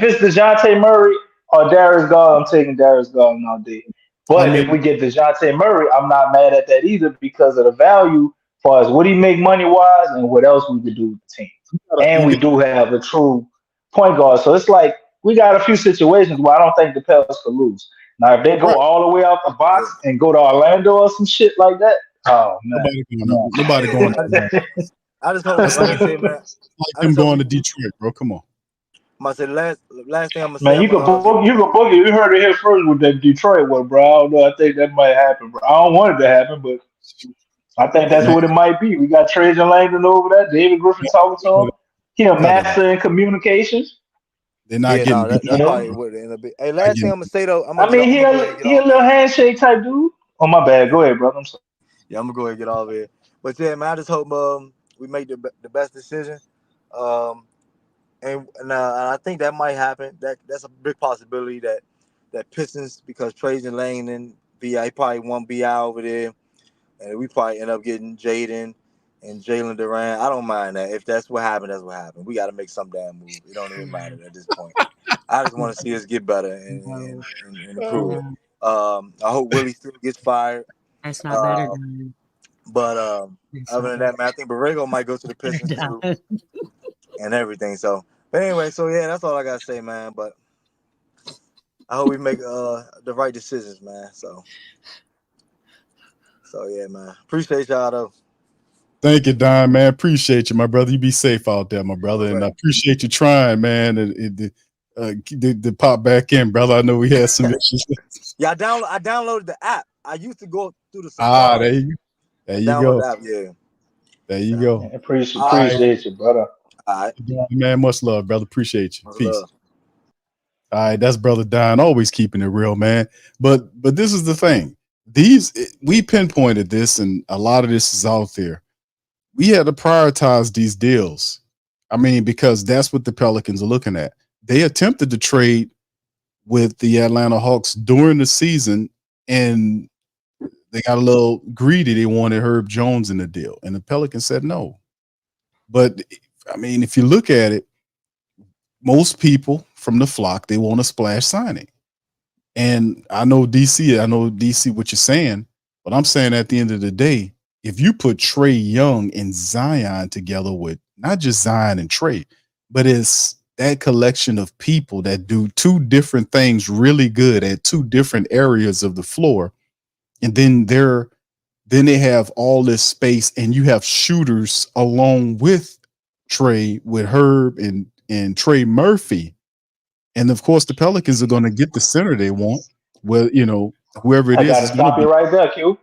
it's DeJounte Murray or Darius Garland, I'm taking Darius Garland all day. I But if mean, we get DeJounte Murray, I'm not mad at that either because of the value for us. What do you make money wise and what else we could do with the team? And you we got do have a true point guard. So it's like we got a few situations where I don't think the Pelicans could lose. Now if they go right. all the way out the Yeah. box and go to Orlando or some shit like that, oh man. Nobody going. I just hope, That's like I like, said, man. like I them just hope going to we, Detroit, bro. Come on. I said last thing I'm gonna say. Man, I'm gonna you can book it. You heard it here first with that Detroit one, bro. I don't know. I think that might happen, bro. I don't want it to happen, but I think that's Man, what it might be. We got Trajan Langdon over there. David Griffin talking to him. He a master in communications. they're not yeah, getting no, beat. You that's know, probably what it end up being. Hey, Not last thing getting I'm gonna say though, I'm I gonna mean, go ahead and get he a off little here. handshake type dude. Oh my bad. Go ahead, brother. I'm sorry. Yeah, I'm gonna go ahead and get off here. But yeah, man, I just hope we make the best decision. Um, and I think that might happen. That's a big possibility that Pistons, because Trajan Langdon, BI probably won't be out over there, and we probably end up getting Jaden and Jalen Durant. I don't mind that. If that's what happened, that's what happened. We got to make some damn move. It don't even matter at this point. I just want to see us get better No, and improve. no, I hope Willie still gets fired. that's not better Uh, than. but That's other not than better that, man, I think Borrego might go to the Pistons too than. and everything. So, but anyway, so yeah, that's all I gotta say, man. But I hope we make the right decisions, man. So yeah, man. Appreciate y'all though. Thank you, Don, man. Appreciate you, my brother. You be safe out there, my brother. All And I right. appreciate you trying, man. The pop back in, brother. I know we had some issues. Yeah, I downloaded the app. I used to go through the Safari. There I you downloaded go. the app, yeah. There you Yeah. go. Man, All right, man. appreciate you, brother. All right. Man, much love, brother. Appreciate you. Much Peace. love. All right, that's brother Don, always keeping it real, man. But this is the thing. We pinpointed this, and a lot of this is out there. We had to prioritize these deals. I mean, because that's what the Pelicans are looking at. They attempted to trade with the Atlanta Hawks during the season, and they got a little greedy. They wanted Herb Jones in the deal, and the Pelicans said no. But I mean, if you look at it, most people from the flock, they want a splash signing. And I know DC what you're saying, but I'm saying at the end of the day, if you put Trey Young and Zion together with not just Zion and Trey, but it's that collection of people that do two different things really good at two different areas of the floor, and then they have all this space, and you have shooters along with Trey, with Herb and Trey Murphy. And of course, the Pelicans are going to get the center they want. Well, whoever it I is gotta is going to stop you be. right there, Q.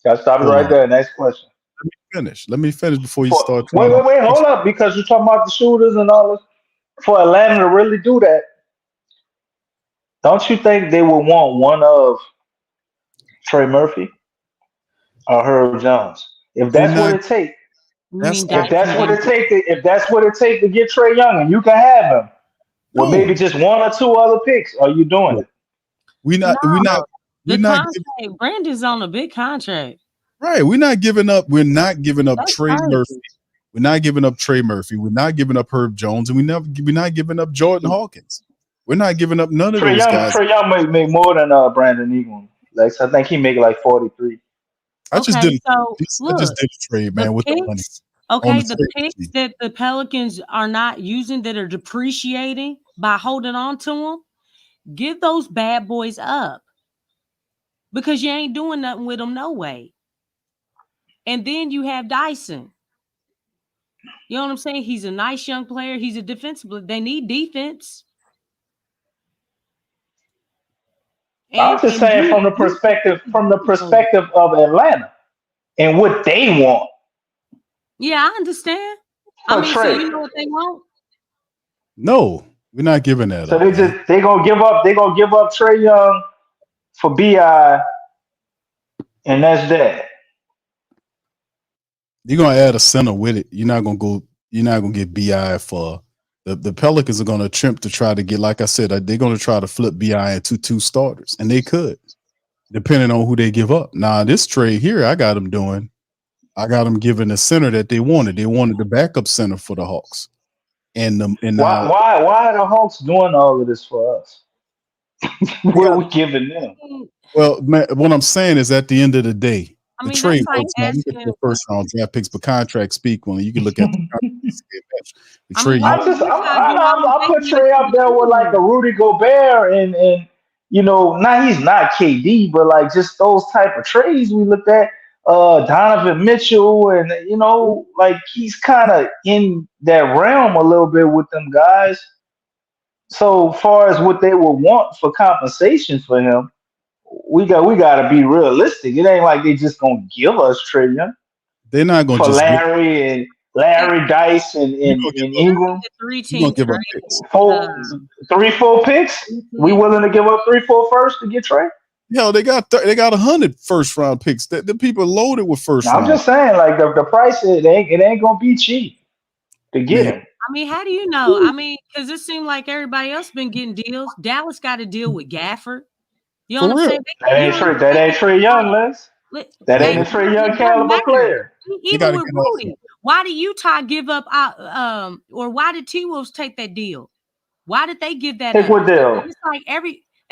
Gotta stop you Hold right on. there. Next question. Let me finish before you start Wait, trying to. hold up, because you're talking about the shooters and all this. For Atlanta to really do that, don't you think they would want one of Trey Murphy or Herb Jones? If They're that's what not. it takes, You That's mean all. Dyson Johnson? if that's what it takes to get Trey Young, and you can have him with No, maybe just one or two other picks, are you doing it? we not. No, We not. the We're not contract. Brandon's on a big contract. right. We're not giving up. We're not giving up That's Trey crazy. Murphy. We're not giving up Trey Murphy. We're not giving up Herb Jones, and we're not giving up Jordan Hawkins. We're not giving up none of those guys. Trey Young make more than Brandon Ingram. Like, I think he make like 43. I just Okay, did. so I just look, did a trade, the man, with the money picks. on Okay, the the trade picks machine. that the Pelicans are not using, that are depreciating by holding on to them, give those bad boys up, because you ain't doing nothing with them no way. And then you have Dyson. You know what I'm saying? He's a nice young player. He's a defensive. They need defense. I'm just And saying from the you perspective of Atlanta and what they want yeah, I understand. I for mean, so Trey. you know what they want? No, we're not giving that So up, man. they gonna give up Trey Young for BI, and that's that. You're gonna add a center with it. You're not gonna get BI for the Pelicans are gonna attempt to try to get, like I said, they're gonna try to flip BI into two starters, and they could, depending on who they give up. Now, this trade here, I got them giving the center that they wanted. They wanted the backup center for the Hawks. And Why now why are the Hawks doing all of this for us? What are got, we giving them? well, man, what I'm saying is at the end of the day, I the mean, trade that's like works out. You get asking. the first round draft picks, but contracts speak when you can look at the contracts. The I mean, trade why young. would Utah give all them I put takeaways Trey to up the there with like a Timberwolves? Rudy Gobert and now he's not KD, but like just those type of trades we looked at. Donovan Mitchell and like he's kind of in that realm a little bit with them guys. So far as what they would want for compensation for him, we got to be realistic. It ain't like they just gonna give us Trillion They're not gonna for just give. Larry Dice You gonna give and up. Ingram. The three You gonna team give up trade. picks. Four, 3, 4 picks. We willing to give up 3, 4 first to get Trey? Hell, they got 100 first round picks. The people are loaded with first Now, I'm round. just saying, like the price, it ain't gonna be cheap to get Man, him. I mean, how do you know? I mean, because it seemed like everybody else been getting deals. Dallas got a deal with Gafford. You know for what I'm real. saying? That ain't Trey. That ain't Trey Young, Les. That ain't Hey, a Trey Young it doesn't caliber matter. player. They Even got to with get off him. Rudy, why did Utah give up? Or why did T Wolves take that deal? Why did they give that Take up? what deal? It's like as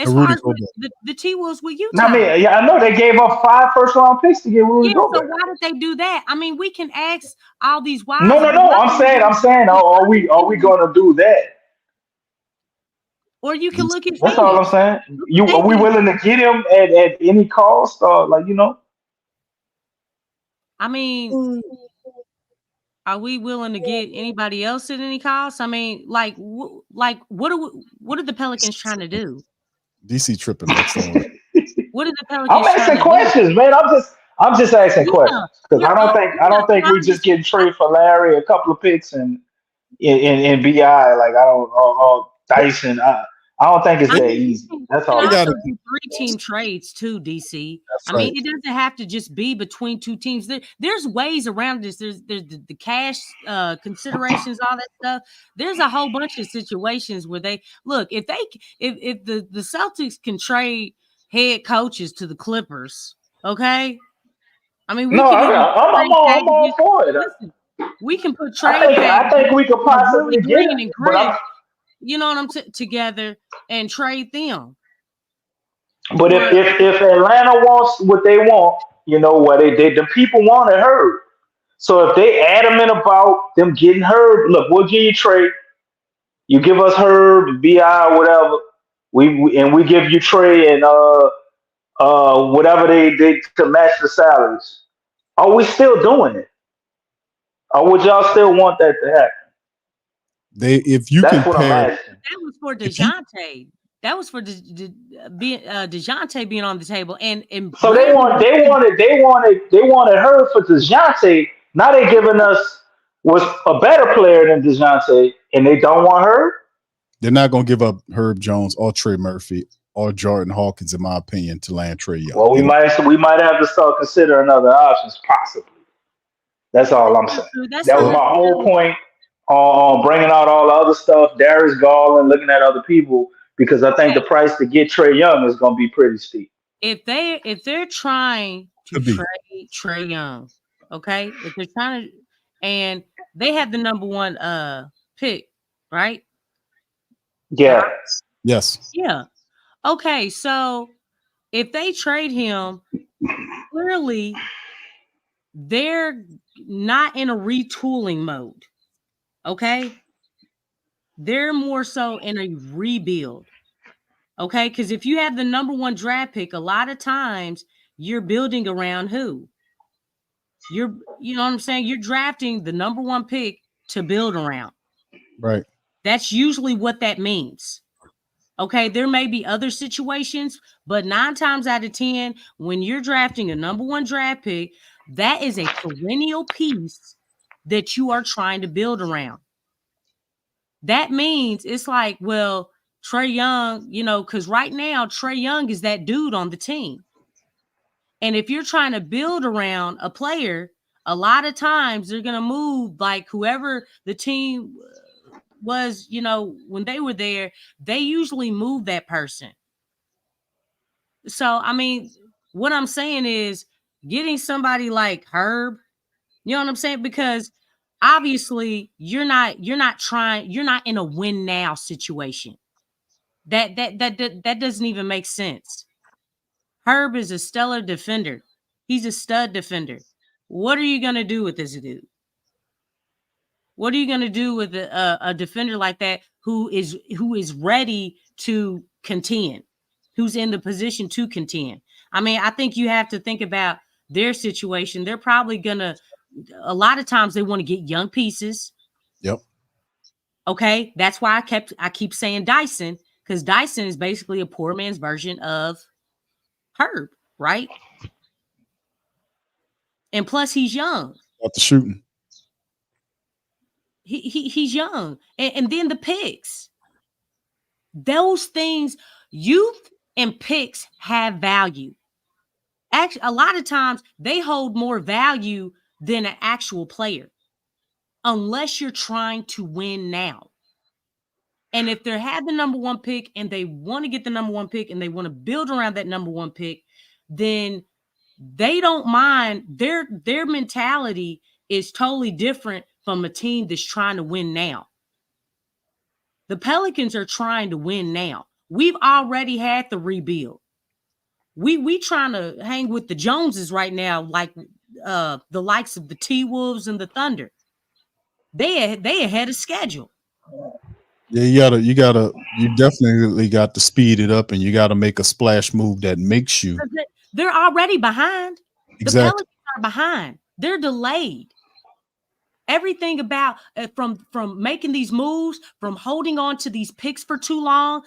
And far Rudy as Gobert. the T Wolves with I Utah. mean, yeah, I know they gave up 5 first round picks to get Rudy Yeah, so Gobert. why did they do that? I mean, we can ask all these whys, No, no, but no. why I'm don't saying, you are we gonna do that? or you can look at That's all I'm Phoenix. saying. Look what Are they we did. willing to get him at any cost, or I mean, are we willing to get anybody else at any cost? I mean, like what are the Pelicans trying to do? DC tripping Lexxah. What are the I'm Pelicans trying asking to do? questions, man. I'm just asking Yeah, questions because we're all I yeah, don't think but we I'm just just getting trade for Larry, a couple of picks in BI. Like I don't or Dyson. I don't think it's I that mean, easy. you That's can all They I'm got also to. saying. do three-team trades too, DC. That's I right. mean, it doesn't have to just be between two teams. There's ways around this. There's the cash considerations, all that stuff. There's a whole bunch of situations where they look if the Celtics can trade head coaches to the Clippers, okay. I mean, we No, could even I'm trade all packages. for it. Listen, we can put I trade think I packages think we could of Willie possibly get Green him, and but Griff, you know what together and trade them if for if Atlanta wants what they want, what they the people wanted Herb. So if they adamant about them getting Herb, look, we'll give you Trey. You give us Herb, Bi, whatever. We give you Trey and whatever they to match the salaries. Are we still doing it? Or would y'all still want that to happen? If you That's what I'm compare, asking. that was for if you DeJounte. That was for DeJounte being on the table and So they Bradley. wanted her for DeJounte. Now they giving us was a better player than DeJounte, and they don't want her. they're not going to give up Herb Jones or Trey Murphy or Jordan Hawkins, in my opinion, to land Trey Young. Well, we might have to start considering other options, possibly. That's all I'm saying. That's That was not my whole necessarily point on bringing out all the other stuff, Darius Garland, looking at other people, because I think the okay. price to get Trey Young is going to be pretty steep. If they're trying to Could be. trade Trey Young, okay, if they're trying to, and they had the number one pick, right? Yeah. Yes. Yeah. Okay, so if they trade him, clearly they're not in a retooling mode. Okay. They're more so in a rebuild. Okay. Because if you have the number one draft pick, a lot of times you're building around who? You know what I'm saying? You're drafting the number one pick to build around. Right. That's usually what that means. Okay, there may be other situations, but 9 times out of 10, when you're drafting a number one draft pick, that is a perennial piece that you are trying to build around. That means it's like, well, Trey Young, because right now, Trey Young is that dude on the team. And if you're trying to build around a player, a lot of times they're going to move like whoever the team was, when they were there, they usually move that person. So, I mean, what I'm saying is getting somebody like Herb, you know what I'm saying? Because obviously you're not in a win now situation. That doesn't even make sense. Herb is a stellar defender. He's a stud defender. What are you going to do with this dude? What are you going to do with a defender like that who is ready to contend, who's in the position to contend? I mean, I think you have to think about their situation. They're probably going to, a lot of times they want to get young pieces. Yep. Okay. That's why I keep saying Dyson, because Dyson is basically a poor man's version of Herb, right? And plus he's young. Got the shooting. He's young. And then the picks. Those things, youth and picks have value. Actually, a lot of times they hold more value than an actual player, unless you're trying to win now. And if they have the number one pick and they want to get the number one pick and they want to build around that number one pick, then they don't mind. Their mentality is totally different from a team that's trying to win now. The Pelicans are trying to win now. We've already had the rebuild. We trying to hang with the Joneses right now, like the likes of the T-Wolves and the Thunder. They ahead of schedule. Yeah, you definitely got to speed it up, and you got to make a splash move that makes you. They're already behind. Exactly. The Pelicans are behind. They're delayed. Everything about from making these moves, from holding on to these picks for too long,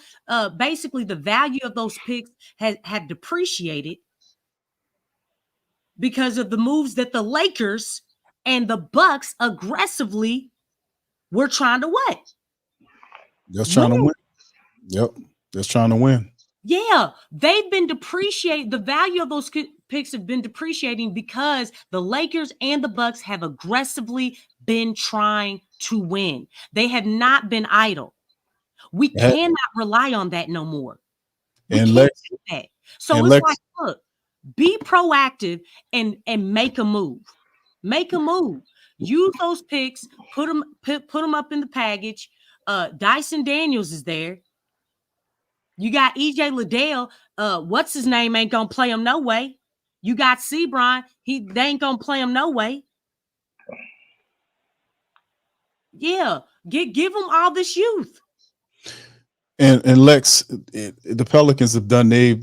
basically the value of those picks had depreciated because of the moves that the Lakers and the Bucks aggressively were trying to what? Just trying to win. Yep, just trying to win. Yeah, they've been depreciating. The value of those picks have been depreciating because the Lakers and the Bucks have aggressively been trying to win. They have not been idle. We cannot rely on that no more. We can't do that. So it's like, look, be proactive and make a move. Make a move. Use those picks. Put them up in the package. Dyson Daniels is there. You got EJ Liddell. What's his name ain't gonna play him no way. You got Sebron. They ain't gonna play him no way. Yeah, give them all this youth. And Lex, the Pelicans have done they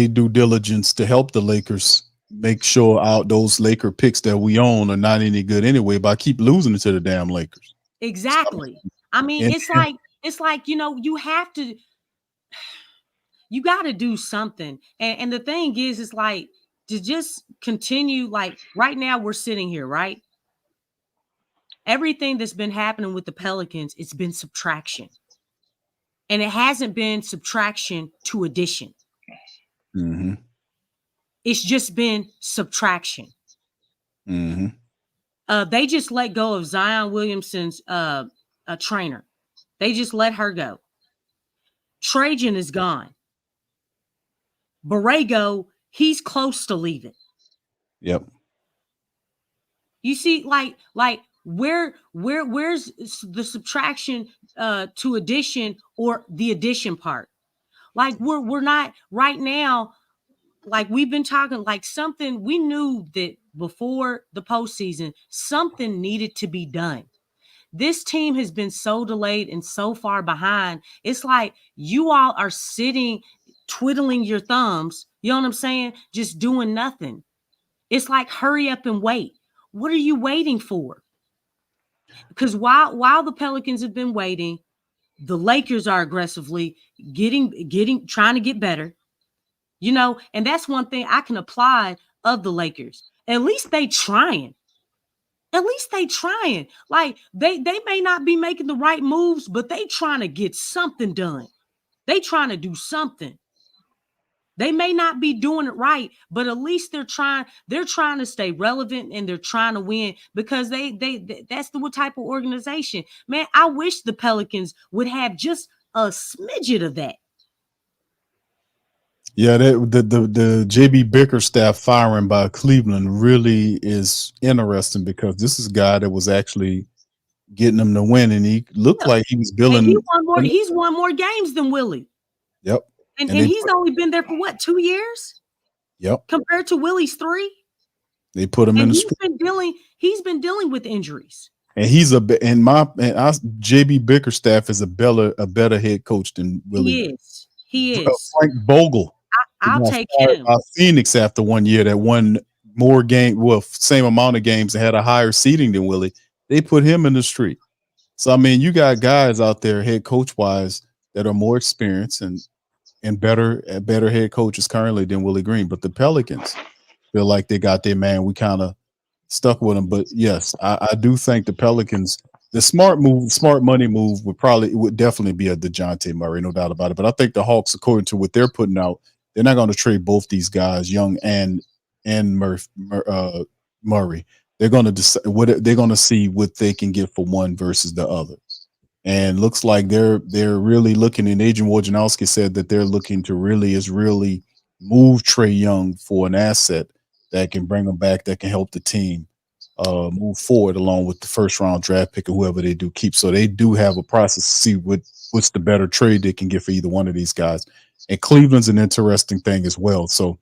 due diligence to help the Lakers make sure those Laker picks that we own are not any good anyway. By keep losing it to the damn Lakers. Exactly. I mean, it's like you have to. You got to do something. And the thing is, it's like to just continue. Like right now, we're sitting here, right? Everything that's been happening with the Pelicans, it's been subtraction. And it hasn't been subtraction to addition. Mm-hmm. It's just been subtraction. Mm-hmm. They just let go of Zion Williamson's a trainer. They just let her go. Trajan is gone. Borrego, he's close to leaving. Yep. You see, like where's the subtraction to addition or the addition part? Like we're not right now. Like we've been talking, like something we knew that before the postseason, something needed to be done. This team has been so delayed and so far behind. It's like you all are sitting, twiddling your thumbs. You know what I'm saying? Just doing nothing. It's like hurry up and wait. What are you waiting for? Because while the Pelicans have been waiting, the Lakers are aggressively trying to get better. You know, and that's one thing I can apply of the Lakers. At least they trying. At least they trying. Like they may not be making the right moves, but they trying to get something done. They trying to do something. They may not be doing it right, but at least they're trying to stay relevant and they're trying to win because they that's the type of organization. Man, I wish the Pelicans would have just a smidget of that. Yeah, the JB Bickerstaff firing by Cleveland really is interesting because this is a guy that was actually getting them to win, and he looked like he was building. And he's won more games than Willie. Yep. And he's only been there for what, 2 years? Yep. Compared to Willie's 3. They put him in the he's been dealing with injuries. And JB Bickerstaff is a better head coach than Willie. He is. Frank Vogel. I'll take him. Phoenix after 1 year that won more same amount of games and had a higher seeding than Willie. They put him in the street. So I mean, you got guys out there, head coach wise, that are more experienced and better head coaches currently than Willie Green. But the Pelicans feel like they got their man. We kind of stuck with them. But yes, I do think the Pelicans, the smart money move would definitely be a DeJounte Murray, no doubt about it. But I think the Hawks, according to what they're putting out, they're not going to trade both these guys, Young and Murray. They're going to decide they're going to see what they can get for one versus the other. And looks like they're really looking, and Adrian Wojnarowski said that they're looking to really move Trae Young for an asset that can bring him back, that can help the team move forward along with the first round draft pick or whoever they do keep. So they do have a process to see what's the better trade they can get for either one of these guys. And Cleveland's an interesting thing as well. So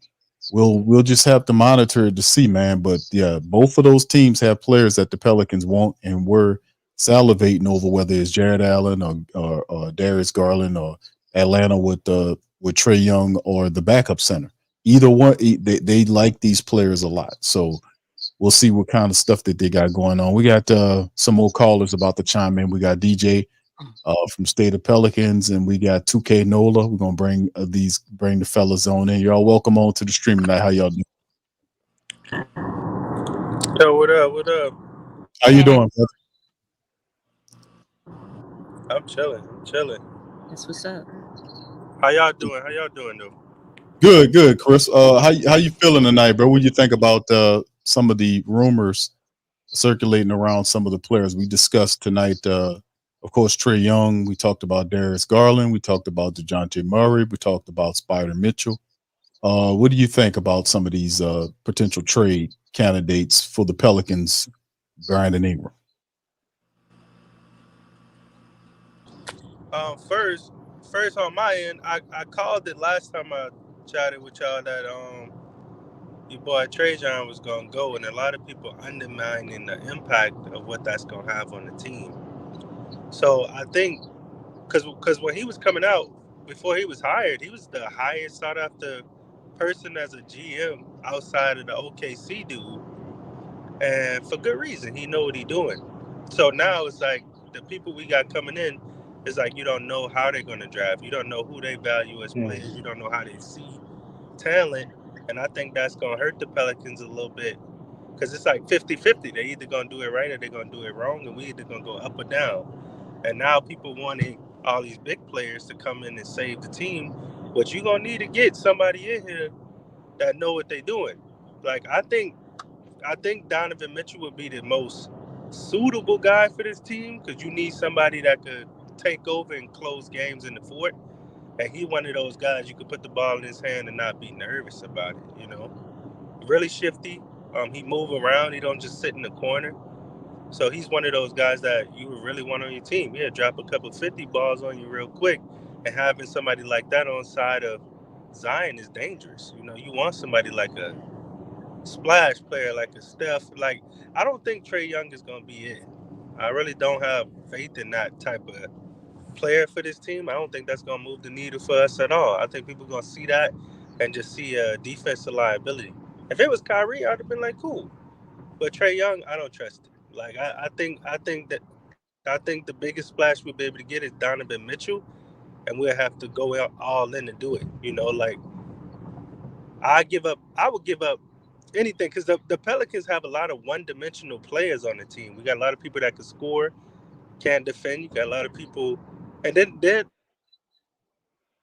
we'll just have to monitor it to see, man. But yeah, both of those teams have players that the Pelicans want, and we're salivating over whether it's Jared Allen or Darius Garland or Atlanta with Trae Young or the backup center. Either one, they like these players a lot. So we'll see what kind of stuff that they got going on. We got some more callers about to chime in. We got DJ from State of Pelicans, and we got 2K Nola. We're gonna bring the fellas on in. Y'all welcome on to the stream tonight. How y'all doing? Yo, what up? What up? How you doing, brother? I'm chilling. That's what's up. How y'all doing though? Good, Chris. How you feeling tonight, bro? What do you think about some of the rumors circulating around some of the players we discussed tonight? Of course, Trae Young. We talked about Darius Garland. We talked about DeJounte Murray. We talked about Spider Mitchell. What do you think about some of these potential trade candidates for the Pelicans, Brandon Ingram? First on my end, I called it last time I chatted with y'all that your boy Trajan was gonna go, and a lot of people undermining the impact of what that's gonna have on the team. So I think because when he was coming out, before he was hired, he was the highest sought after person as a GM outside of the OKC dude, and for good reason. He know what he doing. So now it's like the people we got coming in, it's like you don't know how they're going to draft. You don't know who they value as players. You don't know how they see talent. And I think that's going to hurt the Pelicans a little bit because it's like 50-50. They're either going to do it right or they're going to do it wrong, and we either going to go up or down. And now people wanting all these big players to come in and save the team. But you're going to need to get somebody in here that know what they're doing. Like, I think Donovan Mitchell would be the most suitable guy for this team because you need somebody that could take over and close games in the fort. And he one of those guys you could put the ball in his hand and not be nervous about it, you know. Really shifty. He move around. He don't just sit in the corner. So he's one of those guys that you would really want on your team. Yeah, drop a couple 50 balls on you real quick. And having somebody like that on side of Zion is dangerous. You know, you want somebody like a splash player, like a Steph. Like, I don't think Trae Young is going to be it. I really don't have faith in that type of player for this team. I don't think that's going to move the needle for us at all. I think people are going to see that and just see a defensive liability. If it was Kyrie, I'd have been like, cool. But Trae Young, I don't trust it. Like, I think the biggest splash we'll be able to get is Donovan Mitchell, and we'll have to go all in to do it. You know, like, I would give up anything because the Pelicans have a lot of one-dimensional players on the team. We got a lot of people that can score, can't defend. You got a lot of people, and then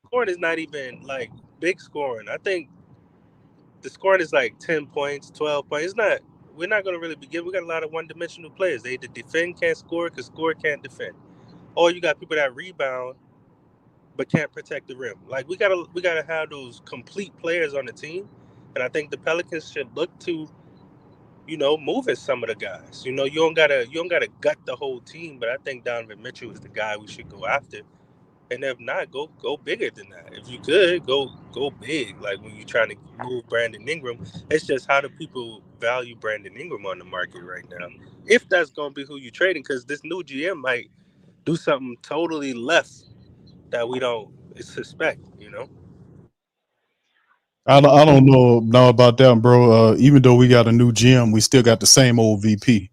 scoring is not even like big scoring. I think the scoring is like 10 points, 12 points. We're not going to really begin. We got a lot of one-dimensional players. They either defend, can't score, because score, can't defend. Or you got people that rebound but can't protect the rim. Like, we gotta have those complete players on the team. And I think the Pelicans should look to moving some of the guys. You don't gotta gut the whole team, but I think Donovan Mitchell is the guy we should go after. And if not, go bigger than that. If you could, go big. Like when you're trying to move Brandon Ingram, it's just how do people value Brandon Ingram on the market right now? If that's gonna be who you're trading, because this new GM might do something totally left that we don't suspect. I don't know about that, bro. Even though we got a new GM, we still got the same old VP.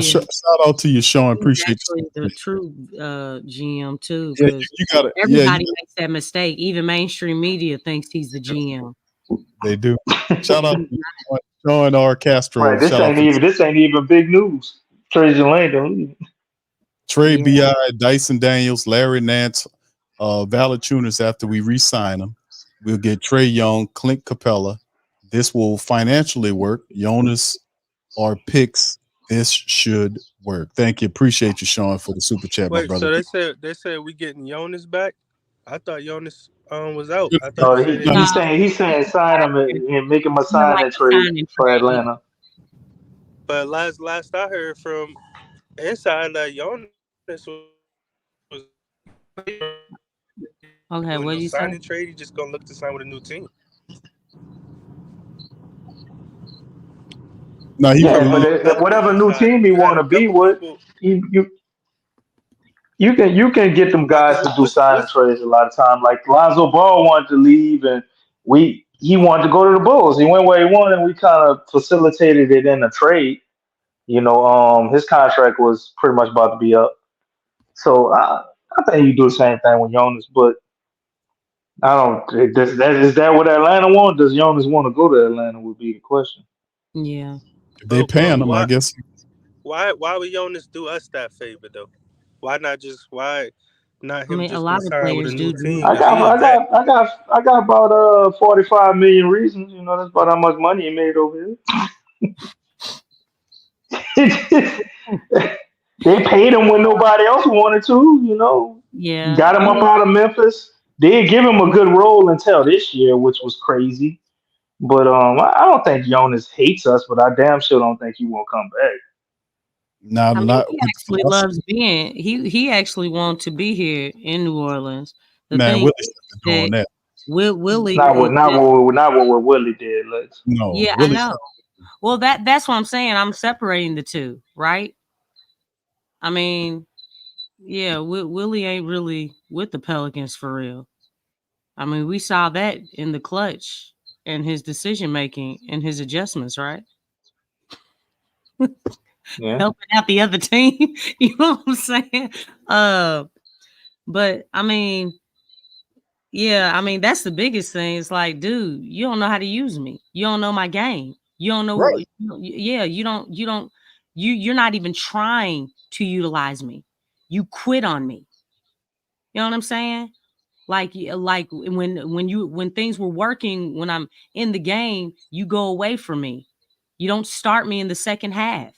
Shout out to you, Sean. Appreciate you. The true GM too. Yeah, you got it. Everybody makes that mistake. Even mainstream media thinks he's the GM. They do. Shout out to Sean R. Castro. Right, this ain't even big news. Trajan Langdon. Trey B.I., Dyson Daniels, Larry Nance, Valanciunas after we re-sign them. We'll get Trey Young, Clint Capella. This will financially work. Jonas, our picks. This should work. Thank you. Appreciate you, Sean, for the super chat, my brother. So they said we getting Jonas back. I thought Jonas was out. I No, thought he's saying sign him and make him a sign trade for Atlanta. But last I heard from inside that Jonas was okay. What you signing say? trade? He's just gonna look to sign with a new team. No, but whatever new team he want to be with, you can get them guys to do signing trades a lot of time. Like Lonzo Ball wanted to leave, and he wanted to go to the Bulls. He went where he wanted, and we kind of facilitated it in a trade. His contract was pretty much about to be up. So I think you do the same thing with Jonas, but I don't. Is that what Atlanta wants? Does Jonas want to go to Atlanta? Would be the question. Yeah. They paying him, I guess. Why would Jonas do us that favor though? Why not him just a lot of sign with a players new do. team? I got about 45 million reasons. That's about how much money he made over here. They paid him when nobody else wanted to. Yeah. Got him up out of Memphis. They give him a good role until this year, which was crazy. But I don't think Jonas hates us, but I damn sure don't think he won't come back. No, he actually loves being. He actually wants to be here in New Orleans. Willie's doing that. Willie, not what Willie did. No, yeah, I know. Well, that's what I'm saying. I'm separating the two, right? I mean, yeah, Willie ain't really with the Pelicans for real. I mean, we saw that in the clutch and his decision making and his adjustments, right? Helping out the other team. You know what I'm saying? But I mean, that's the biggest thing. It's like, dude, you don't know how to use me. You don't know my game. You don't know. Right. You're not even trying to utilize me. You quit on me. You know what I'm saying? Like when things were working, when I'm in the game, you go away from me. You don't start me in the second half.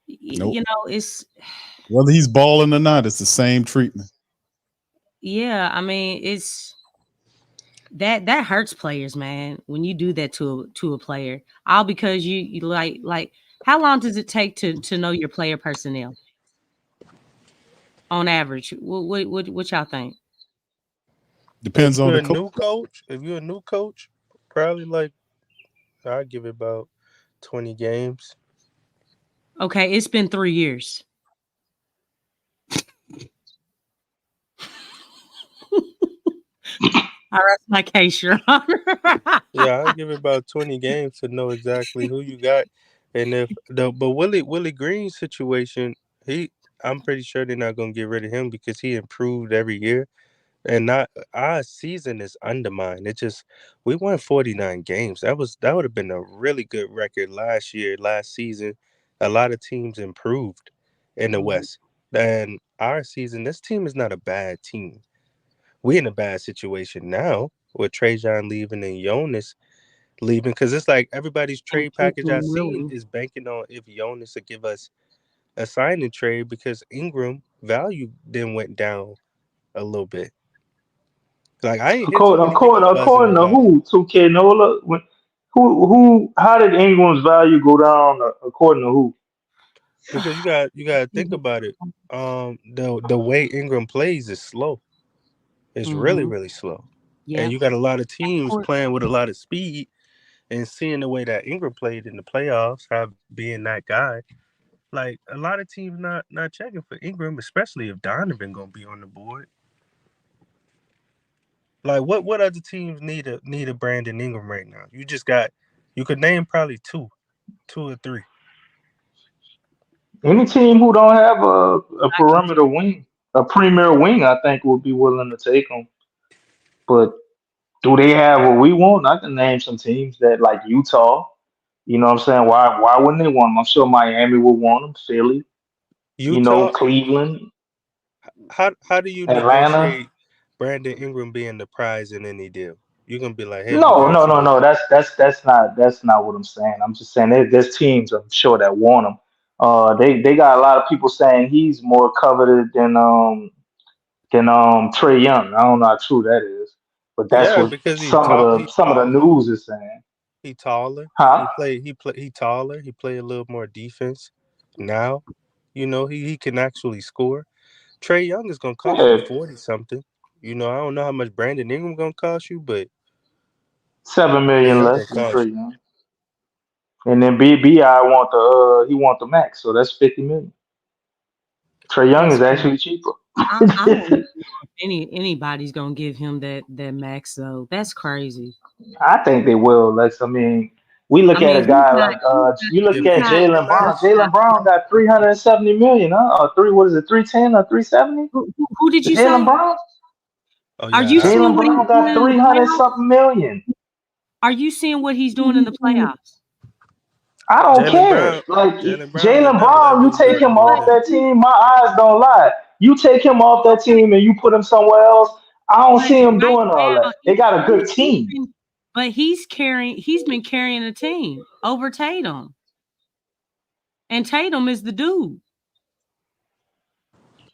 Nope. It's whether he's balling or not, it's the same treatment. Yeah, I mean, it's that hurts players, man. When you do that to a player, all because you like how long does it take to know your player personnel on average? What y'all think? Depends on the new coach. If you're a new coach, probably I'd give it about 20 games. Okay, it's been 3 years. I rest my case, Your Honor. Yeah, I'd give it about 20 games to know exactly who you got. And but Willie Green's situation, I'm pretty sure they're not gonna get rid of him because he improved every year. And not our season is undermined. It just we won 49 games. That would have been a really good record last season. A lot of teams improved in the West. And our season, this team is not a bad team. We're in a bad situation now with Trajan leaving and Jonas leaving because it's like everybody's trade package I've seen is banking on if Jonas would give us a signing trade because Ingram value then went down a little bit. Like I ain't according to who 2K Nola How did Ingram's value go down according to who? Because you got to think about it. The way Ingram plays is slow. It's really, really slow. Yeah. And you got a lot of teams playing with a lot of speed, and seeing the way that Ingram played in the playoffs, being that guy, like a lot of teams not checking for Ingram, especially if Donovan gonna be on the board. Like what other teams need a Brandon Ingram right now? You could name probably two or three. Any team who don't have a perimeter wing, a premier wing, I think would be willing to take him. But do they have what we want? I can name some teams that like Utah. You know what I'm saying? Why wouldn't they want him? I'm sure Miami would want him. Philly. Utah. Cleveland. How do you Atlanta. negotiate Brandon Ingram being the prize in any deal? You're gonna be like, hey, No. That's not what I'm saying. I'm just saying there's teams I'm sure that want him. They got a lot of people saying he's more coveted than Trey Young. I don't know how true that is, but that's what because some of the news is saying. He taller. Huh? He taller. He play a little more defense now. He can actually score. Trey Young is gonna cost you 40 something. I don't know how much Brandon Ingram gonna cost you, but $7 million less than Trey Young. And then BBI want the max, so that's $50 million. Trey Young is actually cheaper. I don't know if anybody's gonna give him that max though. That's crazy. I think they will. We look at a guy like you look at Jaylen Brown. Jaylen Brown got $370 million, huh? Or what is it, 310 or 370? Who did you say? Jaylen Brown? Oh, yeah. Are you Jaylen Brown got 300 something million. Are you seeing what he's doing in the playoffs? I don't care. Jaylen Brown, you take him off that team, my eyes don't lie. You take him off that team and you put him somewhere else, I don't see him doing all that. They got a good team. But he's been carrying a team over Tatum. And Tatum is the dude.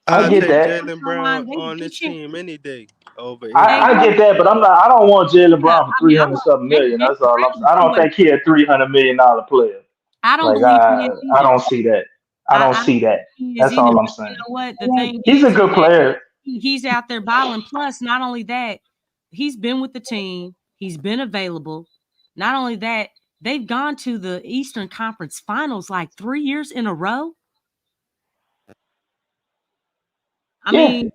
I get that. Jaylen Brown on this team any day over here. I get that, but I don't want Jaylen Brown for 300 something million. That's all I don't think he a $300 million player. I don't I don't see that. I don't see that. That's all I'm saying. You know what? The thing he's a good player. He's out there balling. Plus, not only that, he's been with the team. He's been available. Not only that, they've gone to the Eastern Conference Finals like 3 years in a row. I mean,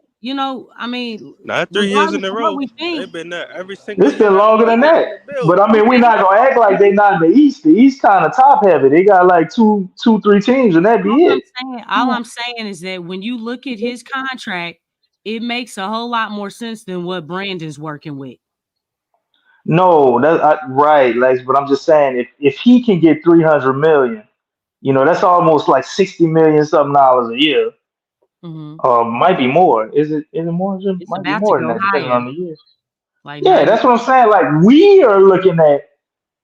not 3 years in a row. They've been there every single. It's been longer than that. But we're not gonna act like they not in the East. The East kind of top heavy. They got like two, 3 teams, and that be it. All I'm saying is that when you look at his contract, it makes a whole lot more sense than what Brandon's working with. No, that's right, Lex. But I'm just saying, if he can get 300 million, that's almost like $60 million something a year. Mm-hmm. Might be more. Is it more? It's might about be more to than go that, depending higher. on the year. Yeah, that's what I'm saying. Like we are looking at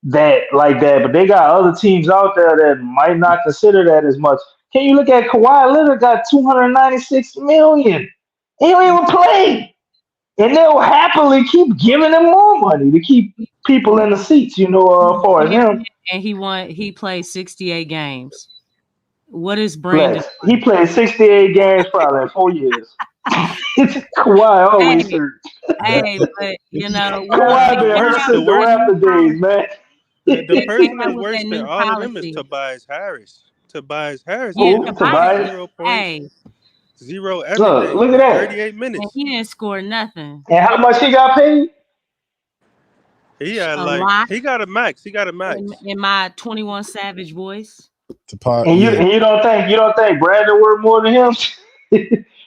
that like that, but they got other teams out there that might not consider that as much. Can you look at Kawhi Leonard got 296 million? He don't even play, and they'll happily keep giving him more money to keep people in the seats. For him. And he played 68 games. What is Brandon? He played 68 games probably in 4 years. Kawhi always hurt. Hey, but Kawhi been hurt since the Raptor days, man. The person that's worse than all of them is Tobias Harris. Tobias Harris. Tobias? 0 points. 0 every day. Look at that. 38 minutes. And he didn't score nothing. And how much he got paid? He got he got a max. He got a max. In my 21 Savage voice. And you don't think Brandon worth more than him?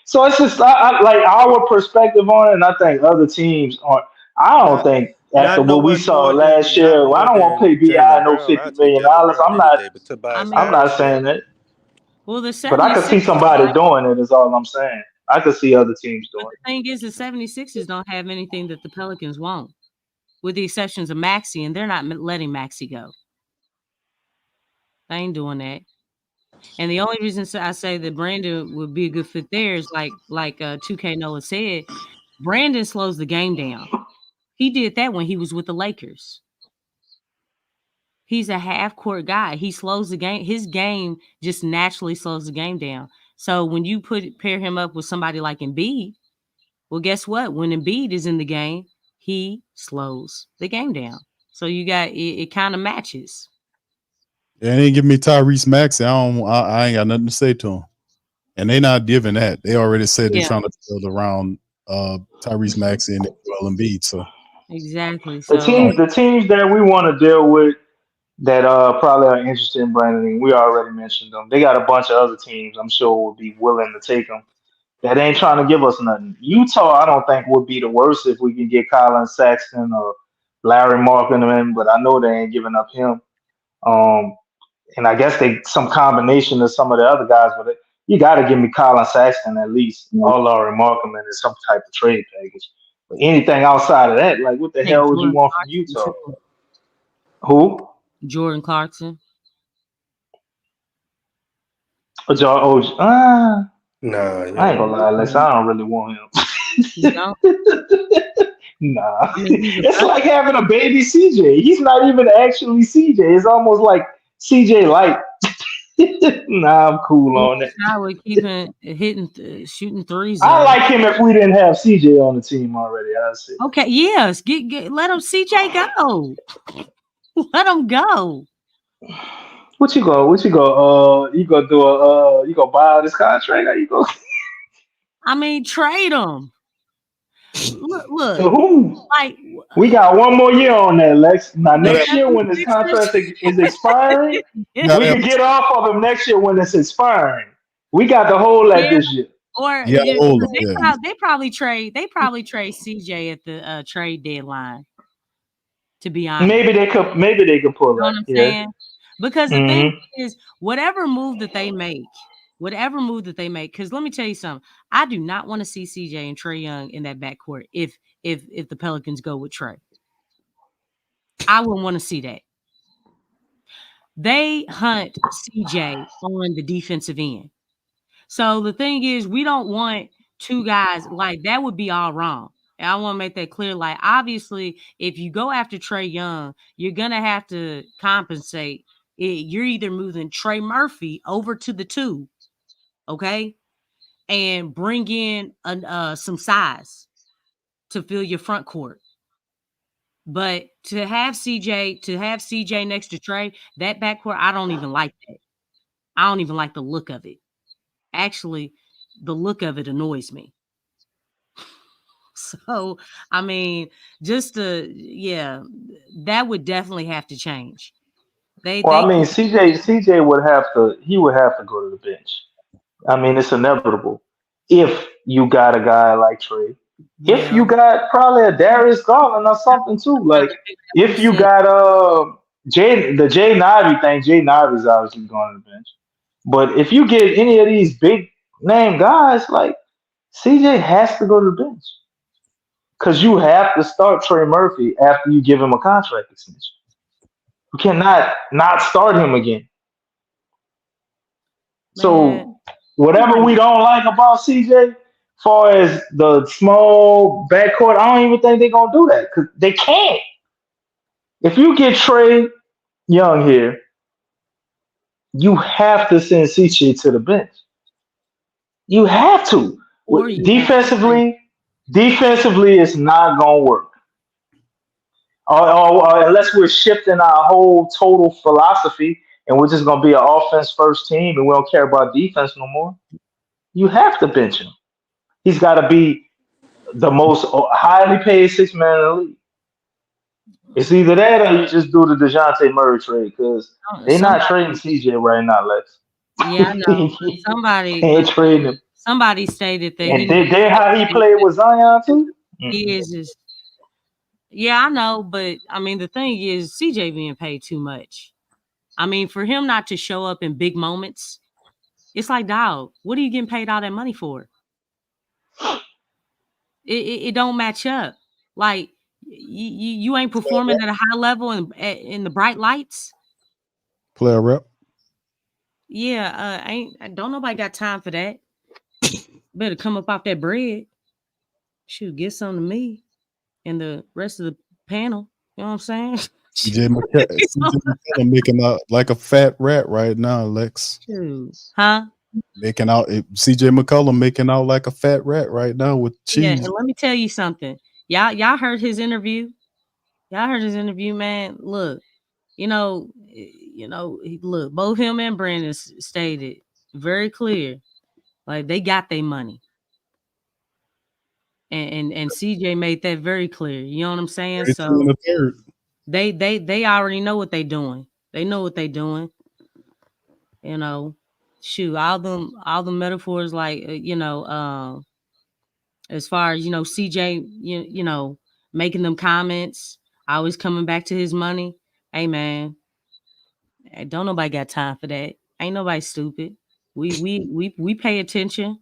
So it's just I like our perspective on it, and I think other teams aren't. I don't think after what we saw last year, I don't want to pay BI no $50 million. I'm not saying that. Well, but I could see somebody doing it. Is all I'm saying. I could see other teams doing it. The thing is, the 76ers don't have anything that the Pelicans won't, with the exceptions of Maxey, and they're not letting Maxey go. They ain't doing that. And the only reason I say that Brandon would be a good fit there is like 2K Noah said, Brandon slows the game down. He did that when he was with the Lakers. He's a half-court guy. He slows the game. His game just naturally slows the game down. So when you pair him up with somebody like Embiid, well, guess what? When Embiid is in the game, he slows the game down. So you got it kind of matches. They ain't giving me Tyrese Maxey. I ain't got nothing to say to him. And they not giving that. They already said they're trying to build around Tyrese Maxey and Joel Embiid. So exactly. The teams that we want to deal with that probably are interested in Brandon, we already mentioned them. They got a bunch of other teams I'm sure will be willing to take them. That ain't trying to give us nothing. Utah, I don't think would be the worst if we can get Colin Sexton or Larry Markkinen, but I know they ain't giving up him. And I guess they some combination of some of the other guys, but you got to give me Colin Sexton at least, or Larry Markkinen in some type of trade package. But anything outside of that, like what the hell would you want from Utah? Who? Jordan Clarkson. Nah, I ain't gonna lie, Alex. I don't really want him. You don't? Nah, it's like having a baby CJ. He's not even actually CJ. It's almost like CJ light. Nah, I'm cool on that. I would keep shooting threes. I like him if we didn't have CJ on the team already. I see. Okay, yes, let him CJ go. Let him go. What you go? You go do you go buy out this contract? How you go? I mean, trade him. Look. To who? Like we got one more year on that, Lex. Now next year when his contract is expiring, we can get off of him next year when it's expiring. We got to hold that this year. Or they probably trade CJ at the trade deadline. To be honest, maybe they could pull that. You know what I'm saying? Because the thing is, whatever move that they make, because let me tell you something, I do not want to see CJ and Trae Young in that backcourt if the Pelicans go with Trae. I wouldn't want to see that. They hunt CJ on the defensive end. So the thing is, we don't want two guys like that would be all wrong. And I want to make that clear. Like, obviously, if you go after Trae Young, you're going to have to compensate. You're either moving Trey Murphy over to the 2, okay, and bring in some size to fill your front court. But to have CJ next to Trae, that backcourt, I don't even like that. I don't even like the look of it. Actually, the look of it annoys me. So, I mean, that would definitely have to change. CJ would have to go to the bench. I mean, it's inevitable. If you got a guy like Trae, if you got probably a Darius Garland or something too, like if you got the Jay Navi thing, Jay Navi's obviously going to the bench. But if you get any of these big name guys, like CJ has to go to the bench. Because you have to start Trey Murphy after you give him a contract extension. You cannot not start him again. So whatever we don't like about CJ, as far as the small backcourt, I don't even think they're gonna do that because they can't. If you get Trae Young here, you have to send CJ to the bench. You have to. Defensively, it's not gonna work. Or unless we're shifting our whole total philosophy and we're just gonna be an offense first team and we don't care about defense no more. You have to bench him. He's got to be the most highly paid 6-man in the league. It's either that or you just do the DeJounte Murray trade because they're not trading CJ right now, Lex. Yeah, I know. Somebody ain't trading him. Somebody stated that. And they how he played with Zion too. He is just. Yeah, I know, but I mean the thing is CJ being paid too much. I mean, for him not to show up in big moments, it's like, dog, what are you getting paid all that money for? It don't match up. Like you ain't performing at a high level in the bright lights. Player rep. Yeah, don't nobody got time for that. Better come up off that bread. Shoot, get some to me and the rest of the panel. You know what I'm saying? CJ McCollum making out like a fat rat right now, Lex. Huh? Making out CJ McCollum making out like a fat rat right now with cheese. Yeah, and let me tell you something. Y'all heard his interview. Y'all heard his interview, man. Look, look, both him and Brandon stated very clear, like they got their money. And CJ made that very clear. You know what I'm saying? So they already know what they doing. They know what they doing. Shoot, all them metaphors, like as far as CJ, making them comments, always coming back to his money. Hey man, don't nobody got time for that. Ain't nobody stupid. We pay attention.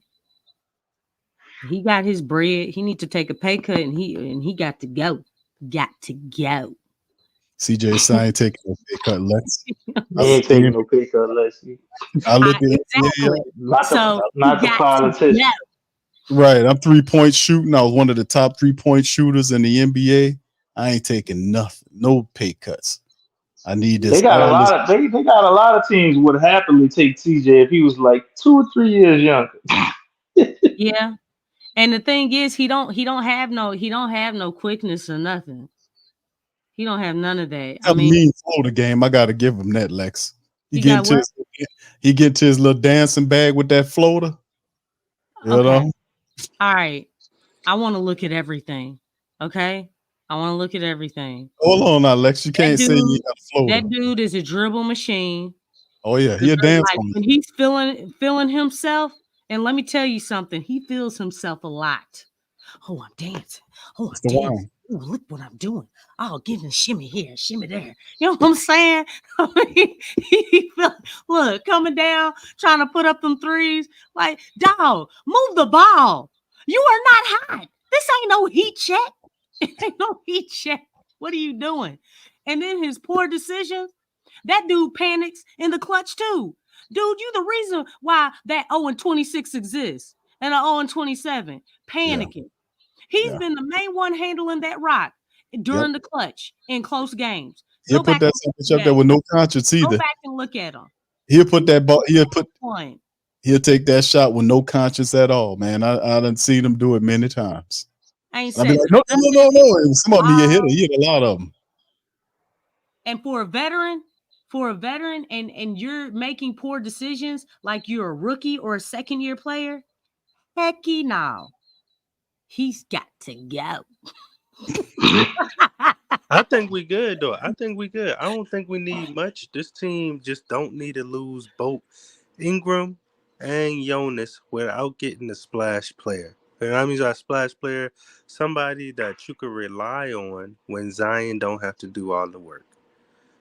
He got his bread. He need to take a pay cut, and he got to go. Got to go. CJ Sign taking a pay cut, Lex. I ain't taking no pay cut, Lex. I look at exactly. Not the politician. Right, I'm 3-point shooting. I was one of the top 3-point shooters in the NBA. I ain't taking nothing, no pay cuts. I need this. They got a lot of teams would happily take CJ if he was like 2 or 3 years younger. Yeah. And the thing is, he don't have no quickness or nothing. He don't have none of that. I mean, floater game. I gotta give him that, Lex. He get to his little dancing bag with that floater. You know? All right. I want to look at everything. Okay. I want to look at everything. Hold on now, Lex. You can't say you got a floater. That dude is a dribble machine. Oh yeah, he'll dance on when he's feeling himself. And let me tell you something. He feels himself a lot. Oh, I'm dancing. Oh, I'm dancing. Oh, look what I'm doing. Oh, getting a shimmy here, shimmy there. You know what I'm saying? Look, coming down, trying to put up them threes. Like, dog, move the ball. You are not hot. This ain't no heat check. It ain't no heat check. What are you doing? And then his poor decisions. That dude panics in the clutch too. Dude, you the reason why that 0-26 exists and a 0-27. Panicking. Yeah. He's been the main one handling that rock during the clutch in close games. He'll put that sandwich up there with no conscience either. Go back and look at him. He'll put that ball. He'll take that shot with no conscience at all, man. I done seen him do it many times. I ain't saying like, no. Some of them he hit a lot of them. And for a veteran, and you're making poor decisions like you're a rookie or a second-year player, hecky no. He's got to go. I think we good, though. I think we good. I don't think we need much. This team just don't need to lose both Ingram and Jonas without getting a splash player. And I mean, a splash player, somebody that you can rely on when Zion don't have to do all the work.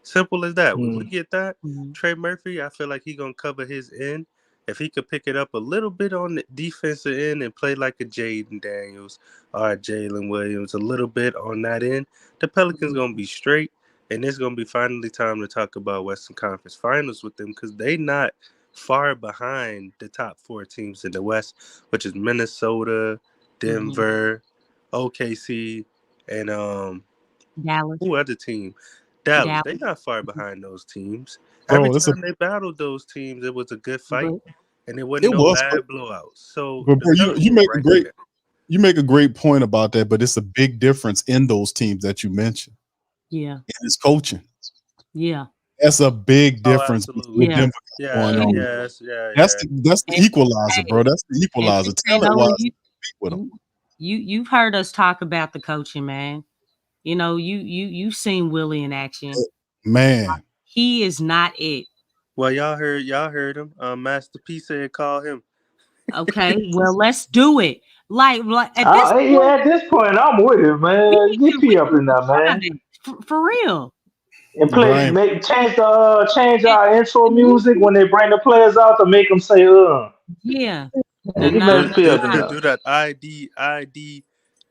Simple as that. When we get that, Trey Murphy, I feel like he's going to cover his end. If he could pick it up a little bit on the defensive end and play like a Jaden Daniels or Jalen Williams, a little bit on that end, the Pelicans going to be straight. And it's going to be finally time to talk about Western Conference Finals with them because they not far behind the top 4 teams in the West, which is Minnesota, Denver, OKC, and Dallas. who other team? Dallas. They're not far behind those teams. Every time they battled those teams, it was a good fight, and it wasn't bad blowouts. So, but bro, you make a great point about that, but it's a big difference in those teams that you mentioned. Yeah, and it's coaching. Yeah, that's a big difference. That's the equalizer, bro. That's the equalizer. You've heard us talk about the coaching, man. You know, you've seen Willie in action. Man. He is not it. Well, y'all heard him. Master P said call him. Okay, well, let's do it. Like at this point, I'm with it, man. Get P up in there, man. For real. And change our intro music when they bring the players out to make them say Yeah. Do that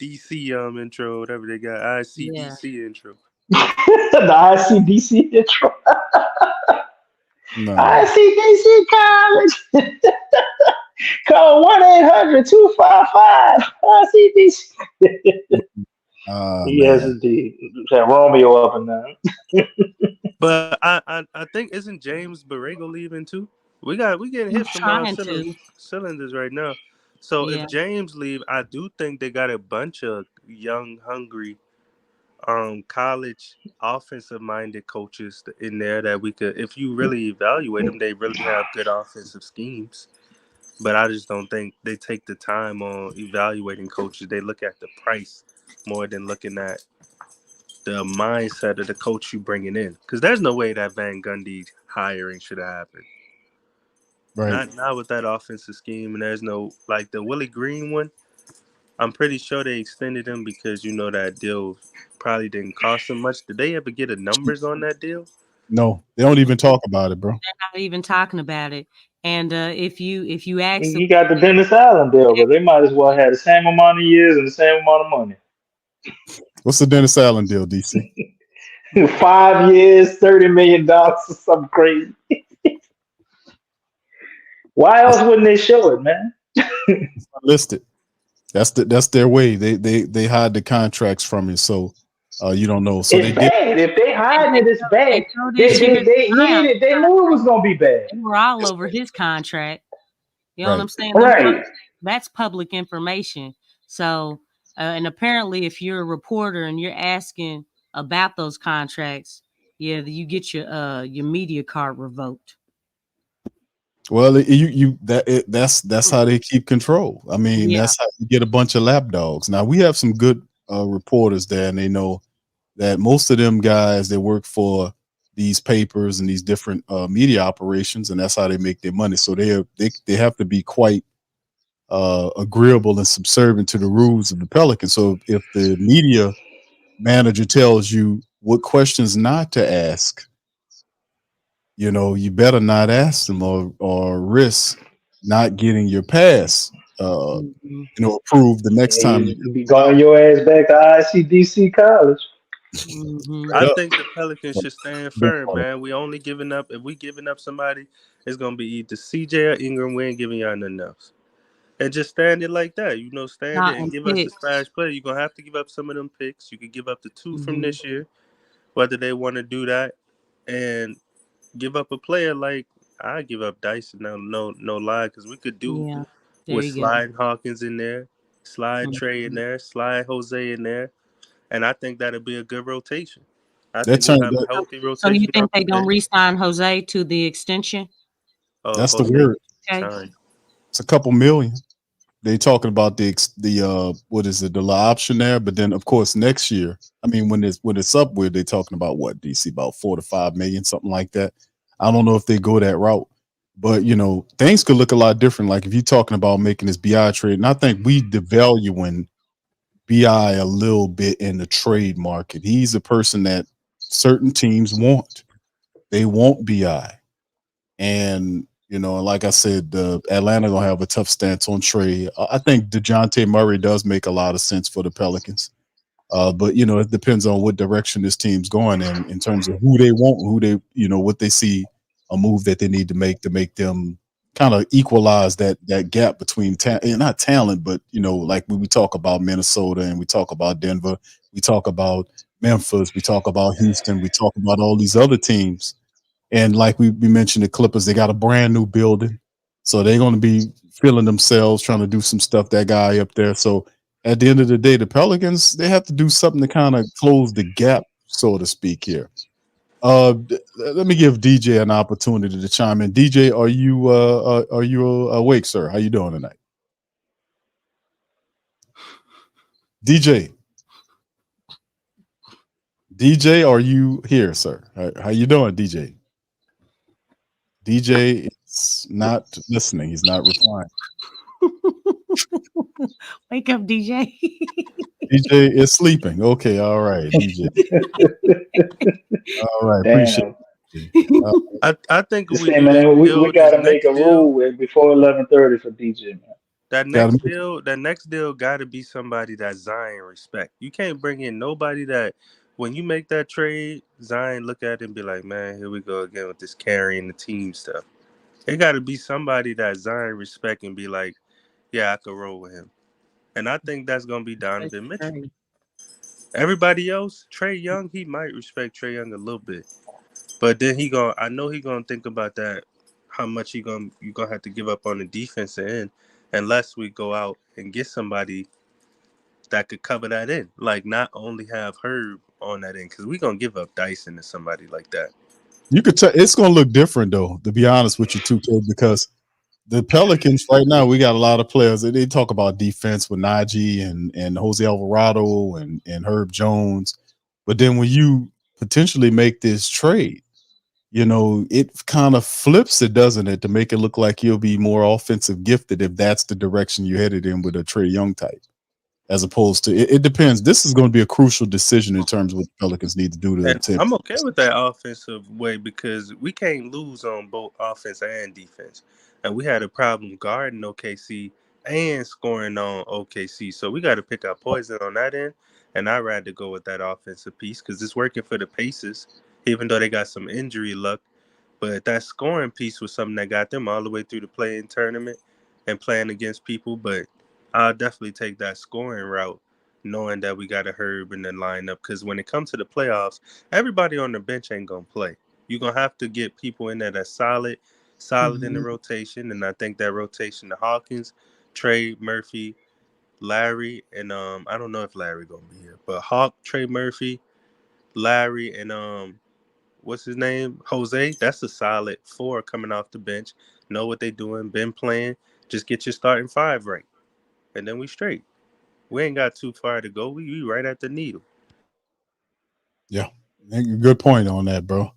IDDC intro, whatever they got. ICDC intro. The ICDC intro. No. ICDC college. Call 1-800-255 ICDC. Yes, Man. indeed. That Romeo up and down. But I think isn't James Borrego leaving too? We getting hit He's from all trying to. cylinders right now. So Yeah. if James leave, I do think they got a bunch of young, hungry, college offensive minded coaches in there that we could, if you really evaluate them, they really have good offensive schemes. But I just don't think they take the time on evaluating coaches. They look at the price more than looking at the mindset of the coach you bringing in. Because there's no way that Van Gundy hiring should have happened. Right. Not with that offensive scheme. And there's no, like the Willie Green one, I'm pretty sure they extended him because that deal probably didn't cost them much. Did they ever get the numbers on that deal? No, they don't even talk about it, bro. They're not even talking about it. And if you ask You got the Dennis Allen deal, but they might as well have the same amount of years and the same amount of money. What's the Dennis Allen deal, DC? 5 years, $30 million, or something crazy. Why else wouldn't they show it, man? It's not listed. That's their way. They hide the contracts from you, so you don't know. So It's bad. If they hiding it, it's bad. They knew it was gonna be bad. They were all over his contract. You know what I'm saying? Right. That's public information. So, and apparently, if you're a reporter and you're asking about those contracts, you get your media card revoked. Well, that's how they keep control. I mean, that's how you get a bunch of lapdogs. Now we have some good reporters there, and they know that most of them guys they work for these papers and these different media operations, and that's how they make their money. So they have to be quite agreeable and subservient to the rules of the Pelicans. So if the media manager tells you what questions not to ask, you better not ask them or risk not getting your pass approved the next time You be going your ass back to ICDC college. I think the Pelicans should stand firm, man. We only giving up if we giving up somebody, it's gonna be either CJ or Ingram. We ain't giving y'all nothing else. And just stand it like that, stand it and give us a splash play. You're gonna have to give up some of them picks. You could give up the 2 from this year, whether they want to do that, and give up a player like I give up Dyson. No lie, because we could do with slide Hawkins in there, slide Trey in there, slide Jose in there, and I think that'll be a good rotation. I think we'll have a healthy rotation. So you think they don't re-sign Jose to the extension? That's the word. Okay. It's a couple million. They talking about the what is it, the option there, but then of course next year, I mean when it's up with, they talking about what, DC, about 4 to 5 million, something like that. I don't know if they go that route, but things could look a lot different. Like if you're talking about making this BI trade, and I think we devaluing BI a little bit in the trade market. He's a person that certain teams want. They want BI, and like I said, Atlanta gonna have a tough stance on Trey. I think DeJounte Murray does make a lot of sense for the Pelicans. But it depends on what direction this team's going in terms of who they want, who they, what they see a move that they need to make them kind of equalize that gap between not talent, but like when we talk about Minnesota and we talk about Denver, we talk about Memphis, we talk about Houston, we talk about all these other teams. And like we mentioned, the Clippers, they got a brand new building. So they're going to be feeling themselves trying to do some stuff, that guy up there. So at the end of the day, the Pelicans, they have to do something to kind of close the gap, so to speak here. Let me give DJ an opportunity to chime in. DJ, are you awake, sir? How you doing tonight? DJ, are you here, sir? How you doing, DJ? DJ is not listening. He's not replying. Wake up, DJ. DJ is sleeping. Okay, all right, DJ. All right, appreciate it. I think we got to make a rule before 11:30 for DJ, man. That next deal got to be somebody that Zion respect. You can't bring in nobody that when you make that trade, Zion look at it and be like, man, here we go again with this carrying the team stuff. It got to be somebody that Zion respect and be like, yeah, I could roll with him. And I think that's going to be Donovan Mitchell. Everybody else, Trae Young, he might respect Trae Young a little bit, but then I know he gonna think about that, how much you gonna have to give up on the defensive end, unless we go out and get somebody that could cover that in, like not only have Herb on that end, because we gonna give up Dyson to somebody like that. You could tell it's going to look different, though, to be honest with you, 2K, because the Pelicans right now, we got a lot of players. They talk about defense with Najee and Jose Alvarado and Herb Jones. But then when you potentially make this trade, it kind of flips it, doesn't it, to make it look like you'll be more offensive gifted if that's the direction you're headed in with a Trae Young type, as opposed to it depends. This is going to be a crucial decision in terms of what the Pelicans need to do to And attempt. I'm okay with that offensive way because we can't lose on both offense and defense. And we had a problem guarding OKC and scoring on OKC. So we got to pick our poison on that end. And I'd rather go with that offensive piece because it's working for the Pacers, even though they got some injury luck. But that scoring piece was something that got them all the way through the play-in tournament and playing against people. But I'll definitely take that scoring route, knowing that we got a Herb in the lineup. Because when it comes to the playoffs, everybody on the bench ain't going to play. You're going to have to get people in there that's solid in the rotation. And I think that rotation, the Hawkins, Trey, Murphy, Larry, and I don't know if Larry going to be here. But Hawk, Trey Murphy, Larry, and what's his name? Jose. That's a solid 4 coming off the bench. Know what they doing, been playing. Just get your starting 5 right. And then we straight. We ain't got too far to go. We right at the needle. Yeah. Good point on that, bro.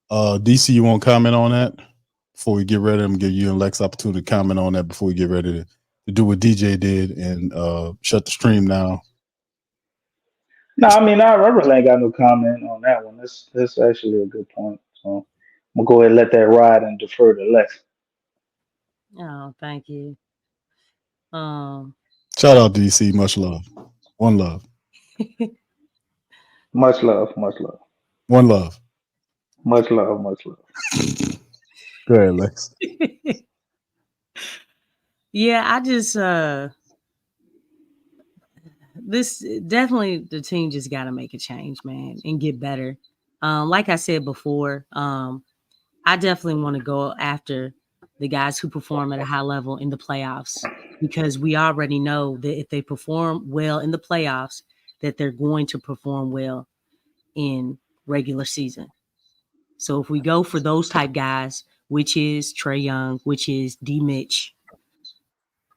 DC, you want to comment on that before we get ready? I'm going to give you and Lex opportunity to comment on that before we get ready to do what DJ did and shut the stream now. No, I mean, I really ain't got no comment on that one. That's actually a good point. So I'm gonna go ahead and let that ride and defer to Lex. Oh, thank you. Shout out DC. Much love. One love. Much love, much love. One love. Much love, much love. Go ahead, Lex. Yeah, I just this definitely the team just got to make a change, man, and get better. Like I said before, I definitely want to go after the guys who perform at a high level in the playoffs because we already know that if they perform well in the playoffs, that they're going to perform well in regular season. So if we go for those type guys, which is Trae Young, which is D Mitch,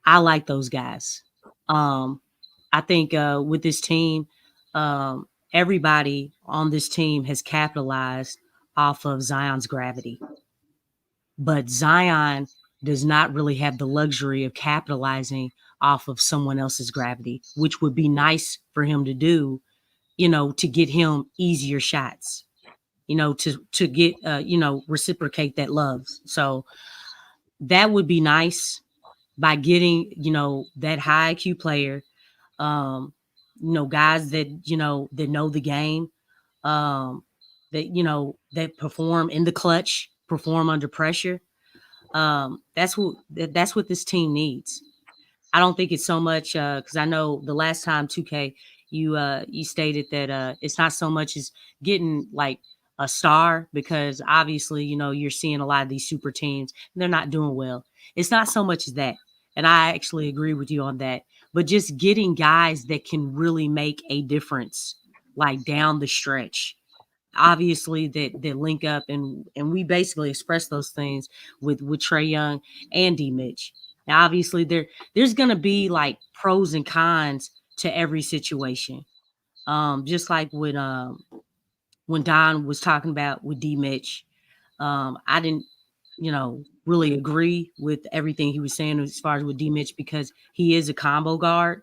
I like those guys. I think with this team, everybody on this team has capitalized off of Zion's gravity. But Zion does not really have the luxury of capitalizing off of someone else's gravity, which would be nice for him to do, to get him easier shots, to get, reciprocate that love. So that would be nice by getting, that high IQ player, guys that know the game, that perform in the clutch, perform under pressure. That's what this team needs. I don't think it's so much because I know the last time 2K you stated that it's not so much as getting like a star because obviously you're seeing a lot of these super teams and they're not doing well. It's not so much as that, and I actually agree with you on that. But just getting guys that can really make a difference, like down the stretch. Obviously that link up and we basically express those things with Trae Young and D Mitch. Now, obviously there's gonna be like pros and cons to every situation. Just like when Don was talking about with D Mitch, I didn't really agree with everything he was saying as far as with D Mitch because he is a combo guard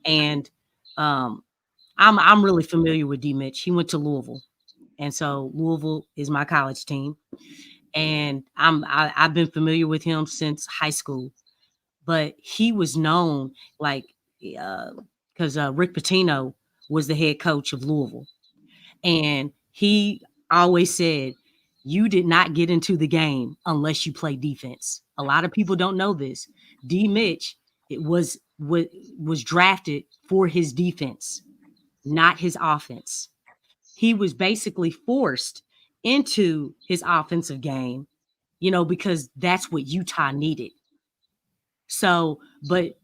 and I'm really familiar with D Mitch. He went to Louisville. And so Louisville is my college team. And I've been familiar with him since high school. But he was known like because Rick Pitino was the head coach of Louisville. And he always said, you did not get into the game unless you play defense. A lot of people don't know this. D Mitch was drafted for his defense. not his offense. He was basically forced into his offensive game, because that's what Utah needed. So, but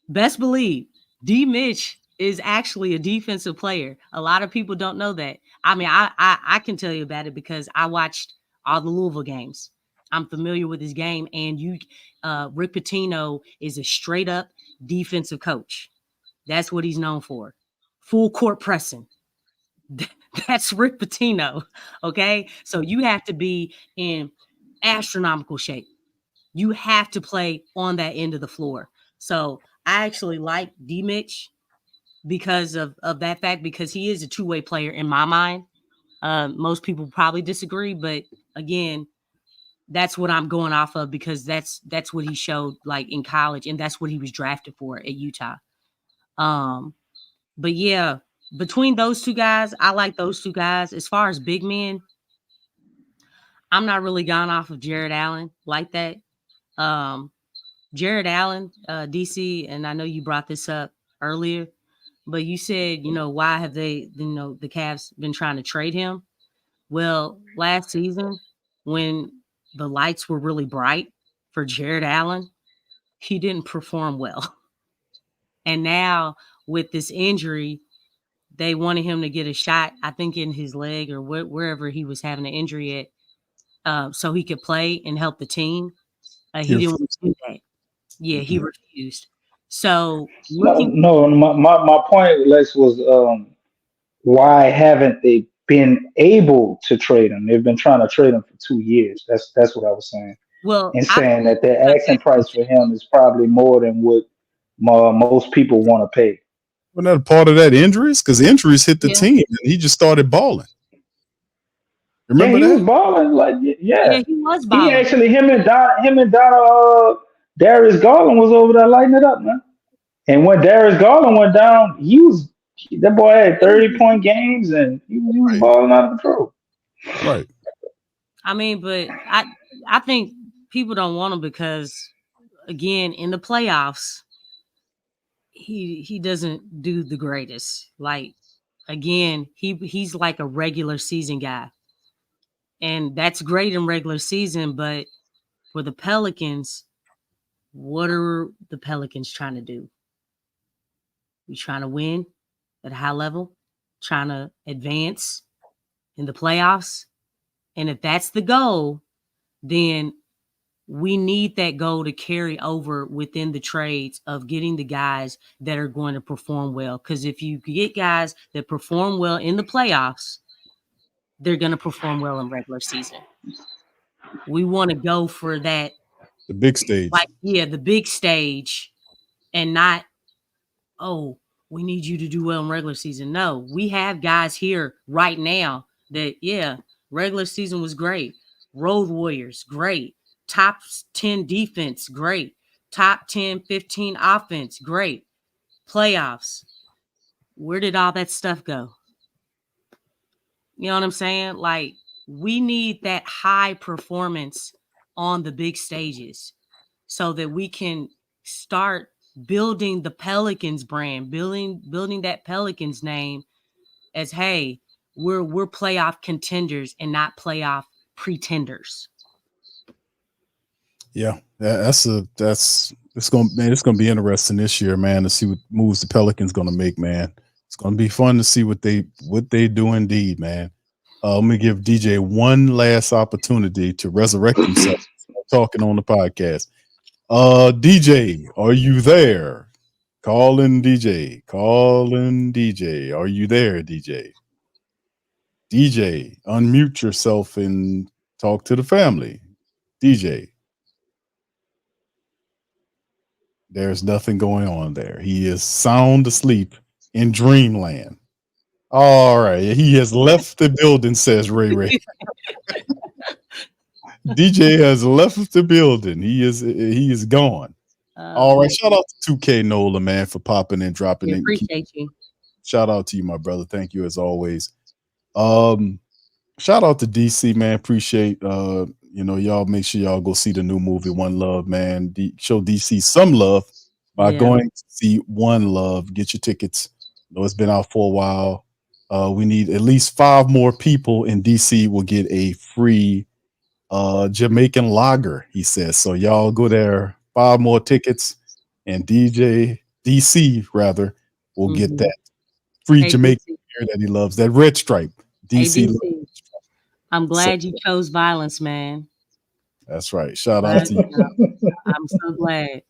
best believe D. Mitch is actually a defensive player. A lot of people don't know that. I mean, I can tell you about it because I watched all the Louisville games. I'm familiar with his game, and Rick Pitino is a straight up defensive coach. That's what he's known for. Full court pressing. That's Rick Pitino. Okay. So you have to be in astronomical shape. You have to play on that end of the floor. So I actually like D. Mitch because of that fact, because he is a two-way player in my mind. Most people probably disagree, but again, that's what I'm going off of because that's what he showed like in college, and that's what he was drafted for at Utah. But yeah, between those two guys, I like those two guys. As far as big men, I'm not really gone off of Jared Allen like that. Jared Allen, DC, and I know you brought this up earlier, but you said, why have they, the Cavs been trying to trade him? Well, last season, when the lights were really bright for Jared Allen, he didn't perform well. And now with this injury, they wanted him to get a shot, I think in his leg or wherever he was having an injury at, so he could play and help the team. He didn't want to do that. Yeah, he refused. So my point, Lex, was why haven't they been able to trade him? They've been trying to trade him for 2 years. That's what I was saying. Well, and saying that the asking price for him is probably more than what most people want to pay. Wasn't that a part of that injuries? Because injuries hit the team, and he just started balling. Remember he that? was balling yeah, he was balling. He actually him and Darius Garland was over there lighting it up, man. And when Darius Garland went down, that boy had 30-point games, and he was balling out of control. Right. I mean, but I think people don't want him because, again, in the playoffs, he doesn't do the greatest. Like, again, he's like a regular season guy. And that's great in regular season, but for the Pelicans, what are the Pelicans trying to do? We trying to win at a high level, trying to advance in the playoffs. And if that's the goal, then we need that goal to carry over within the trades of getting the guys that are going to perform well. Because if you get guys that perform well in the playoffs, they're going to perform well in regular season. We want to go for that. The big stage. The big stage, and not, we need you to do well in regular season. No, we have guys here right now that, regular season was great. Road Warriors, great. Top 10 defense, great. Top 10, 15 offense, great. Playoffs. Where did all that stuff go? You know what I'm saying? Like, we need that high performance on the big stages so that we can start building the Pelicans brand, building that Pelicans name as, hey, we're playoff contenders and not playoff pretenders. Yeah, it's gonna be interesting this year, man, to see what moves the Pelicans gonna make, man. It's gonna be fun to see what they do indeed, man. Let me give DJ one last opportunity to resurrect himself talking on the podcast. DJ, are you there? Calling DJ. Are you there, DJ? DJ, unmute yourself and talk to the family. DJ. There's nothing going on there. He is sound asleep in dreamland. All right. He has left the building, says Ray. DJ has left the building. He is gone. All right. Shout out to 2K Nola, man, for popping and dropping in. Appreciate you. Shout out to you, my brother. Thank you as always. Shout out to DC, man. Appreciate y'all make sure y'all go see the new movie One Love, man. Show DC some love by going to see One Love. Get your tickets know it's been out for a while. We need at least 5 more people in DC will get a free Jamaican lager, he says. So y'all go there, 5 more tickets, and DC rather will get that free Jamaican beer that he loves, that red stripe. DC. I'm glad you chose violence, man. That's right. Shout out to you. I'm so glad.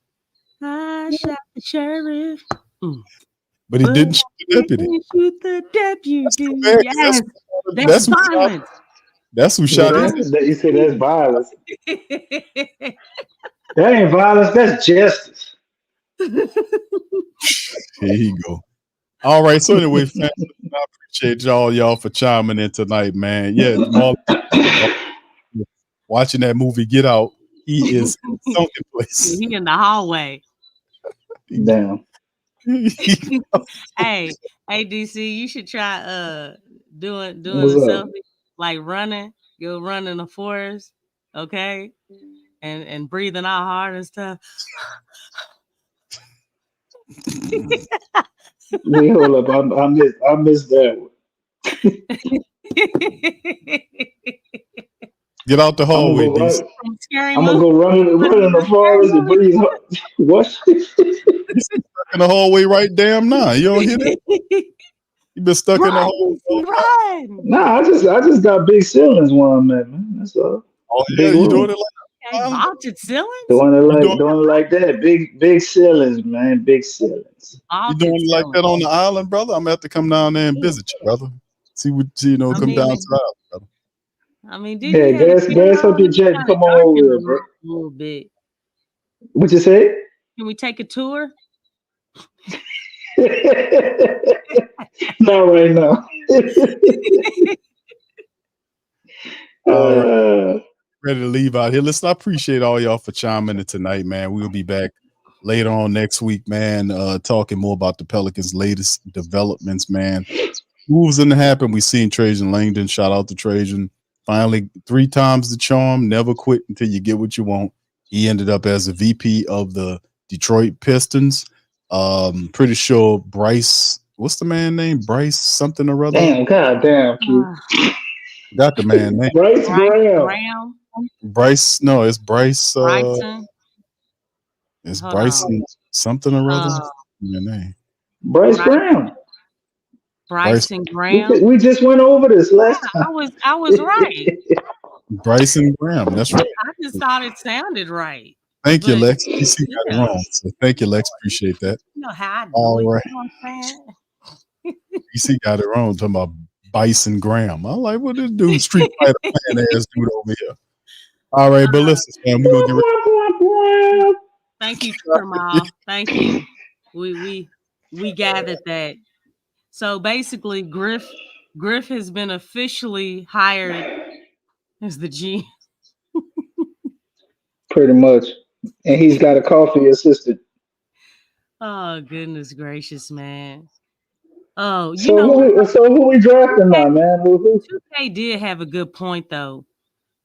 I shot the sheriff. But he didn't shoot the deputy. He didn't shoot the deputy. Yes, that's violence. That's who shot him. You say that's violence. That ain't violence. That's justice. Here you go. All right. So anyway, fans, I appreciate y'all for chiming in tonight, man. Yeah, watching that movie Get Out, he is in sunken place. He in the hallway. Damn. hey, DC, you should try doing a selfie, like running. Go run in the forest, okay, and breathing out hard and stuff. Wait, hold up, I missed that one. Get out the hallway, DC. I'm gonna go run in the forest and breathe. What? You're stuck in the hallway right damn now. You don't hear that? You been stuck in the hallway. Nah, I just got big ceilings where I'm at, man. That's all. Oh yeah, you doing it like vaulted ceilings? Doing it like that. Big ceilings, man. Big ceilings. You doing it like that on the island, brother? I'm gonna have to come down there and visit you, brother. See what come down to the island, brother. I mean, there's something, Jet. Come on over here, bro. A little bit. What you say? Can we take a tour? Not right now. Ready to leave out here. Listen, I appreciate all y'all for chiming in tonight, man. We'll be back later on next week, man, talking more about the Pelicans' latest developments, man. Moves in to happen. We seen Trajan Langdon. Shout out to Trajan. Finally, 3 times the charm. Never quit until you get what you want. He ended up as a VP of the Detroit Pistons. Pretty sure Bryce, what's the man name? Bryce something or other. Damn, goddamn, got the man name. Bryce Graham. Bryce, no, it's Bryce. Bryson. It's Bryson something or other. Your name. Bryce Graham. Bryson Graham. We just went over this last time. I was right. Bryson Graham. That's right. I just thought it sounded right. Thank you, Lex. You see, got it wrong. So thank you, Lex. Appreciate that. You know how I do all it. Right. You know what I'm saying? You see, got it wrong. Talking about Bison Graham. I'm like, what this dude, Street Fighter fan ass dude over here. All right, but listen, man, we're gonna get ready. Thank you, Kamal. Thank you. We gathered that. So basically, Griff has been officially hired as the GM. Pretty much. And he's got a coffee assistant. Oh, goodness gracious, man. Oh, who we drafting now, man? 2K did have a good point, though.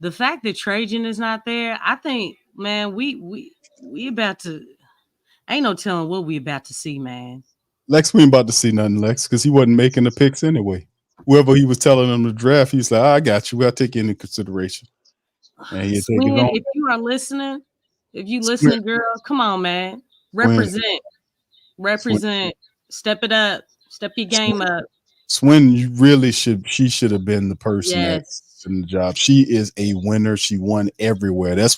The fact that Trajan is not there, I think, man, we about to, ain't no telling what we about to see, man. Lex, we ain't about to see nothing, Lex, because he wasn't making the picks anyway. Whoever he was telling them to draft, he's like, I got you. I'll take you into consideration. And Swin, if you are listening, girl, come on, man. Represent. Step it up. Step your game up. Swin, she should have been the person that's in the job. She is a winner. She won everywhere. That's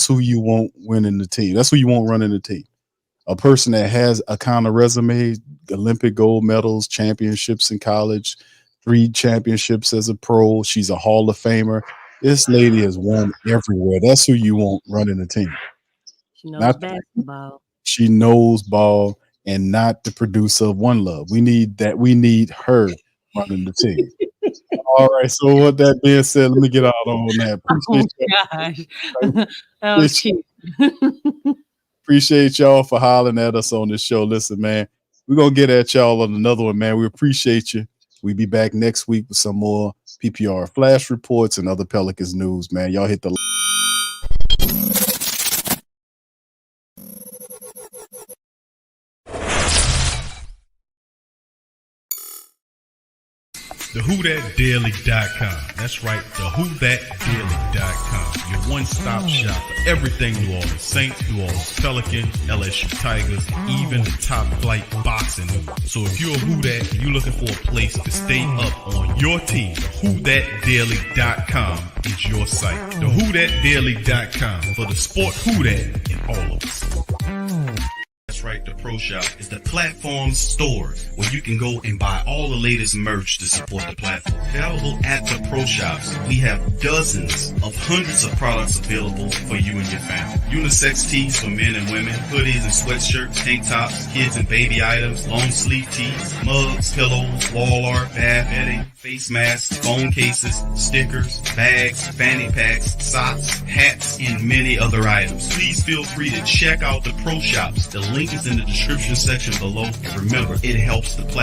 who you want winning the team. That's who you want running the team. A person that has a kind of resume, Olympic gold medals, championships in college, 3 championships as a pro. She's a Hall of Famer. This lady has won everywhere. That's who you want running the team. She knows basketball. She knows ball and not the producer of One Love. We need that. We need her running the team. All right. So with that being said, let me get out on that. That was cute. Appreciate y'all for hollering at us on this show. Listen, man, we're going to get at y'all on another one, man. We appreciate you. We'll be back next week with some more PPR flash reports and other Pelicans news, man. Y'all hit the TheWhoThatDaily.com. That's right, TheWhoThatDaily.com. Your one-stop shop for everything New Orleans Saints, New Orleans Pelicans, LSU Tigers, even the top flight boxing news. So if you're a Who That and you're looking for a place to stay up on your team, TheWhoThatDaily.com is your site. TheWhoThatDaily.com for the sport Who That in all of us. That's right, the Pro Shop is the platform store where you can go and buy all the latest merch to support the platform. Available at the Pro Shops, we have dozens of hundreds of products available for you and your family. Unisex tees for men and women, hoodies and sweatshirts, tank tops, kids and baby items, long sleeve tees, mugs, pillows, wall art, bath bedding, face masks, phone cases, stickers, bags, fanny packs, socks, hats, and many other items. Please feel free to check out the Pro Shops. The link is in the description section below. And remember, it helps the platform